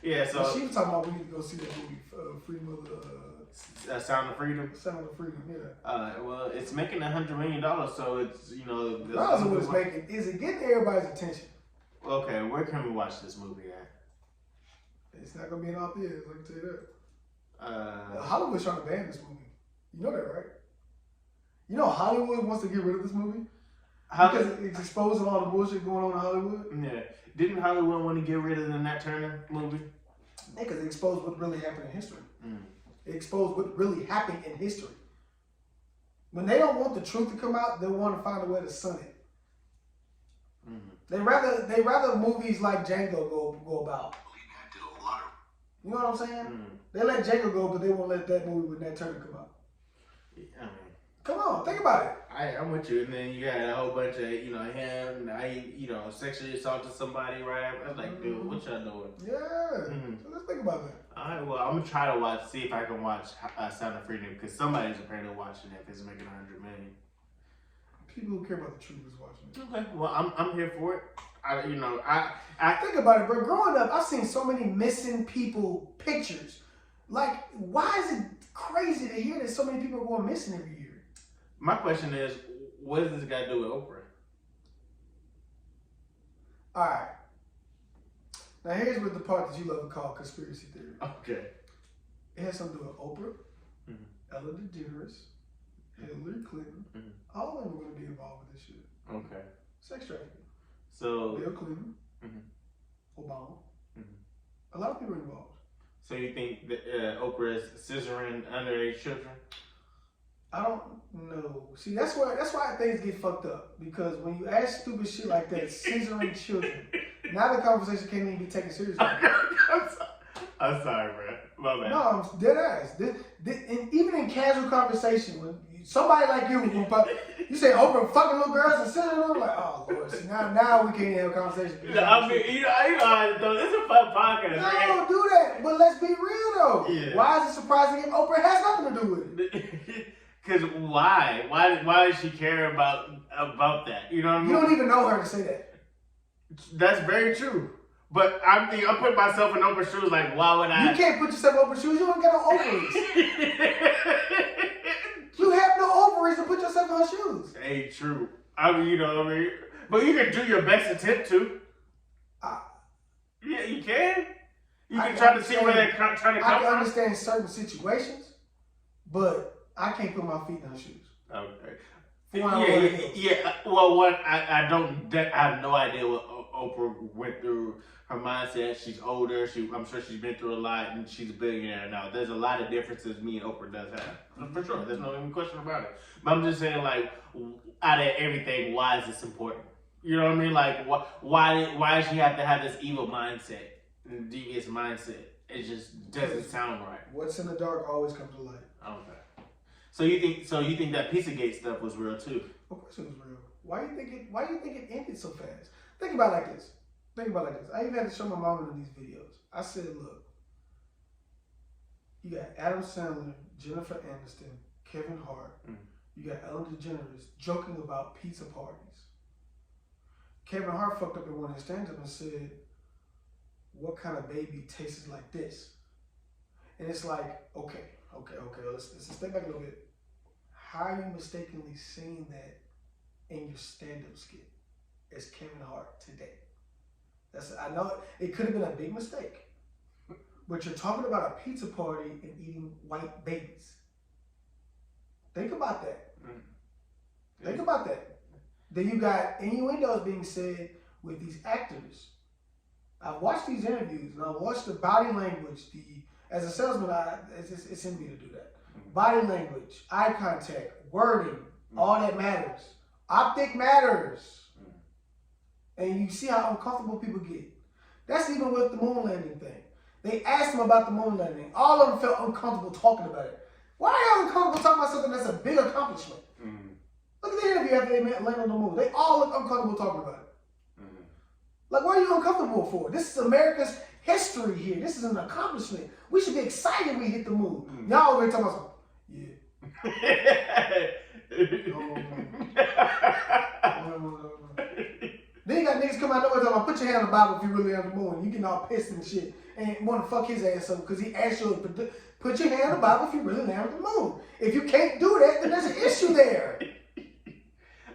yeah. So she was talking about we need to go see that movie, Freedom of Sound of Freedom. Sound of Freedom, yeah. Well, it's making $100 million, so it's regardless of what it's making, is it getting everybody's attention? Okay, where can we watch this movie at? It's not gonna be in all theaters. I can tell you that. Hollywood's trying to ban this movie. You know that, right? You know Hollywood wants to get rid of this movie because it's exposing all the bullshit going on in Hollywood. Yeah. Didn't Hollywood want to get rid of the Nat Turner movie? Yeah, because it exposed what really happened in history. It exposed what really happened in history. When they don't want the truth to come out, they want to find a way to sun it. They rather movies like Django go about. You know what I'm saying? They let Django go, but they won't let that movie with Nat Turner come out. I mean, come on, think about it. I'm with you. And then you got a whole bunch of, him, sexually assaulted somebody, right? I was like, dude, what y'all doing? Yeah. So let's think about that. All right, well, I'm going to try to see if I can watch Sound of Freedom, because somebody's apparently watching it if it's making $100 million. People who care about the truth is watching it. Okay, well, I'm here for it. I think about it, bro. Growing up, I've seen so many missing people pictures. Like, why is it crazy to hear that so many people are going missing every year? My question is, what does this guy do with Oprah? All right. Now, here's what the part that you love to call conspiracy theory. Okay. It has something to do with Oprah, Ellen DeGeneres, Hillary Clinton. All of them are going to be involved with this shit. Okay. Sex trafficking. So Bill Clinton, Obama. A lot of people are involved. So you think that Oprah is scissoring underage children? I don't know. See, that's why things get fucked up. Because when you ask stupid shit like that, scissoring children, now the conversation can't even be taken seriously. I'm sorry, bro. My bad. No, I'm dead ass. And even in casual conversation, when somebody like you say Oprah fucking little girls and sitting them, like, oh Lord, see now we can't have a conversation. I mean, you know, though, this is a fun podcast. No, right? Don't do that. But let's be real though. Yeah. Why is it surprising if Oprah has nothing to do with it? Because why? Why does she care about that? You know what I mean? You don't even know her to say that. That's very true. But I'm putting myself in Oprah's shoes. Like, why would I? You can't put yourself in Oprah's shoes. You don't get no ovaries. You have no ovaries to put yourself ain't true. I mean, you know what I mean? But you can do your best attempt to. Yeah, you can. You can try to see where they're trying to come from. I can understand certain situations, but I can't put my feet in her shoes. Okay. Yeah. Well, I don't. I have no idea what Oprah went through. Her mindset. She's older. I'm sure she's been through a lot, and she's a billionaire now. There's a lot of differences me and Oprah does have, for sure. There's no even question about it. But I'm just saying, like, out of everything, why is this important? You know what I mean? Like, why does she have to have this evil mindset, devious mindset? It just doesn't sound right. What's in the dark always comes to light. Okay. So you think that Pizzagate stuff was real too? Of course it was real. Why do you think it ended so fast? Think about it like this. I even had to show my mom in these videos. I said, look, you got Adam Sandler, Jennifer Aniston, Kevin Hart. You got Ellen DeGeneres joking about pizza parties. Kevin Hart fucked up in one of his stand-up and said, what kind of baby tastes like this? And it's like, okay, let's step back a little bit. How are you mistakenly saying that in your stand-up skit as Kevin Hart today? I know it could have been a big mistake, but you're talking about a pizza party and eating white babies. Think about that. Think about that. Then you got innuendos being said with these actors. I've watched these interviews and I've watched the body language. As a salesman, it's in me to do that. Body language, eye contact, wording, all that matters. Optic matters. And you see how uncomfortable people get. That's even with the moon landing thing. They asked them about the moon landing. All of them felt uncomfortable talking about it. Why are y'all uncomfortable talking about something that's a big accomplishment? Look at the interview after they landed on the moon. They all look uncomfortable talking about it. Like, what are you uncomfortable for? This is America's history here. This is an accomplishment. We should be excited we hit the moon. Y'all over here talking about Then you got niggas come out nowhere talking about, put your hand on the Bible if you really on the moon. You getting all pissed and shit and want to fuck his ass up because he asked you to put your hand on the Bible if you really land on the moon. If you can't do that, then there's an issue there.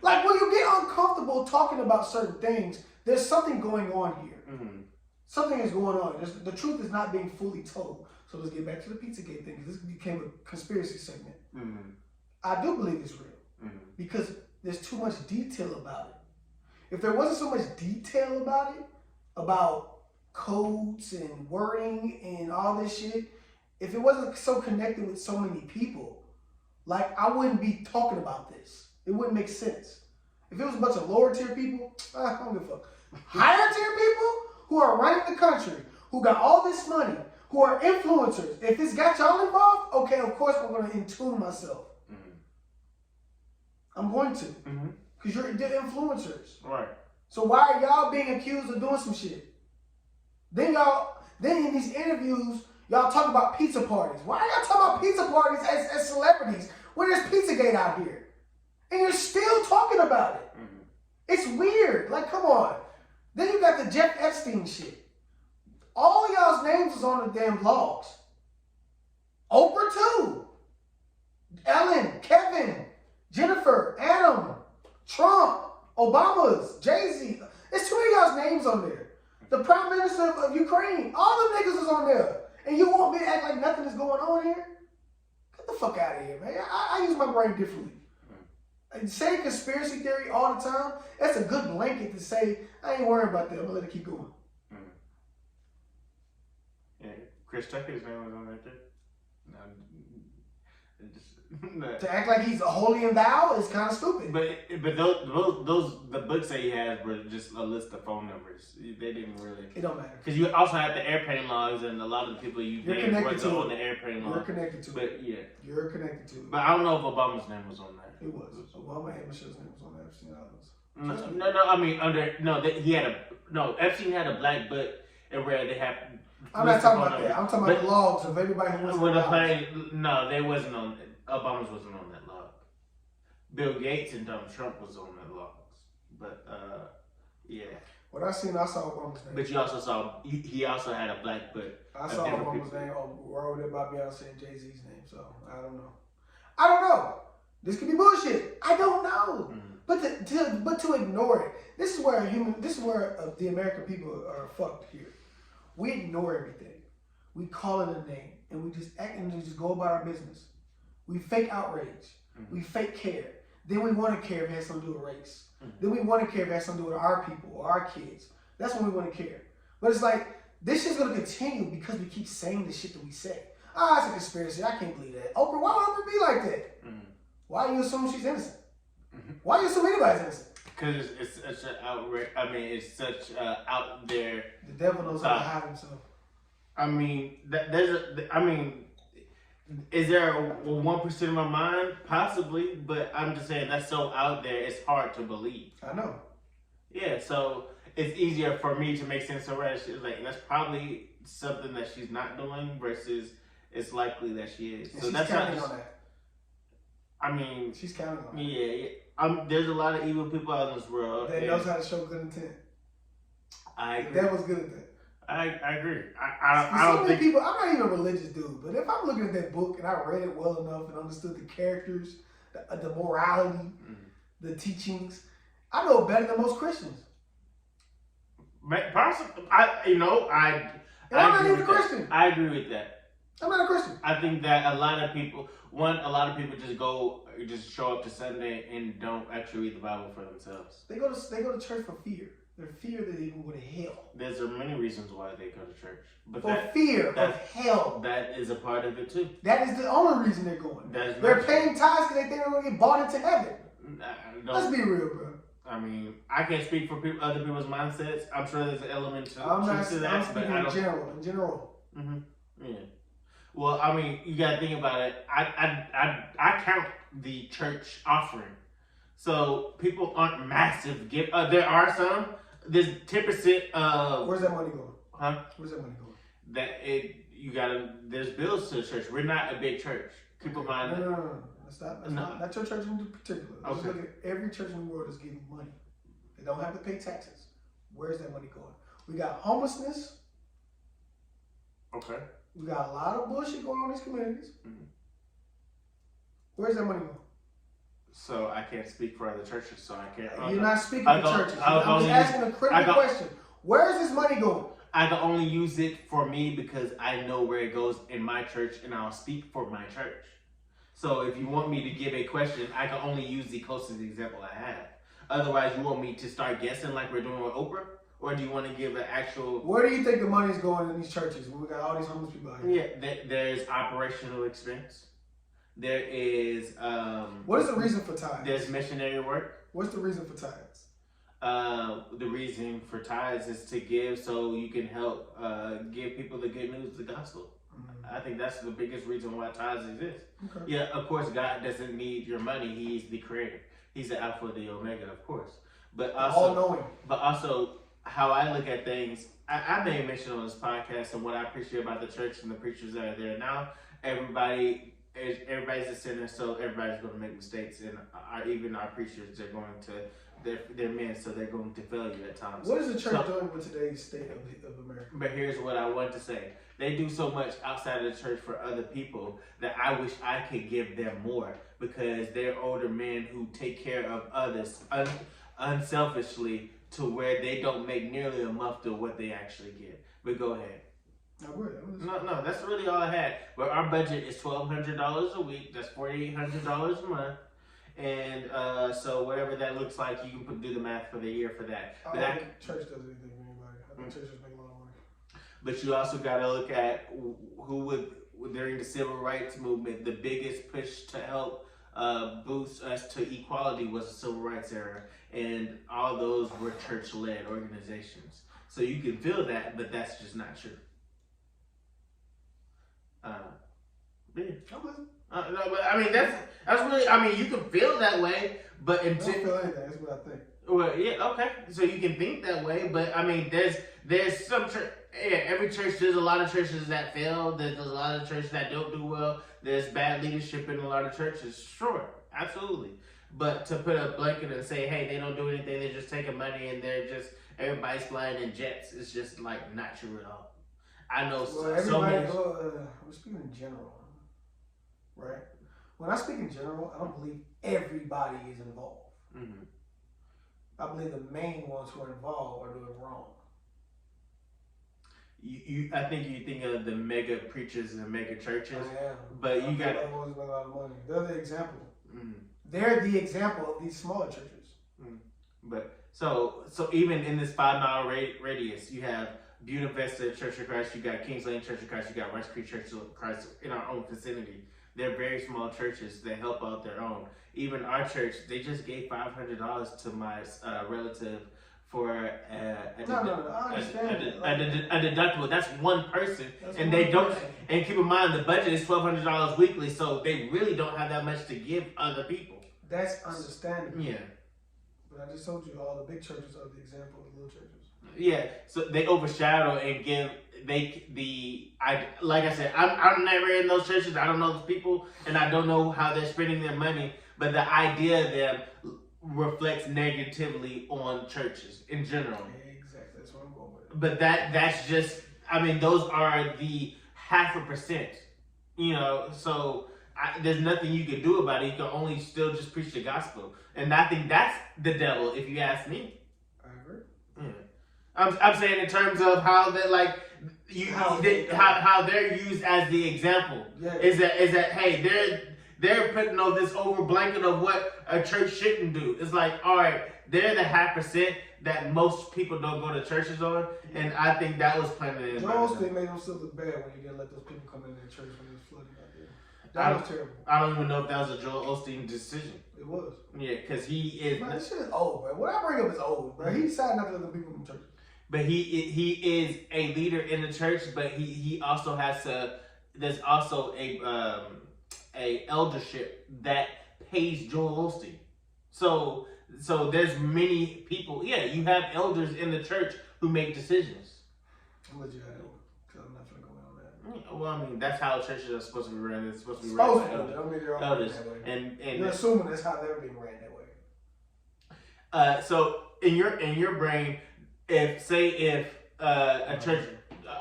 Like, when you get uncomfortable talking about certain things, there's something going on here. Something is going on. The truth is not being fully told. So let's get back to the Pizzagate thing, because this became a conspiracy segment. I do believe it's real because there's too much detail about it. If there wasn't so much detail about it, about codes and wording and all this shit, if it wasn't so connected with so many people, like, I wouldn't be talking about this. It wouldn't make sense. If it was a bunch of lower tier people, I don't give a fuck. Higher tier people who are running the country, who got all this money, who are influencers, if this got y'all involved, okay, of course I'm going to in-tune myself. I'm going to. Because you're influencers. Right. So why are y'all being accused of doing some shit? Then in these interviews, y'all talk about pizza parties. Why are y'all talking about pizza parties as celebrities when there's Pizzagate out here? And you're still talking about it. It's weird. Like, come on. Then you got the Jeff Epstein shit. All y'all's names was on the damn blogs. Oprah too. Ellen, Kevin, Jennifer, Adam, Trump, Obama's, Jay-Z. There's too many y'all's names on there. The Prime Minister of Ukraine. All them niggas is on there. And you want me to act like nothing is going on here? Get the fuck out of here, man. I use my brain differently. And saying conspiracy theory all the time, that's a good blanket to say, I ain't worried about that. I'm going to let it keep going. Yeah, Chris Tucker's name was on that too. No. To act like he's a holy and thou is kind of stupid. But those the books that he has were just a list of phone numbers. They didn't really. It don't matter. Because you also have the airplane logs, and a lot of the people you're connected to on the airplane log. You're connected to it. But yeah, you're connected to it. But I don't know if Obama's name was on that. It was. Obama and Michelle's name was on the Epstein Islands. No. I mean, Epstein had a black book, and where they have. I'm not talking about that. I'm talking about the logs of everybody who was on the plane. No, they wasn't on. Obama's wasn't on that log. Bill Gates and Donald Trump was on that logs. But yeah. What I saw Obama's name. But you also saw he also had a black book. I saw Obama's name wrote it by Beyonce and Jay-Z's name. So I don't know. This could be bullshit. I don't know. But to ignore it. This is where the American people are fucked here. We ignore everything. We call it a name, and we just act and just go about our business. We fake outrage. We fake care. Then we want to care if it has something to do with race. Then we want to care if it has something to do with our people or our kids. That's when we want to care. But it's like, this shit's going to continue because we keep saying the shit that we say. Ah, it's a conspiracy. I can't believe that. Oprah, why would Oprah be like that? Why you assume she's innocent? Why you assume anybody's innocent? Because it's such an outrage. I mean, it's such out there. The devil knows how to hide himself. I mean, is there a 1% of my mind? Possibly, but I'm just saying that's so out there, it's hard to believe. I know. Yeah, so it's easier for me to make sense of her. She's like, that's probably something that she's not doing versus it's likely that she is. And so she's that's counting not just, on that. I mean, She's counting on that. Yeah. There's a lot of evil people out in this world. That knows how to show good intent. I agree. The devil's good at that. I agree. I don't think people. I'm not even a religious dude, but if I'm looking at that book and I read it well enough and understood the characters, the morality, the teachings, I know better than most Christians. Possibly, I'm not even a Christian. I agree with that. I'm not a Christian. I think that a lot of people just show up to Sunday and don't actually read the Bible for themselves. They go to church for fear. They're fear that they can go to hell. There's many reasons why they go to church, but fear of hell. That is a part of it too. That is the only reason they're going. They're paying tithes because they think they're going to get bought into heaven. Let's be real, bro. I mean, I can't speak for other people's mindsets. I'm sure there's an element to that. I'm speaking in general. Mm-hmm. Yeah. Well, I mean, you got to think about it. I count the church offering. So people aren't massive give. There are some. There's 10% of. Where's that money going? Huh? Where's that money going? There's bills to the church. We're not a big church. Keep in mind. No. That's not your church in particular. Let's look at every church in the world is getting money. They don't have to pay taxes. Where's that money going? We got homelessness. Okay. We got a lot of bullshit going on in these communities. Where's that money going? So I can't speak for other churches, so I can't. You're not speaking for churches. I'm just asking a critical question. Where is this money going? I can only use it for me because I know where it goes in my church, and I'll speak for my church. So if you want me to give a question, I can only use the closest example I have. Otherwise, you want me to start guessing like we're doing with Oprah? Or do you want to give an actual... Where do you think the money's going in these churches when we got all these homeless people out here? Yeah, there's operational expense. There is... what is the reason for tithes? There's missionary work. What's the reason for tithes? The reason for tithes is to give so you can help give people the good news, the gospel. I think that's the biggest reason why tithes exist. Okay. Yeah, of course, God doesn't need your money. He's the creator. He's the Alpha, the Omega, of course. But also, all-knowing. But also, how I look at things, I made mention on this podcast and what I appreciate about the church and the preachers that are there now. Everybody's a sinner, so everybody's going to make mistakes, and even our preachers, they're going to. They're men, so they're going to fail you at times. What is the church doing with today's state of America? But here's what I want to say. They do so much outside of the church for other people that I wish I could give them more, because they're older men who take care of others unselfishly to where they don't make nearly enough to what they actually get. But go ahead. No, that's really all I had. But our budget is $1,200 a week. That's $4,800 a month. And so whatever that looks like, you can do the math for the year for that. I don't think church does anything for anybody. I think churches make a lot of money. But you also got to look at who would, during the civil rights movement, the biggest push to help boost us to equality was the civil rights era. And all those were church-led organizations. So you can feel that, but that's just not true. Yeah. No, but I mean that's really. I mean, you can feel that way, but I don't feel anything. That's what I think. Well, yeah, okay. So you can think that way, but I mean, there's some church. Yeah, every church. There's a lot of churches that fail. There's a lot of churches that don't do well. There's bad leadership in a lot of churches. Sure, absolutely. But to put a blanket and say, hey, they don't do anything. They're just taking money and they're just everybody's flying in jets. It's just like not true at all. I know so many. We're speaking in general. Right? When I speak in general, I don't believe everybody is involved. Mm-hmm. I believe the main ones who are involved are doing wrong. I think you think of the mega preachers and mega churches, Yeah. but you got a lot of money. They're the example. Mm. They're the example of these smaller churches. Mm. But so even in this 5 mile radius, you have Buena Vista Church of Christ, you got Kings Lane Church of Christ, you got Rice Creek Church of Christ in our own vicinity. They're very small churches that help out their own. Even our church, they just gave $500 to my relative for a deductible. That's one person, and they don't. And keep in mind, the budget is $1,200 weekly, so they really don't have that much to give other people. That's understandable. Yeah. But I just told you all the big churches are the example of the little churches. Yeah, so they overshadow and give like I said, I'm never in those churches. I don't know those people, and I don't know how they're spending their money. But the idea of them reflects negatively on churches in general. Exactly, that's what I'm going with. But that's just, I mean, those are the 0.5%. You know, so there's nothing you can do about it. You can only still just preach the gospel, and I think that's the devil, if you ask me. I agree. Yeah. I'm saying in terms of how that how they're used as the example. Yeah. Is that hey, they're putting on this over blanket of what a church shouldn't do. It's like, all right, they're the 0.5% that most people don't go to churches on, and I think that was planted in. Joel Osteen made himself look bad when he didn't let those people come in their church when he was flooding out there. That was terrible. I don't even know if that was a Joel Osteen decision. It was. Yeah, because he is. Man, this shit is old, bro. What I bring up is old, bro. He decided not to let the people in the church. But he is a leader in the church, but he also has to. There's also a eldership that pays Joel Osteen. So there's many people. Yeah, you have elders in the church who make decisions. I'm gonna let you have it, because I'm not gonna go on that. Well, I mean, that's how churches are supposed to be ran. It's supposed to be ran by elders. And you're assuming that's how they're being ran that way. So in your brain, if a church,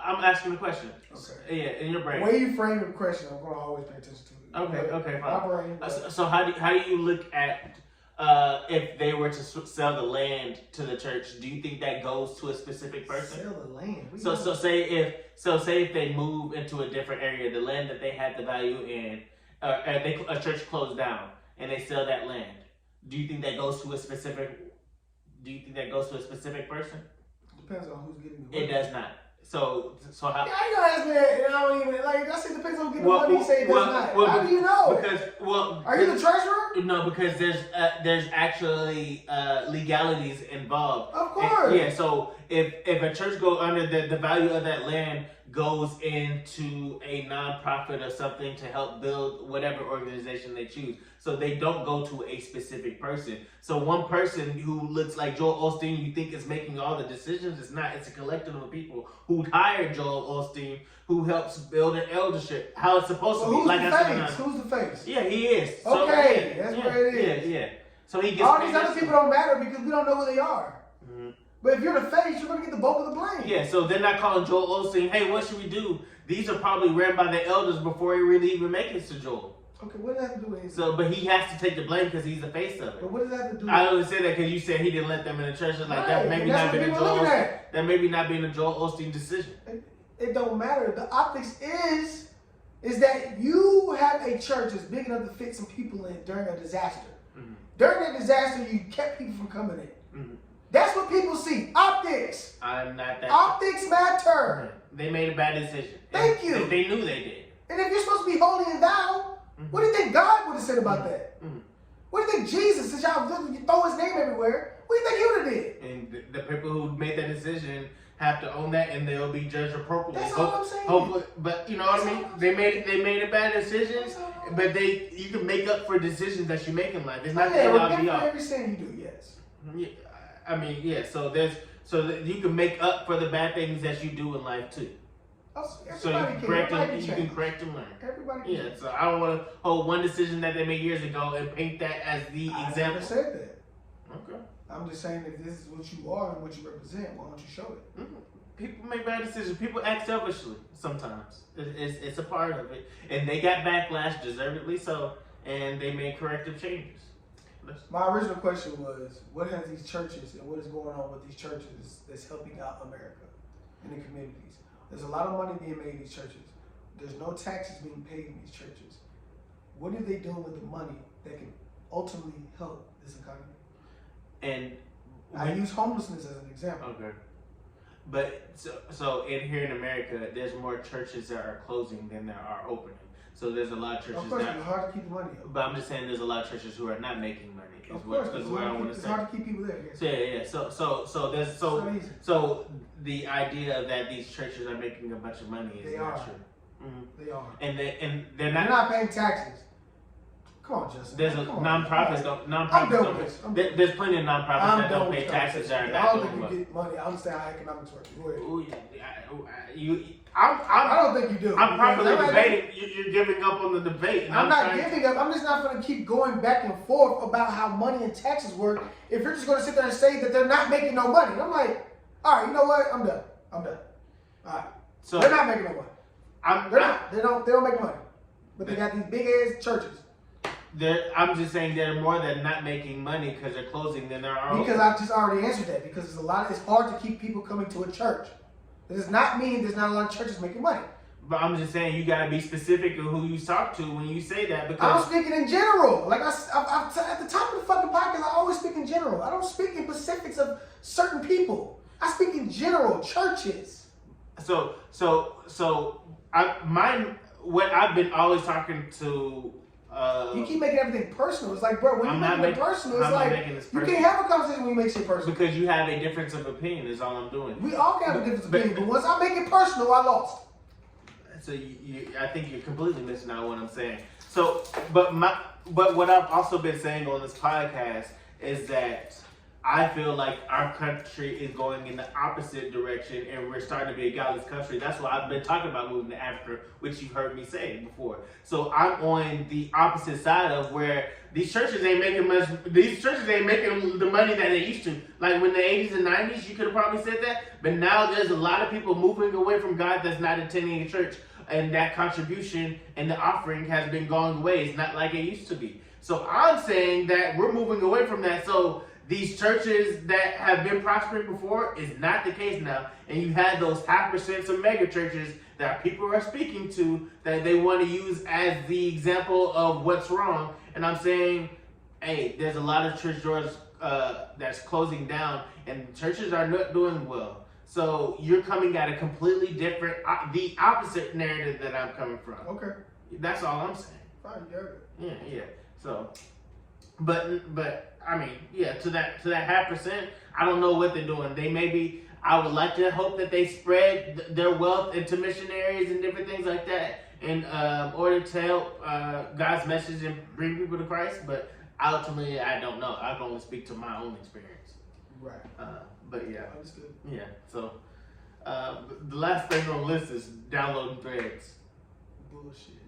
I'm asking a question. Okay. Yeah, in your brain. The way you frame the question, I'm gonna always pay attention to it. Okay, My fine. brain. So how do you look at if they were to sell the land to the church? Do you think that goes to a specific person? Sell the land. So say if they move into a different area, the land that they had the value in, a church closed down and they sell that land. Do you think that goes to a specific? Do you think that goes to a specific person? Depends on who's getting the money. It does not. So how? Yeah, you gonna ask me that? I don't even like. That shit depends on who getting the money. You say it does not. How do you know? Because are you the treasurer? No, because there's actually legalities involved. Of course. Yeah. So if a church go under the value of that land goes into a nonprofit or something to help build whatever organization they choose. So they don't go to a specific person. So one person who looks like Joel Osteen, you think is making all the decisions. It's not. It's a collective of people who hired Joel Osteen, who helps build an eldership. How it's supposed to be. Who's like the I face? said, Who's the face? Yeah, he is. Okay, that's where it is. Yeah. So he gets all these other people don't matter because we don't know who they are. Mm-hmm. But if you're the face, you're gonna get the bulk of the blame. Yeah, so they're not calling Joel Osteen, hey, what should we do? These are probably ran by the elders before he really even makes it to Joel. Okay, what does that have to do with anything? So, but he has to take the blame because he's the face of it. But what does that have to do with I only say that because you said he didn't let them in the church. It's like that maybe not being a Joel Osteen. That maybe not being a Joel Osteen decision. It don't matter. The optics is that you have a church that's big enough to fit some people in during a disaster. Mm-hmm. During that disaster, you kept people from coming in. Mm-hmm. That's what people see. Optics. I'm not that. Optics matter. They made a bad decision. Thank you. They knew they did. And if you're supposed to be holy and thou, what do you think God would have said about that? Mm-hmm. What do you think Jesus, since y'all throw his name everywhere, what do you think he would have did? And the people who made that decision have to own that, and they'll be judged appropriately. That's all I'm saying. But you know what I mean? They made a bad decision, but you can make up for decisions that you make in life. It's not that for every sin you do, yes. Yeah, I mean, yeah. So you can make up for the bad things that you do in life too. So you can correct and learn. Everybody can. Yeah, so I don't want to hold one decision that they made years ago and paint that as the example. I never said that. Okay. I'm just saying if this is what you are and what you represent, why don't you show it? Mm-hmm. People make bad decisions. People act selfishly sometimes. It's a part of it. And they got backlash, deservedly so, and they made corrective changes. My original question was, what has these churches and what is going on with these churches that's helping out America and the communities? There's a lot of money being made in these churches. There's no taxes being paid in these churches. What are they doing with the money that can ultimately help this economy? And I use homelessness as an example. Okay. But so in here in America, there's more churches that are closing than there are opening. So there's a lot of churches. Of course, it's hard to keep the money up. But I'm just saying, there's a lot of churches who are not making money. Of course, it's hard to keep people there. Yes. So yeah. So the idea that these churches are making a bunch of money is not true. They are. And they're They're not paying taxes. Come on, Justin. There's nonprofits don't. There's plenty of nonprofits that don't pay taxes that are not doing well. I don't think you get money. I understand how economics work. Go ahead. I don't think you do. I'm probably debating. You're giving up on the debate. I'm not giving up. I'm just not going to keep going back and forth about how money and taxes work if you're just going to sit there and say that they're not making no money. I'm like, all right, you know what? I'm done. All right. So they're not making no money. They're not. They don't make money. But they got these big ass churches. I'm just saying they're more than not making money because they're closing than there are. Because I just already answered that. Because it's hard to keep people coming to a church. It does not mean there's not a lot of churches making money. But I'm just saying you gotta be specific of who you talk to when you say that, because I'm speaking in general. Like at the top of the fucking podcast, I always speak in general. I don't speak in specifics of certain people. I speak in general, churches. What I've been always talking to. You keep making everything personal. It's like, bro, when you make it personal, it's like you can't have a conversation when you make shit personal. Because you have a difference of opinion is all I'm doing. We all can have a difference of opinion, but once I make it personal, I lost. So I think you're completely missing out what I'm saying. So, but what I've also been saying on this podcast is that I feel like our country is going in the opposite direction, and we're starting to be a godless country. That's why I've been talking about moving to Africa, which you've heard me say before. So I'm on the opposite side of where these churches ain't making much. These churches ain't making the money that they used to. Like when the 80s and 90s, you could have probably said that. But now there's a lot of people moving away from God that's not attending a church, and that contribution and the offering has been going away. It's not like it used to be. So I'm saying that we're moving away from that. So these churches that have been prospering before is not the case now. And you had those 0.5% of mega churches that people are speaking to that they want to use as the example of what's wrong. And I'm saying, hey, there's a lot of church doors that's closing down and churches are not doing well. So you're coming at a completely different, the opposite narrative that I'm coming from. Okay. That's all I'm saying. Fine, you got it. Yeah. So, but I mean, yeah, to that 0.5%, I don't know what they're doing. I would like to hope that they spread their wealth into missionaries and different things like that in order to help God's message and bring people to Christ. But ultimately, I don't know. I can only speak to my own experience. Right. But yeah. Understood. Yeah. So the last thing on the list is downloading Threads. Bullshit.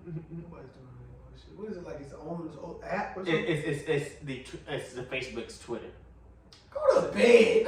Nobody's doing that bullshit. What is it like? It's own app or something? It's the Facebook's Twitter. Go to bed.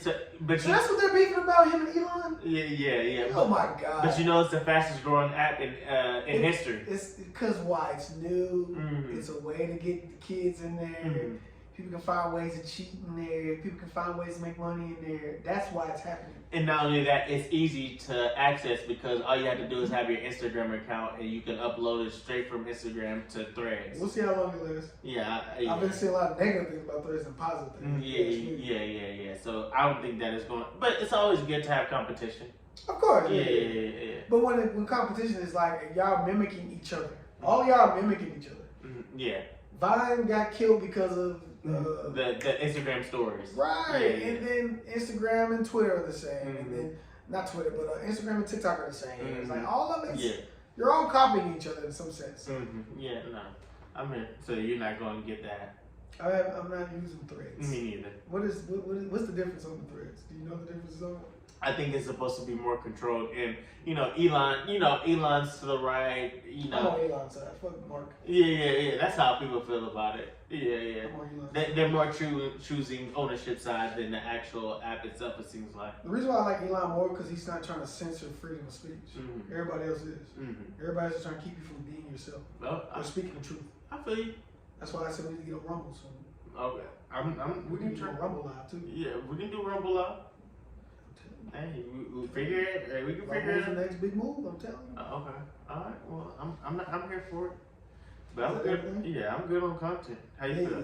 So that's what they're beefing about, him and Elon? Yeah. Oh my God. But you know it's the fastest growing app in history. It's because why? It's new. Mm-hmm. It's a way to get the kids in there. Mm-hmm. People can find ways to cheat in there. People can find ways to make money in there. That's why it's happening. And not only that, it's easy to access because all you have to do is have your Instagram account and you can upload it straight from Instagram to Threads. We'll see how long it lasts. Yeah. I've been seeing a lot of negative things about Threads and positive things. Yeah. So I don't think that is going. But it's always good to have competition. Of course. Yeah. But when competition is like y'all mimicking each other, all y'all mimicking each other. Yeah. Vine got killed because of the Instagram stories. Right. Yeah. And then Instagram and Twitter are the same. Mm-hmm. And then not Twitter, but Instagram and TikTok are the same. Mm-hmm. It's like all of it. Yeah. You're all copying each other in some sense. Mm-hmm. Yeah. No. I mean, so you're not going to get that. I'm not using Threads. Me neither. What's the difference on the Threads? Do you know the difference on it? I think it's supposed to be more controlled, and Elon's to the right. I'm on Elon's side. Fuck Mark. Yeah. That's how people feel about it. Yeah. I'm on Elon's side. They're more choosing ownership side than the actual app itself. It seems like. The reason why I like Elon more because he's not trying to censor freedom of speech. Everybody else is. Everybody's just trying to keep you from being yourself or speaking the truth. I feel you. That's why I said we need to get a Rumble soon. Okay. We We can need to try. do a Rumble live too. Yeah, we can do Rumble Live. Hey, we figure it. Hey, we can figure Rumble's it. the next big move. I'm telling you. Okay. All right. Well, I'm here for it. But I'm Is that good. everything? Yeah, I'm good on content. How you Hey, feel?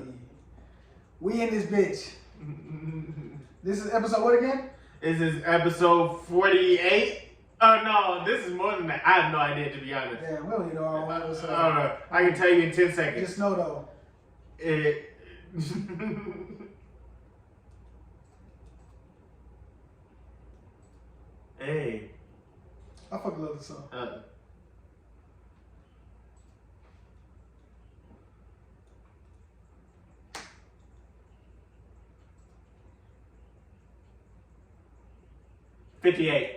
we in this bitch. This is episode what again? Is this episode 48? Oh no, this is more than that. I have no idea, to be honest. Yeah, we don't even know our own episode. I don't know. I can tell you in 10 seconds. Just know though. It. Hey. I fucking love this song. $58.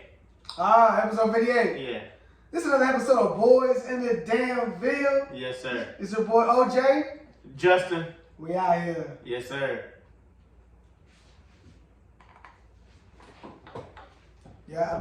Episode 58. Yeah. This is another episode of Boys in the Damn Ville. Yes, sir. It's your boy OJ. Justin. We out here. Yes, sir. Yeah, I thought